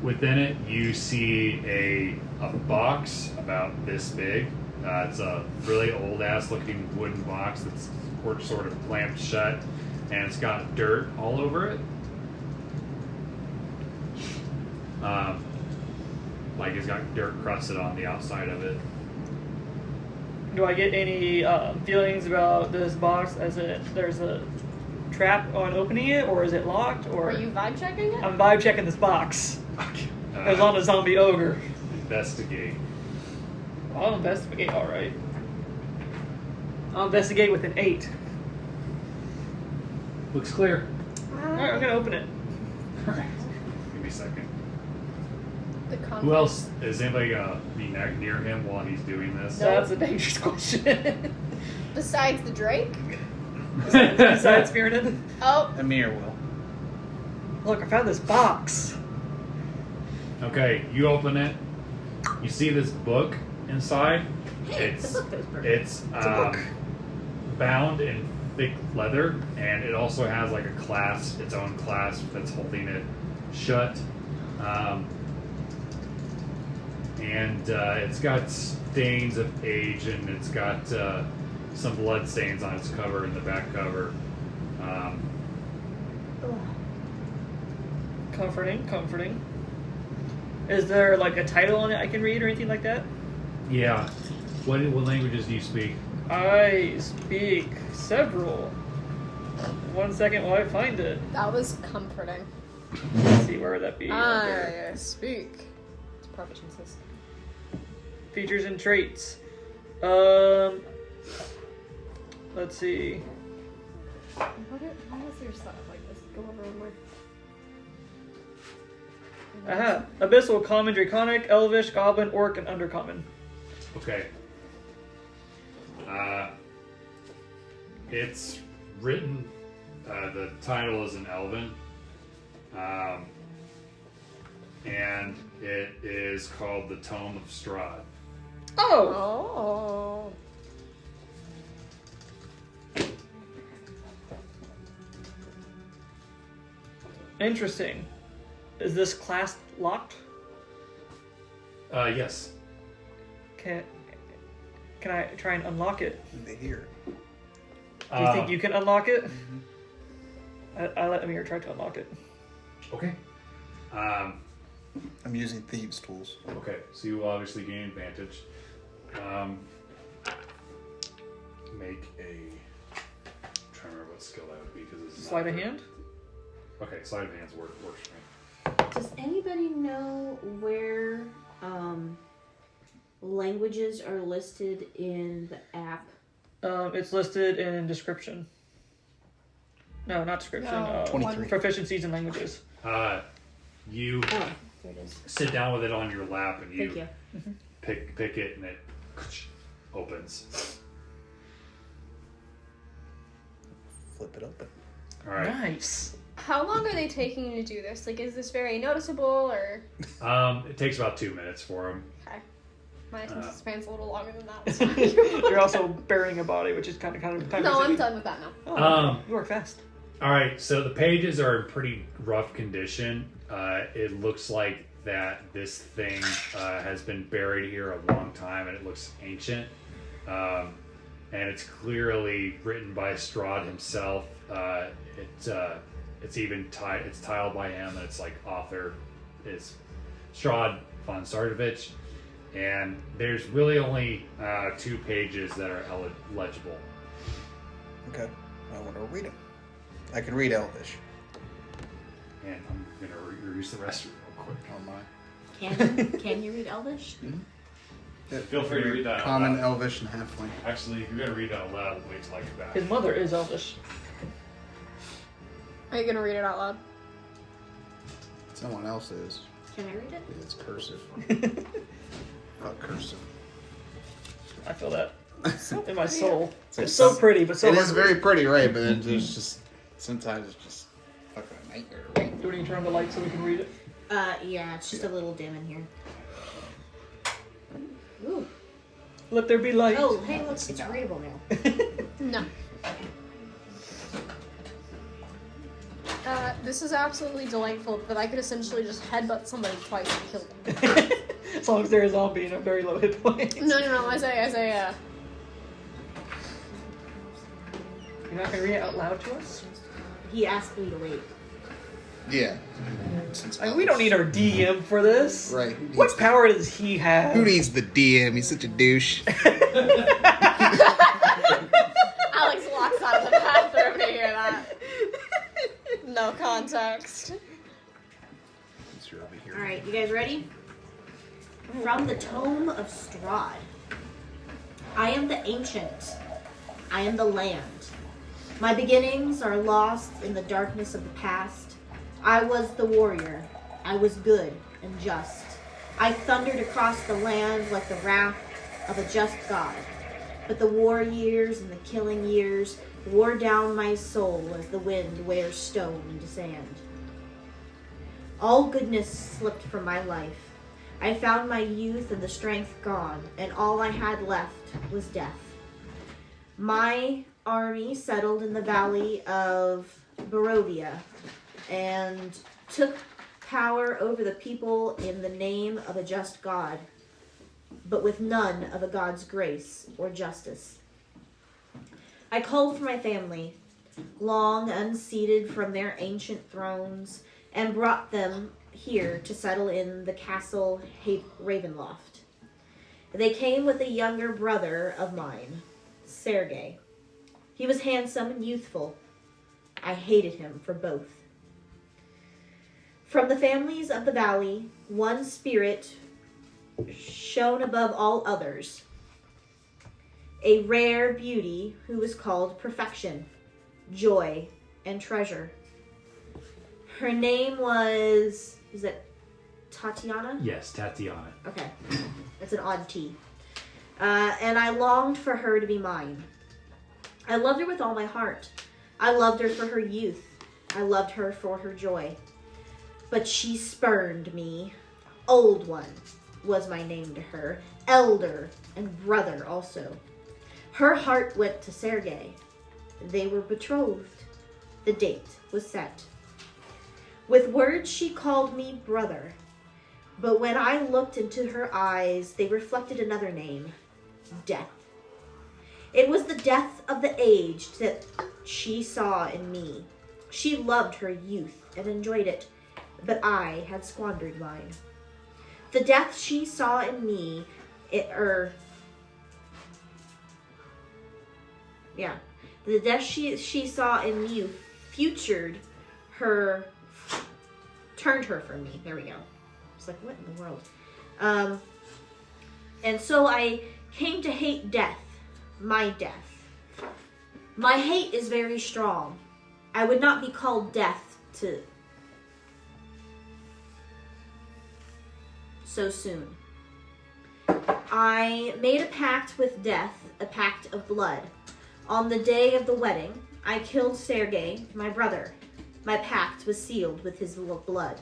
Within it, you see a box about this big. It's a really old ass looking wooden box that's sort of clamped shut, and it's got dirt all over it. Like it's got dirt crusted on the outside of it. Do I get any feelings about this box as there's a trap on opening it, or is it locked? Or Are you vibe checking it? I'm vibe checking this box. It was on a zombie ogre. Investigate. I'll investigate, alright. I'll investigate with an 8. Looks clear. Alright, I'm gonna open it. Alright. Give me a second. The content. Who else? Is anybody gonna be near him while he's doing this? That's a dangerous question. Besides the Drake? Besides Fearin'. Oh, Amir will. Look, I found this box. Okay, you open it. You see this book inside. It's It's bound in thick leather, and it also has like a clasp, its own clasp that's holding it shut. And it's got stains of age, and it's got some blood stains on its cover and the back cover. Comforting. Is there like a title on it I can read or anything like that? Yeah. What languages do you speak? I speak several. 1 second while I find it. That was comforting. Let's see, where would that be? I speak. It's proficiencies. Features and traits. Let's see. Why is there stuff like this? Go over one more. Aha. Abyssal, Common, Draconic, Elvish, Goblin, Orc, and Undercommon. Okay. It's written, the title is in Elven, and it is called the Tome of Strahd. Oh! Interesting. Is this class locked? Yes. Can I try and unlock it? They hear. Do you think you can unlock it? I let Amir try to unlock it. Okay. I'm using thieves' tools. Okay, so you will obviously gain advantage. Make a... I'm trying to remember what skill that would be, because this is Sleight of hand? Okay, sleight of hands works for me. Does anybody know where languages are listed in the app? It's listed in description. No, not description. No, 23. Proficiencies in languages. You Oh, there it is. sit down with it on your lap, and Thank you. pick it, and it opens. Flip it open. All right. Nice. How long are they taking you to do this? Like, is this very noticeable, or? It takes about 2 minutes for them. Okay. My attention span's a little longer than that. So. You're also burying a body, which is kind of time No, I'm consuming. done with that now. Oh, you work fast. All right, so the pages are in pretty rough condition. It looks like that this thing has been buried here a long time, and it looks ancient. And it's clearly written by Strahd himself. It's even it's tiled by him, and it's like author is Strahd von Sardovich. And there's really only 2 pages that are legible. Okay. I want to read them. I can read Elvish. And I'm going to reuse the rest real quick on mine. Can you read Elvish? Feel free to read that out Common, loud. Elvish, and Halfling. Actually, if you're going to read that out loud, wait till I come back. His mother is Elvish. Are you gonna read it out loud? Someone else is. Can I read it? It's cursive. Fuck cursive. I feel that in my soul. It's so pretty, but so It hard is to very read. pretty, right? But then there's just sometimes it's just fucking a nightmare to read. Do we need to turn on the light so we can read it? Yeah, it's just a little dim in here. Ooh. Let there be light. Oh, hey, look, it's readable now. No. This is absolutely delightful, but I could essentially just headbutt somebody twice and kill them. As long as they're a zombie and a very low hit point. No, as I, You're not gonna read it out loud to us? He asked me to wait. Yeah. We don't need our DM for this. Right. What power does he have? Who needs the DM? He's such a douche. Alex walks out of the bathroom to hear that. No context. Alright, you guys ready? From the Tome of Strahd. I am the ancient. I am the land. My beginnings are lost in the darkness of the past. I was the warrior. I was good and just. I thundered across the land like the wrath of a just god. But the war years and the killing years wore down my soul as the wind wears stone into sand. All goodness slipped from my life. I found my youth and the strength gone, and all I had left was death. My army settled in the valley of Barovia and took power over the people in the name of a just God, but with none of a God's grace or justice. I called for my family, long unseated from their ancient thrones, and brought them here to settle in the castle Ravenloft. They came with a younger brother of mine, Sergei. He was handsome and youthful. I hated him for both. From the families of the valley, one spirit shone above all others, a rare beauty who was called perfection, joy, and treasure. Her name was, is it Tatiana? Yes, Tatiana. Okay. It's an odd T. And I longed for her to be mine. I loved her with all my heart. I loved her for her youth. I loved her for her joy. But she spurned me. Old One was my name to her. Elder and brother also. Her heart went to Sergei. They were betrothed. The date was set. With words she called me brother. But when I looked into her eyes, they reflected another name. Death. It was the death of the aged that she saw in me. She loved her youth and enjoyed it, but I had squandered mine. The death she saw in me, the death she saw in me turned her from me. There we go. It's like, what in the world? And so I came to hate death, my death. My hate is very strong. I would not be called death so soon. I made a pact with death, a pact of blood. On the day of the wedding, I killed Sergei, my brother. My pact was sealed with his blood.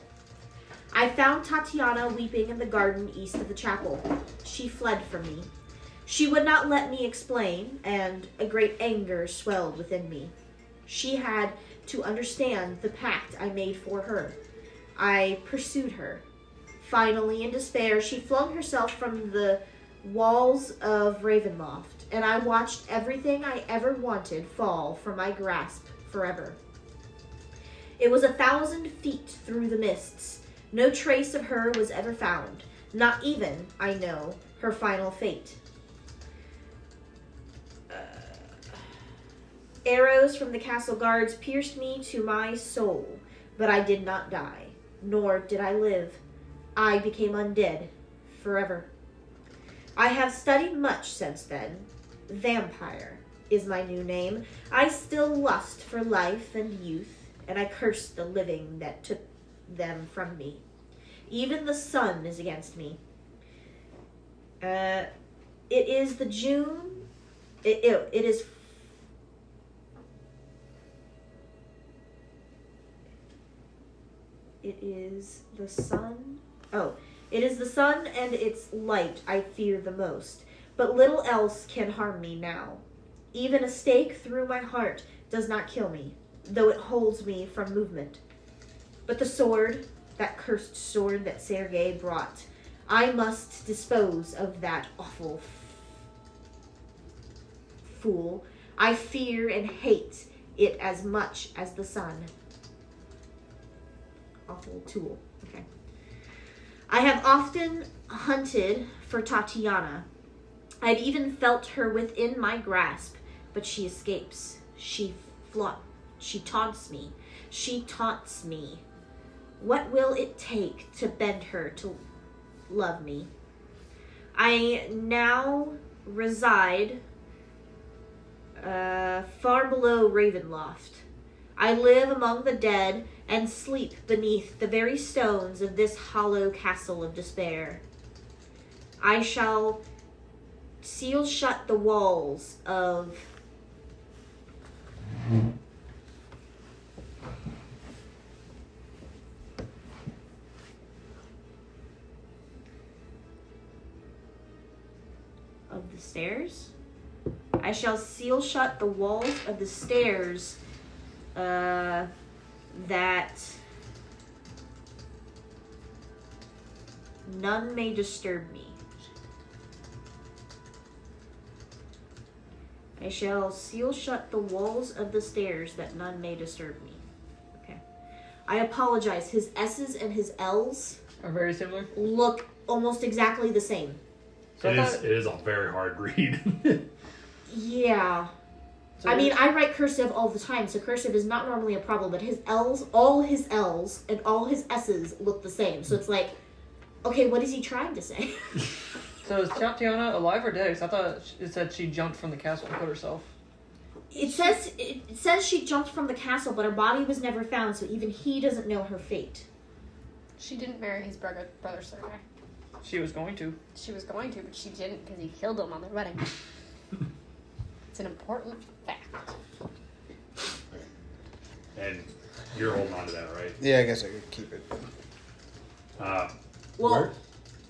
I found Tatiana weeping in the garden east of the chapel. She fled from me. She would not let me explain, and a great anger swelled within me. She had to understand the pact I made for her. I pursued her. Finally, in despair, she flung herself from the walls of Ravenloft, and I watched everything I ever wanted fall from my grasp forever. It was 1,000 feet through the mists. No trace of her was ever found, not even, I know, her final fate. Arrows from the castle guards pierced me to my soul, but I did not die, nor did I live. I became undead forever. I have studied much since then. Vampire is my new name. I still lust for life and youth, and I curse the living that took them from me. Even the sun is against me. It is the June. It is. It is the sun. Oh, it is the sun and its light I fear the most. But little else can harm me now. Even a stake through my heart does not kill me, though it holds me from movement. But the sword, that cursed sword that Sergei brought, I must dispose of that awful fool. I fear and hate it as much as the sun. Awful tool. Okay. I have often hunted for Tatiana. I've even felt her within my grasp, but she escapes. She taunts me. She taunts me. What will it take to bend her to love me? I now reside far below Ravenloft. I live among the dead and sleep beneath the very stones of this hollow castle of despair. I shall seal shut the walls of stairs. I shall seal shut the walls of the stairs that none may disturb me. I shall seal shut the walls of the stairs that none may disturb me. Okay. I apologize. His S's and his L's Are very similar. look almost exactly the same. So I thought- It is a very hard read. Yeah. So I mean, I write cursive all the time, so cursive is not normally a problem, but his L's, all his L's, and all his S's look the same. So it's like, okay, what is he trying to say? So is Tiana alive or dead? 'Cause I thought it said she jumped from the castle and put herself. It says she jumped from the castle, but her body was never found, so even he doesn't know her fate. She didn't marry his brother Sergei. She was going to. She was going to, but she didn't because he killed him on their wedding. It's an important fact. And you're holding on to that, right? Yeah, I guess I could keep it. Well,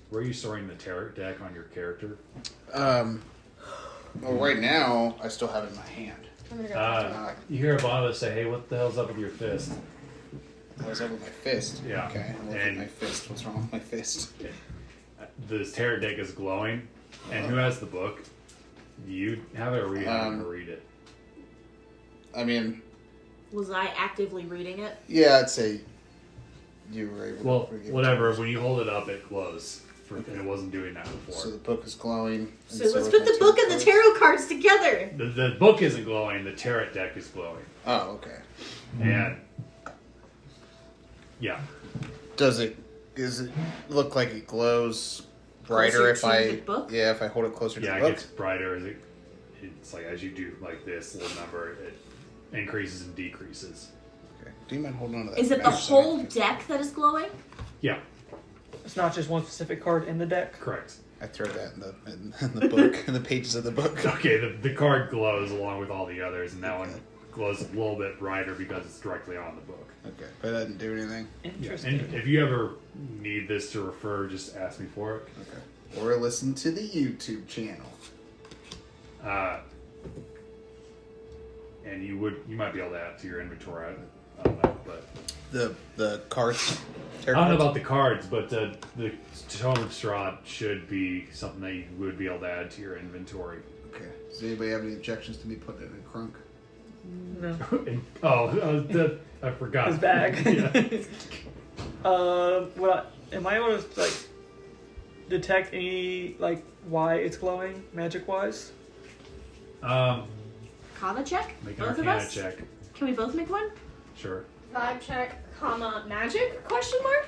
where are you storing the tarot deck on your character? Well, right now, I still have it in my hand. I'm gonna go talk to him real quick. You hear Ivana say, "Hey, what the hell's up with your fist?" I was up with my fist. Yeah. Okay, I'm looking at my fist. What's wrong with my fist? The tarot deck is glowing, and who has the book? Do you have it, or are you having to read it? I mean, was I actively reading it? yeah, I'd say you were able Well, to forgive whatever. it. When you hold it up, it glows, and it wasn't doing that before. So the book is glowing. and So let's is put my the book and the cards. tarot cards together. The book isn't glowing. The tarot deck is glowing, Oh, okay. and yeah, Does it look like it glows brighter Closer if to I the book? yeah, if I hold it closer to yeah, the it book? gets brighter as it's like as you do like this little number, it increases and decreases. Okay. Do you mind holding on to that? Is for it me? the So I whole can- deck that is glowing? Yeah, It's not just one specific card in the deck. correct. I throw that in the book, in the pages of the book. Okay, the card glows along with all the others, and that one glows a little bit brighter because it's directly on the book. Okay, but that didn't do anything. Interesting. And if you ever need this to refer, just ask me for it. Okay. Or listen to the YouTube channel. And you might be able to add to your inventory. I don't know, but The cards. I don't know about the cards, but the Tome of Strahd should be something that you would be able to add to your inventory. Okay. Does anybody have any objections to me putting it in a crunk? No. I forgot. His bag. Yeah. Am I able to like detect any like why it's glowing magic wise? Arcana check? Make an Both of Arcana us? check. Can we both make one? Sure. Vibe check, comma, magic, question mark?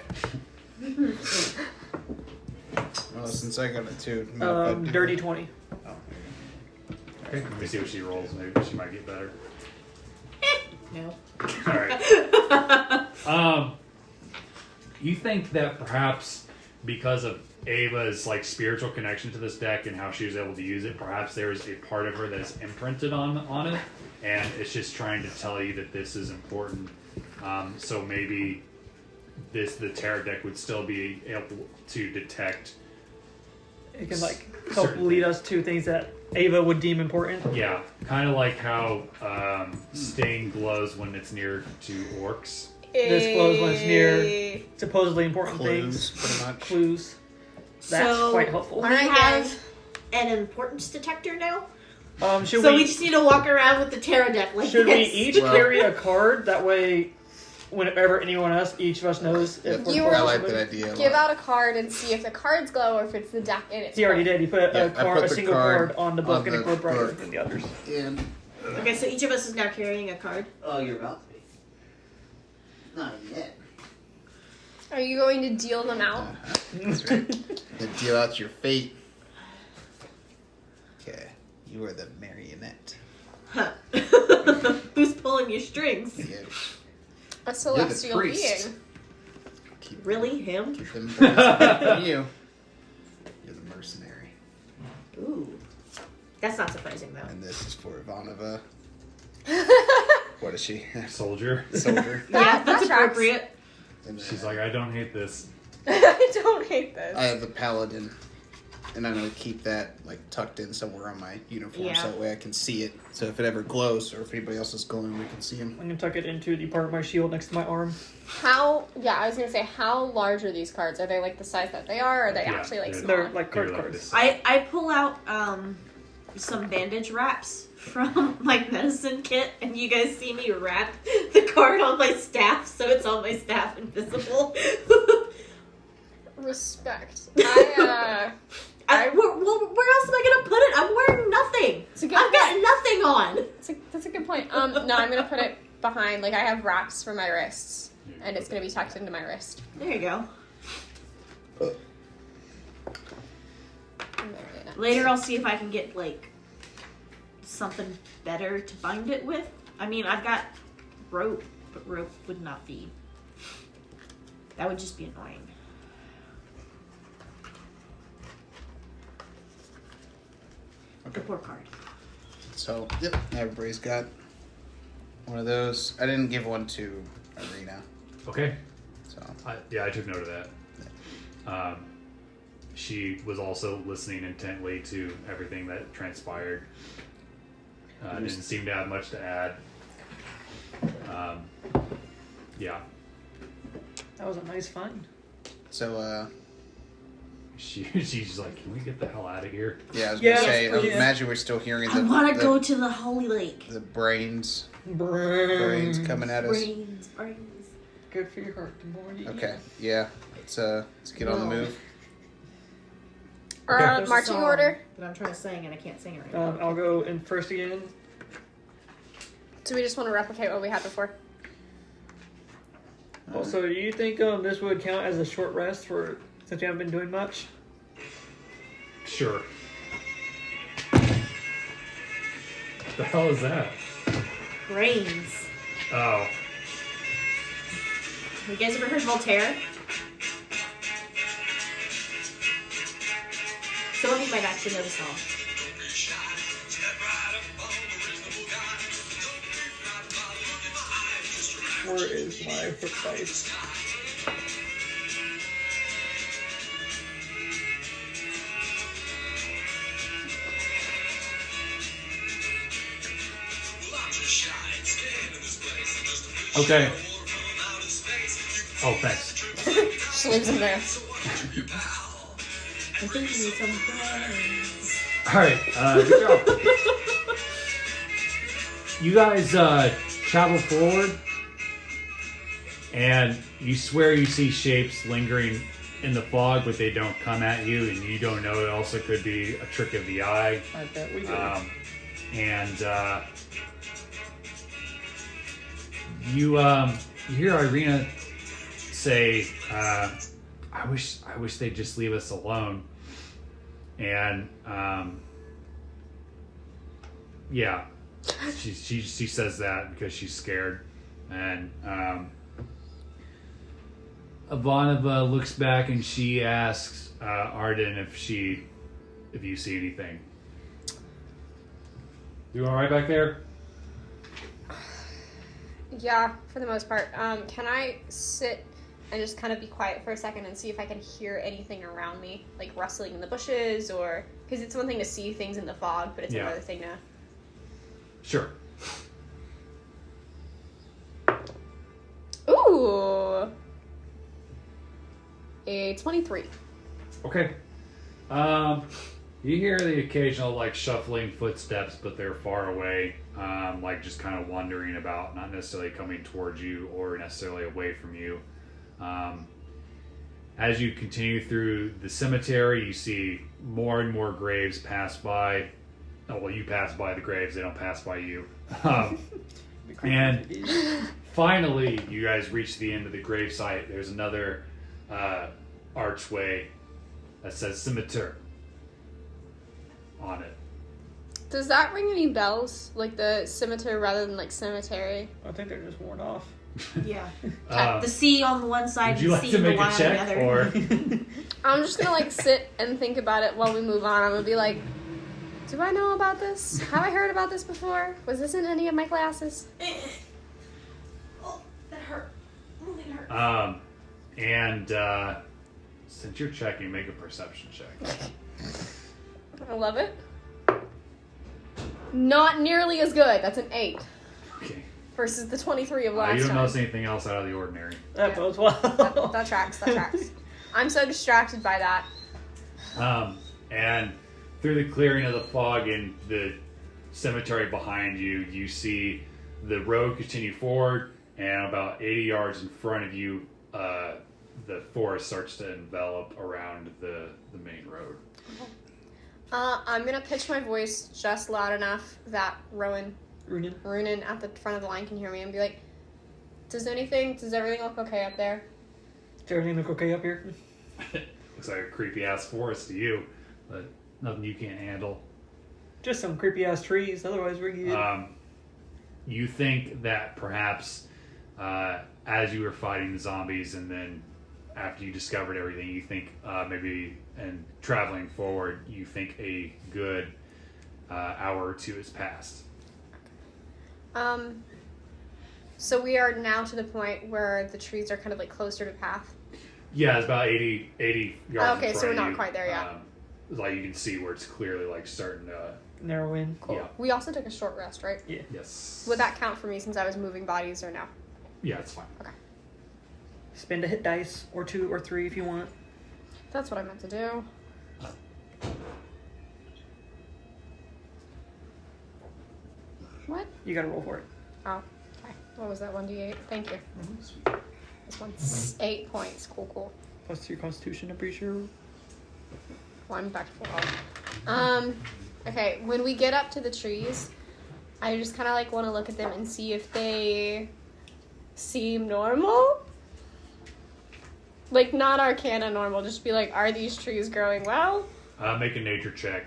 Well, since I got it too. mind if I do Dirty that? 20. Oh, Okay. Let me see what she rolls. Maybe she might get better. No. All right. You think that perhaps because of Ava's like spiritual connection to this deck and how she was able to use it, perhaps there is a part of her that is imprinted on it, and it's just trying to tell you that this is important. So maybe the tarot deck would still be able to detect. It can like help Certain lead things. us to things that Ava would deem important. Yeah, kind of like how Sting glows when it's near to orcs. This glows when it's near supposedly important Clues, things. pretty much. Clues. That's So- quite helpful. We Alright, have an importance detector now. Should So we, we just need to walk around with the tarot deck like should we this. each Well- carry a card? That way, whenever anyone else, each of us knows if Yep. we're You close I to like somebody. that idea. a Give lot. out a card and see if the cards glow or if it's the deck in it. He already did. He put Yeah, I put a the single card card on the book on and it the glowed brighter book. than the others. And Okay, so each of us is now carrying a card. Oh, you're about to be. Not yet. Are you going to deal them out? that's right. Then deal out your fate. Okay, you are the marionette. Huh. Who's pulling your strings? Yeah, A celestial priest. being. keep Really, him? keep them boys away from you. You're the mercenary, Ooh. That's not surprising, though. and this is for Ivanova. What is she? Soldier. Soldier. Yeah, that's that tracks. appropriate. And She's like, I don't hate this. I don't hate this. I have the paladin. and I'm gonna keep that like tucked in somewhere on my uniform, Yeah. so that way I can see it. So if it ever glows, or if anybody else is glowing, we can see him. I'm gonna tuck it into the part of my shield next to my arm. I was gonna say, how large are these cards? Are they like the size that they are, or are they actually like small? They're like card They're like cards. this. I pull out some bandage wraps from my medicine kit, and you guys see me wrap the card on my staff, so it's on my staff invisible. Respect. Where else am I gonna put it? I'm wearing nothing. I've got nothing on. That's a good point. No, I'm gonna put it behind. Like I have wraps for my wrists, and it's gonna be tucked into my wrist. There you go. Later, I'll see if I can get like something better to bind it with. I mean, I've got rope, but rope would not be. That would just be annoying. Okay. The poor card. So, yep, everybody's got one of those. I didn't give one to Ireena, Okay. so I took note of that. She was also listening intently to everything that transpired. Didn't seem to have much to add. Yeah. That was a nice find. so She's like, can we get the hell out of here? yeah, I was Yeah, gonna say. please. Imagine we're still hearing I want to go to the Holy Lake. the brains Brains. coming at us. Brains. Good for your heart. The more you Okay, yeah, let's get on the move. Okay. Marching order. That I'm trying to sing and I can't sing it right now. I'll go in first again. Do we just want to replicate what we had before? Also, do you think this would count as a short rest for since we haven't been doing much? Sure. The hell is that? Brains. Oh. You guys ever heard Voltaire? Some of you might actually know the song. Where is my hit dice? Okay. Oh, thanks. Just leaves him there. I'm thinking of some brains. Alright, good job. You guys travel forward, and you swear you see shapes lingering in the fog, but they don't come at you, and you don't know it also could be a trick of the eye. I bet we do. You hear Ireena say, I wish they'd just leave us alone. And yeah, she says that because she's scared. And Ivanova looks back and she asks Arden if you see anything. You all right back there? Yeah, for the most part. Can I sit and just kind of be quiet for a second and see if I can hear anything around me, like rustling in the bushes, or because it's one thing to see things in the fog, but it's another thing to. Sure. Ooh, a 23. Okay. You hear the occasional like shuffling footsteps, but they're far away, like just kind of wandering about, not necessarily coming towards you or necessarily away from you. As you continue through the cemetery, you see more and more graves pass by. Oh, well, you pass by the graves; they don't pass by you. And finally, you guys reach the end of the gravesite. There's another archway that says cemetery on it. Does that ring any bells? Like the cemetery rather than like cemetery? I think they're just worn off. Yeah. The C on the one side Would you and like C to and the make Y a on the check, other. or I'm just gonna like sit and think about it while we move on. I'm gonna be like, do I know about this? Have I heard about this before? Was this in any of my classes? Oh, that hurt. Moving hurt. and since you're checking, make a perception check. I love it. Not nearly as good. That's an 8 Okay. versus the 23 of last You don't time. notice anything else out of the ordinary. That bodes well. That tracks. That tracks. I'm so distracted by that. And through the clearing of the fog in the cemetery behind you, you see the road continue forward, and about 80 yards in front of you, the forest starts to envelop around the main road. I'm gonna pitch my voice just loud enough that Runin. Runin at the front of the line can hear me and be like, does everything look okay up there? Does everything look okay up here? Looks like a creepy ass forest to you, but nothing you can't handle. Just some creepy ass trees. Otherwise, we're good. You think that perhaps as you were fighting the zombies, and then after you discovered everything, you think maybe, and traveling forward, you think a good hour or two has passed. So we are now to the point where the trees are kind of like closer to the path. Yeah, it's about 80 yards. Okay, in front so we're of not you. quite there yet. Like you can see where it's clearly like starting to. Narrow in. Cool. Yeah. We also took a short rest, right? Yeah. Yes. Would that count for me since I was moving bodies or no? Yeah, it's fine. Okay. Spend a hit dice, or 2 or 3 if you want. That's what I meant to do. What? You gotta roll for it. Oh, okay. What was that? 1d8? Thank you. This one's 8 points. Cool. Plus your constitution, I'm pretty sure. Well, I'm back to full. Okay, when we get up to the trees, I just kind of like want to look at them and see if they seem normal. Like, not Arcana normal, just be like, are these trees growing well? Make a nature check.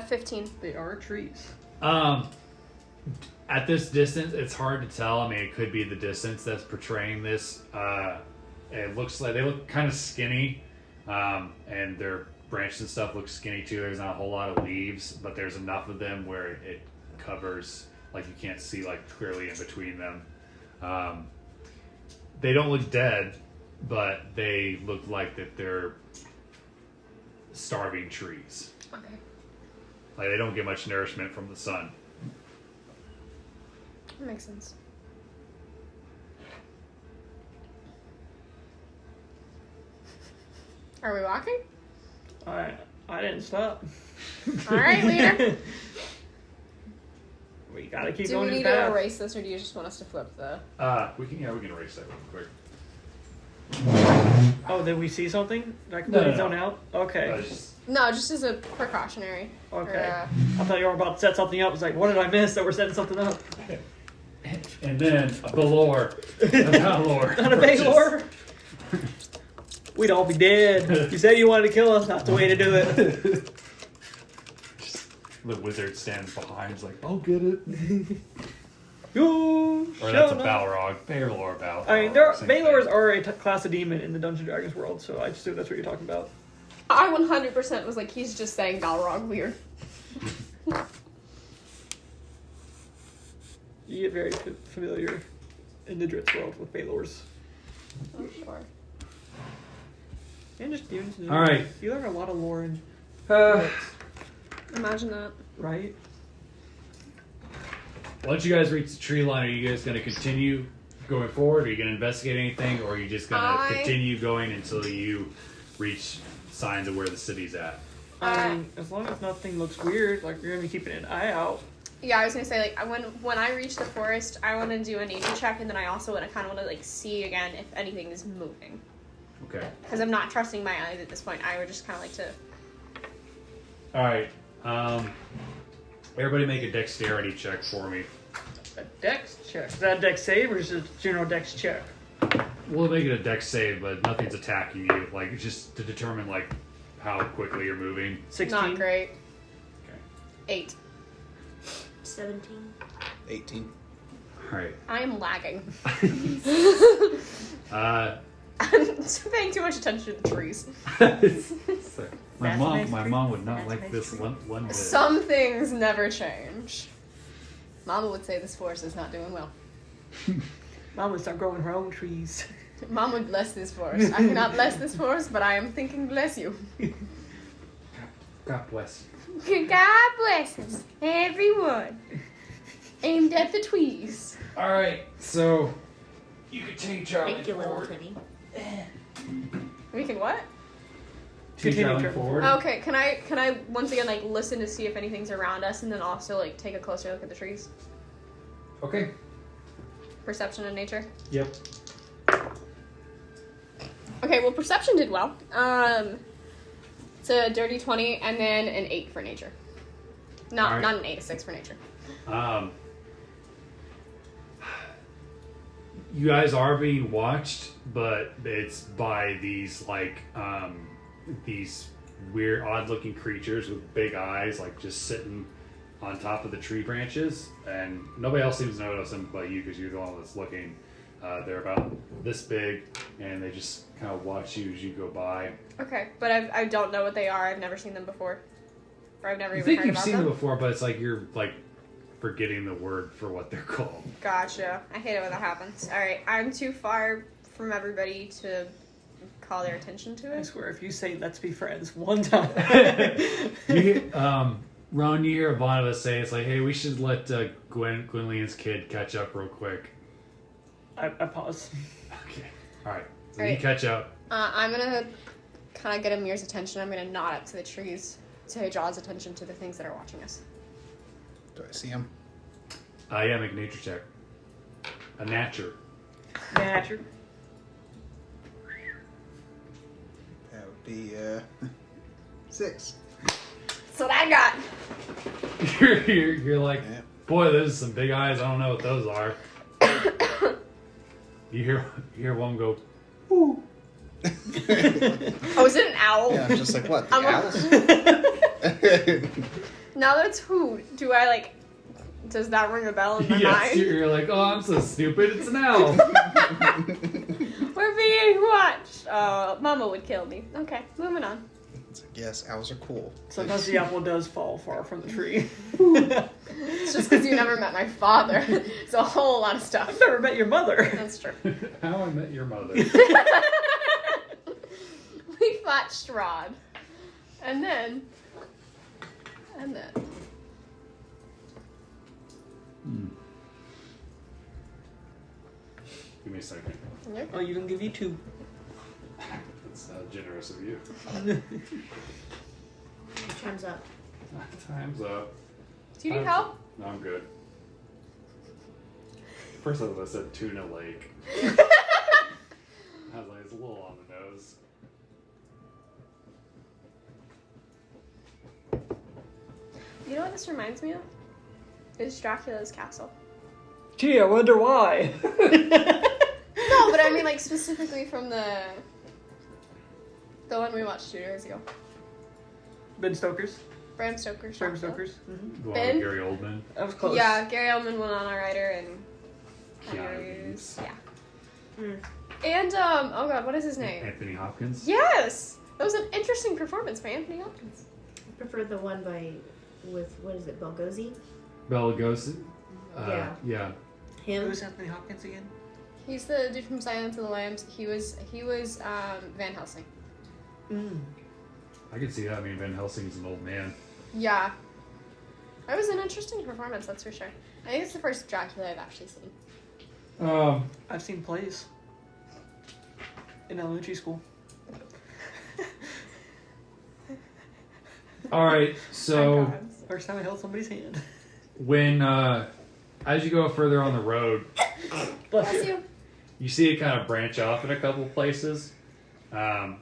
15. They are trees. At this distance, it's hard to tell. I mean, it could be the distance that's portraying this. It looks like they look kind of skinny, and their branches and stuff look skinny too. There's not a whole lot of leaves, but there's enough of them where it covers, like you can't see like clearly in between them. They don't look dead, but they look like that they're starving trees. Okay. Like they don't get much nourishment from the sun. That makes sense. Are we walking? I didn't stop. All right, leader. We gotta keep Do going we to need the to path. erase this, or do you just want us to flip the... We can erase that real quick. Oh, did we see something? Did I No, completely no. zone out? Okay. No, just as a precautionary. Okay. Or, I thought you were about to set something up. I was like, what did I miss that we're setting something up? And then a Balor. Not a Baylor? We'd all be dead. You said you wanted to kill us. Not the way to do it. The wizard stands behind, is like, I'll get it. Yo, Or that's a shut up. Balrog. Balor, Balrog. I mean, Baylors are a class of demon in the Dungeons & Dragons world, so I just assume that's what you're talking about. I 100% was like, he's just saying Balrog weird. You get very familiar in the Dritz world with Baylors. Oh, sure. And just demons. All right. You learn a lot of lore in Imagine that. right? Once you guys reach the tree line, are you guys going to continue going forward? Are you going to investigate anything? Or are you just going to continue going until you reach signs of where the city's at? I mean, as long as nothing looks weird, like you're gonna be keeping an eye out. Yeah, I was gonna say, like, when I reach the forest, I want to do a nature check, and then I also want to like see again if anything is moving. Okay. Because I'm not trusting my eyes at this point. I would just kind of like to. All right. Everybody make a dexterity check for me. A dex check. Is that a dex save or is it a general dex check? We'll make it a dex save, but nothing's attacking you. Like, it's just to determine, like, how quickly you're moving. 16. Not great. Okay. 8. 17. 18. All right. I am lagging. Uh, I'm paying too much attention to the trees. my That's mom nice would not That's like nice this fruit. one bit. Some things never change. Mama would say this forest is not doing well. Mom would start growing her own trees. Mom would bless this forest. I cannot bless this forest, but I am thinking bless you. God bless. God bless us, everyone. Aimed at the tweez. All right, so you can take Charlie Thank you, little forward. Twinny. We can what? Take Continue, Charlie Trevor. forward. Okay, can I once again like listen to see if anything's around us, and then also like take a closer look at the trees? Okay. Perception and nature. Yep. Okay, well perception did well. It's a dirty 20 and then an 8 for nature. Not Alright. not an 8, a 6 for nature. You guys are being watched, but it's by these these weird, odd-looking creatures with big eyes, like just sitting on top of the tree branches, and nobody else seems to notice them but you, because you're the one that's looking. They're about this big, and they just kind of watch you as you go by. Okay, but I don't know what they are. I've never seen them before, or I've never You even think heard you've about seen them. them before, but it's like you're like forgetting the word for what they're called. Gotcha. I hate it when that happens. All right, I'm too far from everybody to call their attention to I it. swear, if you say "let's be friends" one time, Ron, you hear Ivanova say, it's like, hey, we should let Gwynleon's kid catch up real quick. I pause. Okay. Alright. So Alright. you catch up. I'm gonna kind of get Amir's attention. I'm gonna nod up to the trees so he draws attention to the things that are watching us. Do I see him? Yeah, make a nature check. A nature. Nature. That would be 6. So that I got. You're like, Yeah. boy, those are some big eyes. I don't know what those are. You hear one go, ooh. Oh, is it an owl? Yeah, I'm just like, what? The I'm a- owls? Now that's who. Do I like? Does that ring a bell in my Yes, mind? you're like, oh, I'm so stupid. It's an owl. We're being watched. Oh, Mama would kill me. Okay, moving on. It's like, yes, owls are cool. Sometimes the apple does fall far from the tree. It's just because you never met my father. It's a whole lot of stuff. I've never met your mother. That's true. How I Met Your Mother. We fought Strahd. And then. Give me a second. Oh, you can give you 2. That's generous of you. Time's up. Time's up. Do you need help? No, I'm good. First of all, I said tuna lake. I was like, it's a little on the nose. You know what this reminds me of? It's Dracula's castle. Gee, I wonder why. No, but I mean like specifically from the one we watched 2 days ago. Ben Stoker's. Bram Stoker's Bram Dracula. Stoker's. Mm-hmm. The one Ben? with Gary Oldman. That was close. Yeah, Gary Oldman went on a writer and Keanu Reeves. yeah. Mm. And oh god, what is his name? Anthony Hopkins. Yes, that was an interesting performance by Anthony Hopkins. I prefer the one with what is it, Belgozi? Bela Lugosi. Yeah. Yeah. Him. Who's Anthony Hopkins again? He's the dude from Silence of the Lambs. He was Van Helsing. Mm. I can see that. I mean, Van Helsing's an old man. Yeah, it was an interesting performance, that's for sure. I think it's the first Dracula I've actually seen. I've seen plays in elementary school. All right. So First time I held somebody's hand. when as you go further on the road, Bless you. you see it kind of branch off in a couple of places, and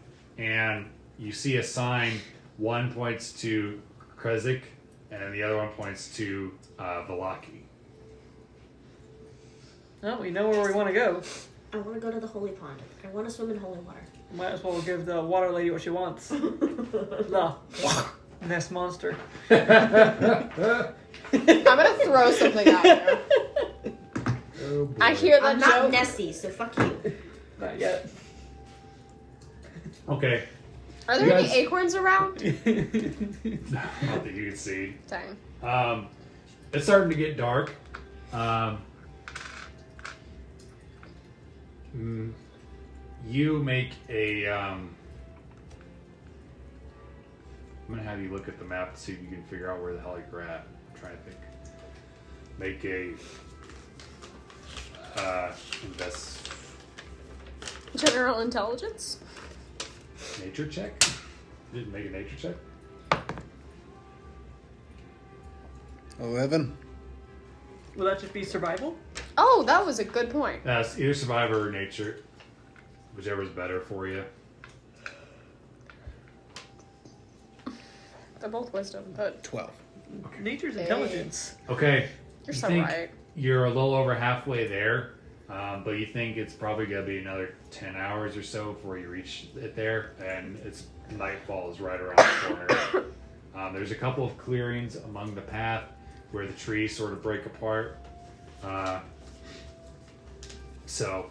you see a sign. One points to Krezik, and the other one points to Valaki. Oh, we know where we want to go. I want to go to the holy pond. I want to swim in holy water. Might as well give the water lady what she wants. The nest monster. I'm gonna throw something at you. Oh boy. I hear that I'm not joke. Nessie, so fuck you. Not yet. Okay. Are there You any guys- acorns around? I don't think you can see. Dang. It's starting to get dark. You make a. I'm gonna have you look at the map to see if you can figure out where the hell you're at. I'm trying to think. Make a invest General intelligence? nature check. You didn't make a nature check. 11. Will that just be survival? Oh, that was a good point. That's either survivor or nature, whichever's better for you. They're both wisdom, but 12. Nature's intelligence. Okay. you're You so think right. You're a little over halfway there, but you think it's probably going to be another 10 hours or so before you reach it there, and it's nightfall is right around the corner. There's a couple of clearings among the path where the trees sort of break apart. So,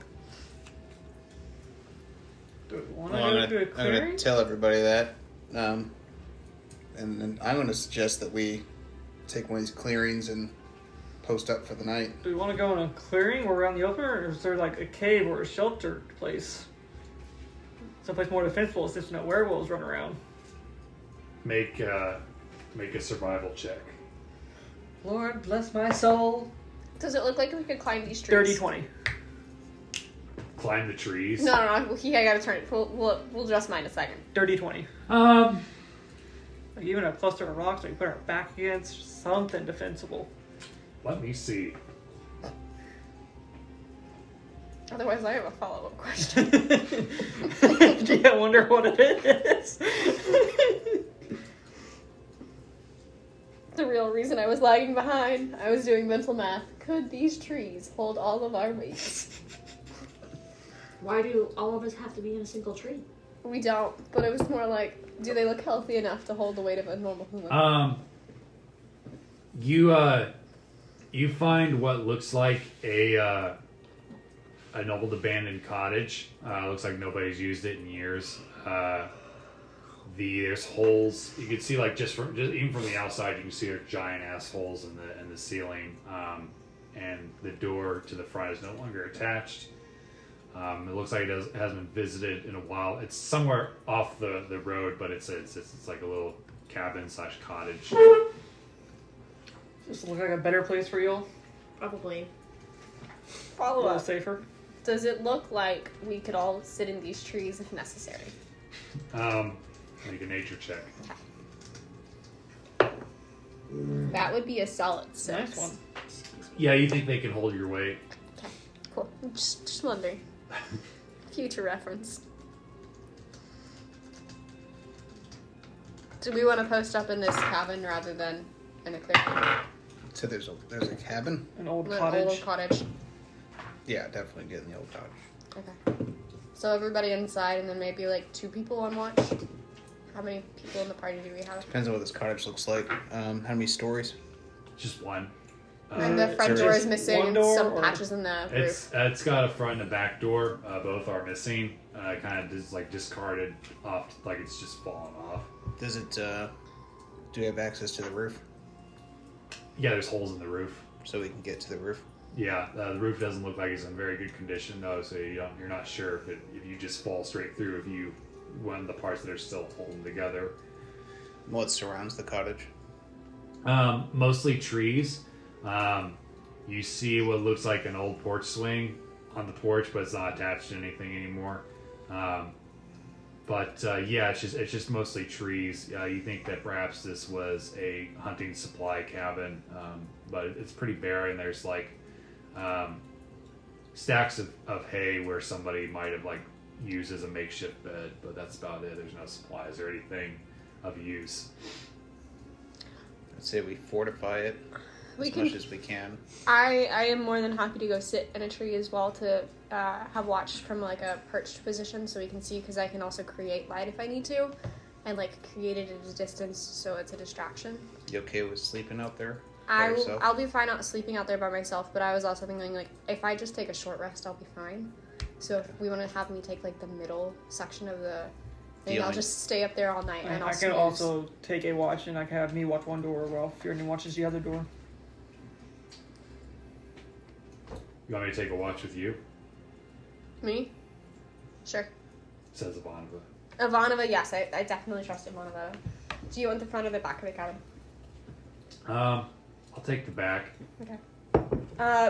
Do we want Well, to I'm go to a going clearing? to tell everybody that. And then I'm going to suggest that we take one of these clearings and post up for the night. Do we want to go in a clearing where we're out in the open, or is there like a cave or a sheltered place? Someplace more defensible since no werewolves run around. make a survival check. Lord bless my soul. Does it look like we could climb these trees? Dirty 20. Climb the trees. No. I gotta turn it. We'll adjust mine in a second. Dirty 20. Um, Like even a cluster of rocks we can put our back against, something defensible. let me see. Otherwise, I have a follow-up question. Yeah, I wonder what it is. The real reason I was lagging behind, I was doing mental math. Could these trees hold all of our weights? Why do all of us have to be in a single tree? We don't, but it was more like, do they look healthy enough to hold the weight of a normal human? You find what looks like an old abandoned cottage. Looks like nobody's used it in years. There's holes. You can see just even from the outside, you can see there's giant ass holes in the ceiling. And the door to the front is no longer attached. It looks like it hasn't been visited in a while. It's somewhere off the road, but it's like a little cabin / cottage. Just look like a better place for you. Probably. A Follow little up. safer. Does it look like we could all sit in these trees if necessary? Make a nature check. That would be a solid 6. Nice one. Yeah, you think they can hold your weight? Okay, cool. Just wondering. Future reference. Do we want to post up in this cabin rather than in a clearing? So there's a cabin? An old An cottage. old cottage. Yeah, definitely get in the old cottage. Okay. So everybody inside and then maybe 2 people on watch? How many people in the party do we have? Depends on what this cottage looks like. How many stories? Just one. And the front so door is is missing one and door some or- patches in the roof. It's got a front and a back door. Both are missing. Kind of just discarded off, like it's just fallen off. Does it, do we have access to the roof Yeah, there's holes in the roof. so we can get to the roof? Yeah, the roof doesn't look like it's in very good condition though, so you're not sure if you just fall straight through, if you one of the parts that are still holding together. What surrounds the cottage? Mostly trees. You see what looks like an old porch swing on the porch, but it's not attached to anything anymore. Yeah, it's just mostly trees. You think that perhaps this was a hunting supply cabin, but it's pretty bare, and there's stacks of hay where somebody might have used as a makeshift bed, but that's about it. There's no supplies or anything of use. I'd say we fortify it as much as we can. I am more than happy to go sit in a tree as well to have watched from a perched position so we can see, because I can also create light if I need to, and create it at a distance so it's a distraction. You okay with sleeping out there by yourself? I'll be fine out sleeping out there by myself, but I was also thinking if I just take a short rest, I'll be fine. So if we want to have me take the middle section of the thing, I'll just stay up there all night and I'll I can snooze. also take a watch, and I can have me watch one door while Fiernan watches the other door. You want me to take a watch with you? Me? Sure. Says Ivanova. Ivanova, yes, I definitely trust Ivanova. Do you want the front or the back of the cabin? I'll take the back. Okay.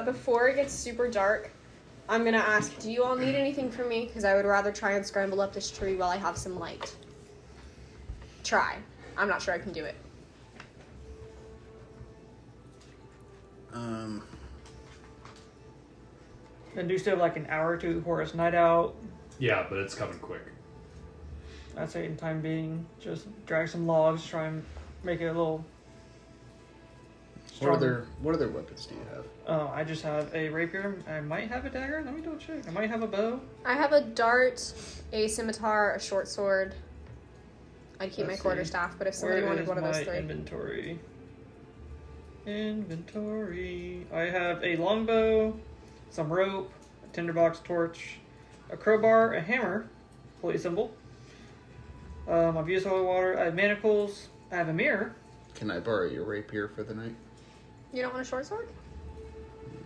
Before it gets super dark, I'm gonna ask, do you all need anything from me? Because I would rather try and scramble up this tree while I have some light. Try. I'm not sure I can do it. And do you still have like an hour or two before it's night out? Yeah, but it's coming quick. I'd say in time being, just drag some logs, try and make it a little stronger. What other weapons do you have? I just have a rapier. I might have a dagger. Let me double check. I might have a bow. I have a dart, a scimitar, a short sword. I'd keep Let's my quarterstaff, but if somebody Where wanted is one of those my three. Inventory. I have a longbow, some rope, a tinderbox torch, a crowbar, a hammer, holy symbol. I've used holy water. I have manacles. I have a mirror. Can I borrow your rapier for the night? You don't want a short sword?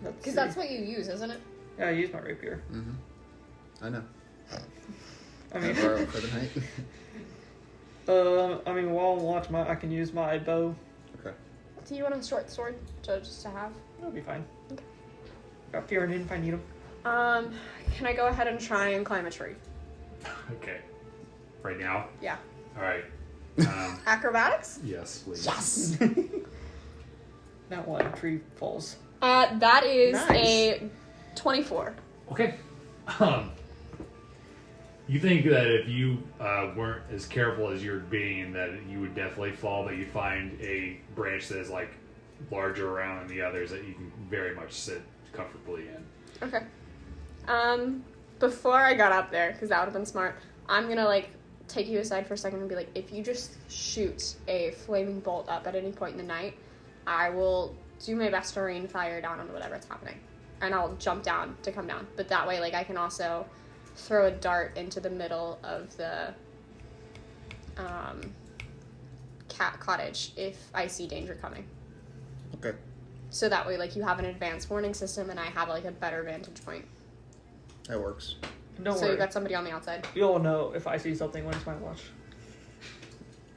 Let's Because see. that's what you use, isn't it? Yeah, I use my rapier. I know. I Can mean, I borrow it for the night? while I watch I can use my bow. Okay. Do you want a short sword just to have? That'll be fine. Okay. Got fear in if I need them. Can I go ahead and try and climb a tree? Okay. Right now? Yeah. All right. Acrobatics? Yes, please. Yes. Not one tree falls. That is Nice. a 24. Okay. You think that if you weren't as careful as you're being, that you would definitely fall, but you find a branch that is like larger around than the others that you can very much sit comfortably in. Okay. Before I got up there, because that would have been smart, I'm gonna like take you aside for a second and be like, if you just shoot a flaming bolt up at any point in the night, I will do my best to rain fire down on whatever's happening, and I'll jump down to come down. But that way, like, I can also throw a dart into the middle of the cottage if I see danger coming. Okay. So that way, like, you have an advanced warning system, and I have like a better vantage point. That works. Don't So worry. you got somebody on the outside. You'll know if I see something when it's my watch.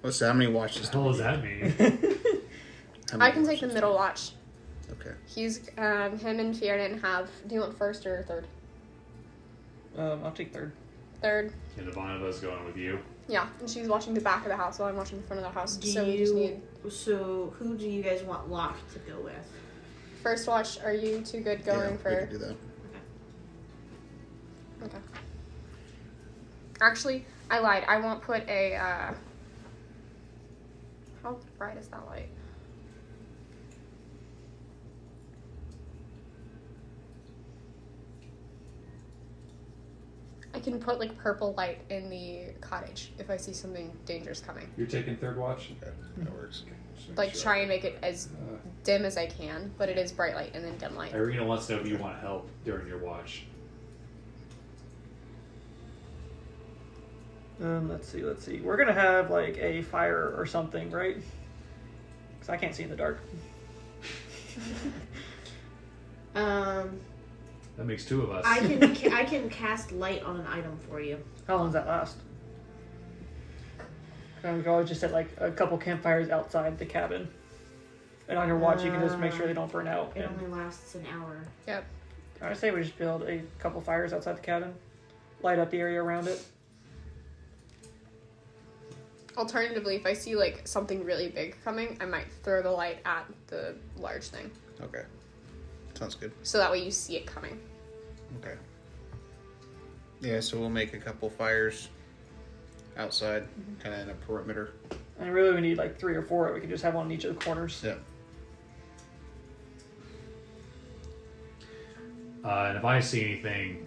Let's see, how many watches What the hell does that mean? How many I can take the watches middle do watch. you- Okay. He's him and Fiernan have. Do you want first or third? I'll take third. Third. And Ivanova's going with you. Yeah, and she's watching the back of the house while I'm watching the front of the house. Do so we just need So who do you guys want Locke to go with? first watch. Are you too good going yeah, for? we can do that. Okay. Actually, I lied. I won't put a. How bright is that light? I can put like purple light in the cottage if I see something dangerous coming. You're taking third watch? Okay, that works. Like try and make it as dim as I can, but it is bright light and then dim light. Ireena wants to know if you want help during your watch. Let's see. We're gonna have like a fire or something, right? Because I can't see in the dark. That makes two of us. I can cast light on an item for you. How long does that last? We can always just set like a couple campfires outside the cabin, and on your watch you can just make sure they don't burn out. It And only lasts an hour. Yep. I say we just build a couple fires outside the cabin, light up the area around it. Alternatively, if I see like something really big coming, I might throw the light at the large thing. Okay. Sounds good. So that way you see it coming. Okay. Yeah, so we'll make a couple fires outside, kind of in a perimeter. And really we need like 3 or 4. We can just have one in each of the corners. Yeah. And if I see anything,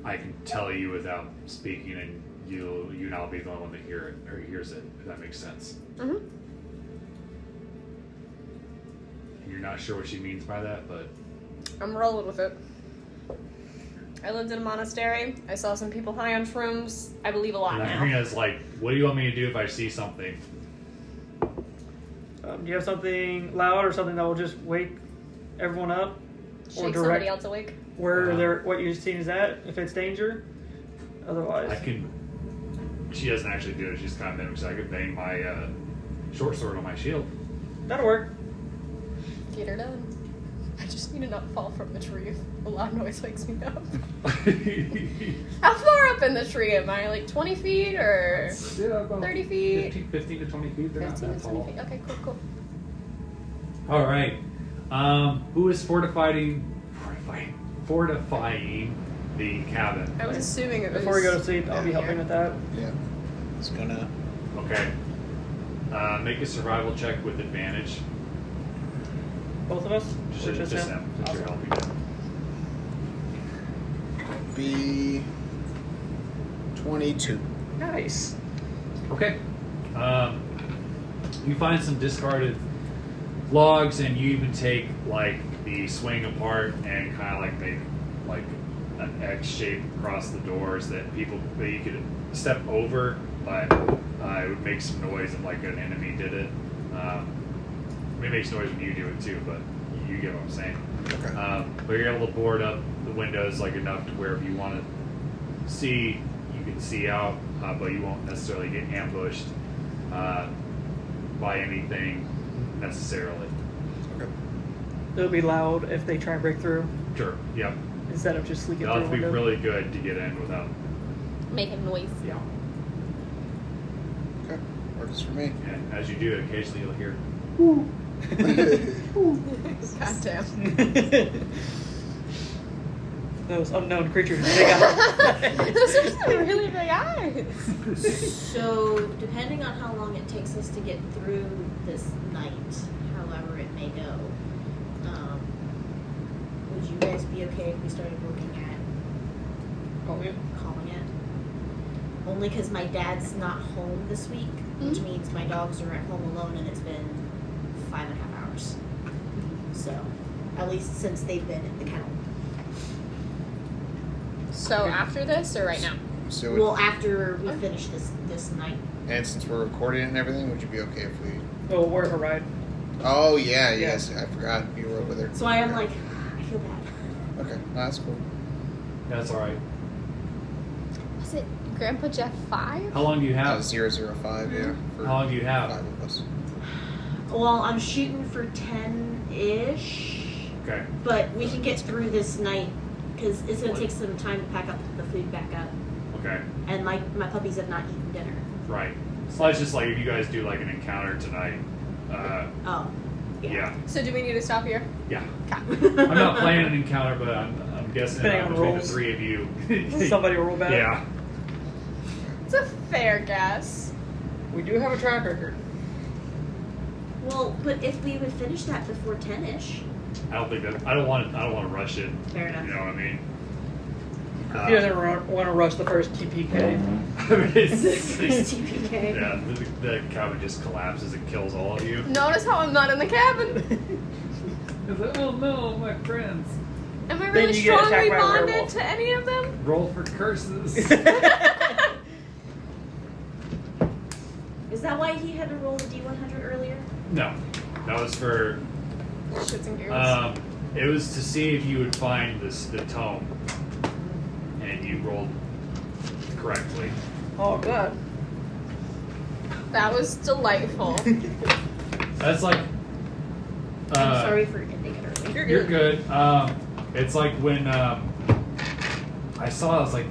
I can tell you without speaking, and you and I'll be the one that hears it, if that makes sense. Mm-hmm. You're not sure what she means by that, but I'm rolling with it. I lived in a monastery. I saw some people high on shrooms. I believe a lot and now. Ireena's like, "What do you want me to do if I see something?" Do you have something loud or something that will just wake everyone up? Shake somebody else awake. Where what you've seen is at, if it's danger? Otherwise, I can. She doesn't actually do it. She's kind of mimics. I could bang my short sword on my shield. that'll work. Get her done. I just need to not fall from the tree. A loud noise wakes me up. How far up in the tree am I? Like 20 feet or Yeah, about 30 feet? 15 to 20 feet. They're 15 not to that 20 tall. feet. Okay, cool. All right. Who is fortifying the cabin? I was assuming it was. Before we go to sleep, I'll be helping with that. Yeah. It's gonna. Okay. Make a survival check with advantage. Both of us? Or Just him? them, since you're Awesome. helping them. Be 22. Nice. Okay. You find some discarded logs, and you even take like the swing apart and kind of like make like an X shape across the doors that you could step over, but it would make some noise if like an enemy did it. It makes noise when you do it too, but you get what I'm saying. Okay. But you're able to board up the windows like enough to where if you want to see, you can see out, but you won't necessarily get ambushed by anything necessarily. Okay. It'll be loud if they try and break through Sure. Yep. instead of just leaking It'll through have a to be window. really good to get in without. Making noise. Yeah. Okay. Works for me. And as you do, occasionally you'll hear. God damn. Those unknown creatures with big eyes. Those are some really big eyes. So, depending on how long it takes us to get through this night, however it may go, would you guys be okay if we started looking at calling it? Only because my dad's not home this week, which means my dogs are at home alone, and it's been 5.5 hours. So, at least since they've been in the kennel. So after this or right now? So, Well, after we finish this night. and since we're recording it and everything, would you be okay if we? Oh, we're her ride. Oh yeah, Yeah. yes. I forgot you were over there. So I am like, I feel bad. Okay, no, that's cool. That's all right. Was it Grandpa Jeff 5? How long do you That have? was 005, yeah. For How long do you have? 5 of us. Well, I'm shooting for 10-ish, Okay. but we can get through this night because it's going to take some time to pack up the food back up. Okay. And my puppies have not eaten dinner. Right. Well, it's just like if you guys do like an encounter tonight. Oh. Yeah. So do we need to stop here? Yeah. Okay. I'm not playing an encounter, but I'm guessing Depending on between the rolls. three of you. Somebody will roll back. Yeah. It's a fair guess. We do have a track record. Well, but if we would finish that before 10-ish. I don't think that. I don't want to rush it. Fair enough. You know what I mean? He doesn't want to rush the first TPK. TPK. Yeah, the cabin just collapses and kills all of you. Notice how I'm not in the cabin. It's like, oh no, my friends. Am I Then really you get strongly attacked by a bonded werewolf. to any of them? Roll for curses. Is that why he had to roll the D100 earlier? No, that was for. Shits and giggles. It was to see if you would find the tome, and you rolled correctly. Oh, God. That was delightful. That's like. I'm sorry for ending it early. You're good. It's like when I saw, I was like,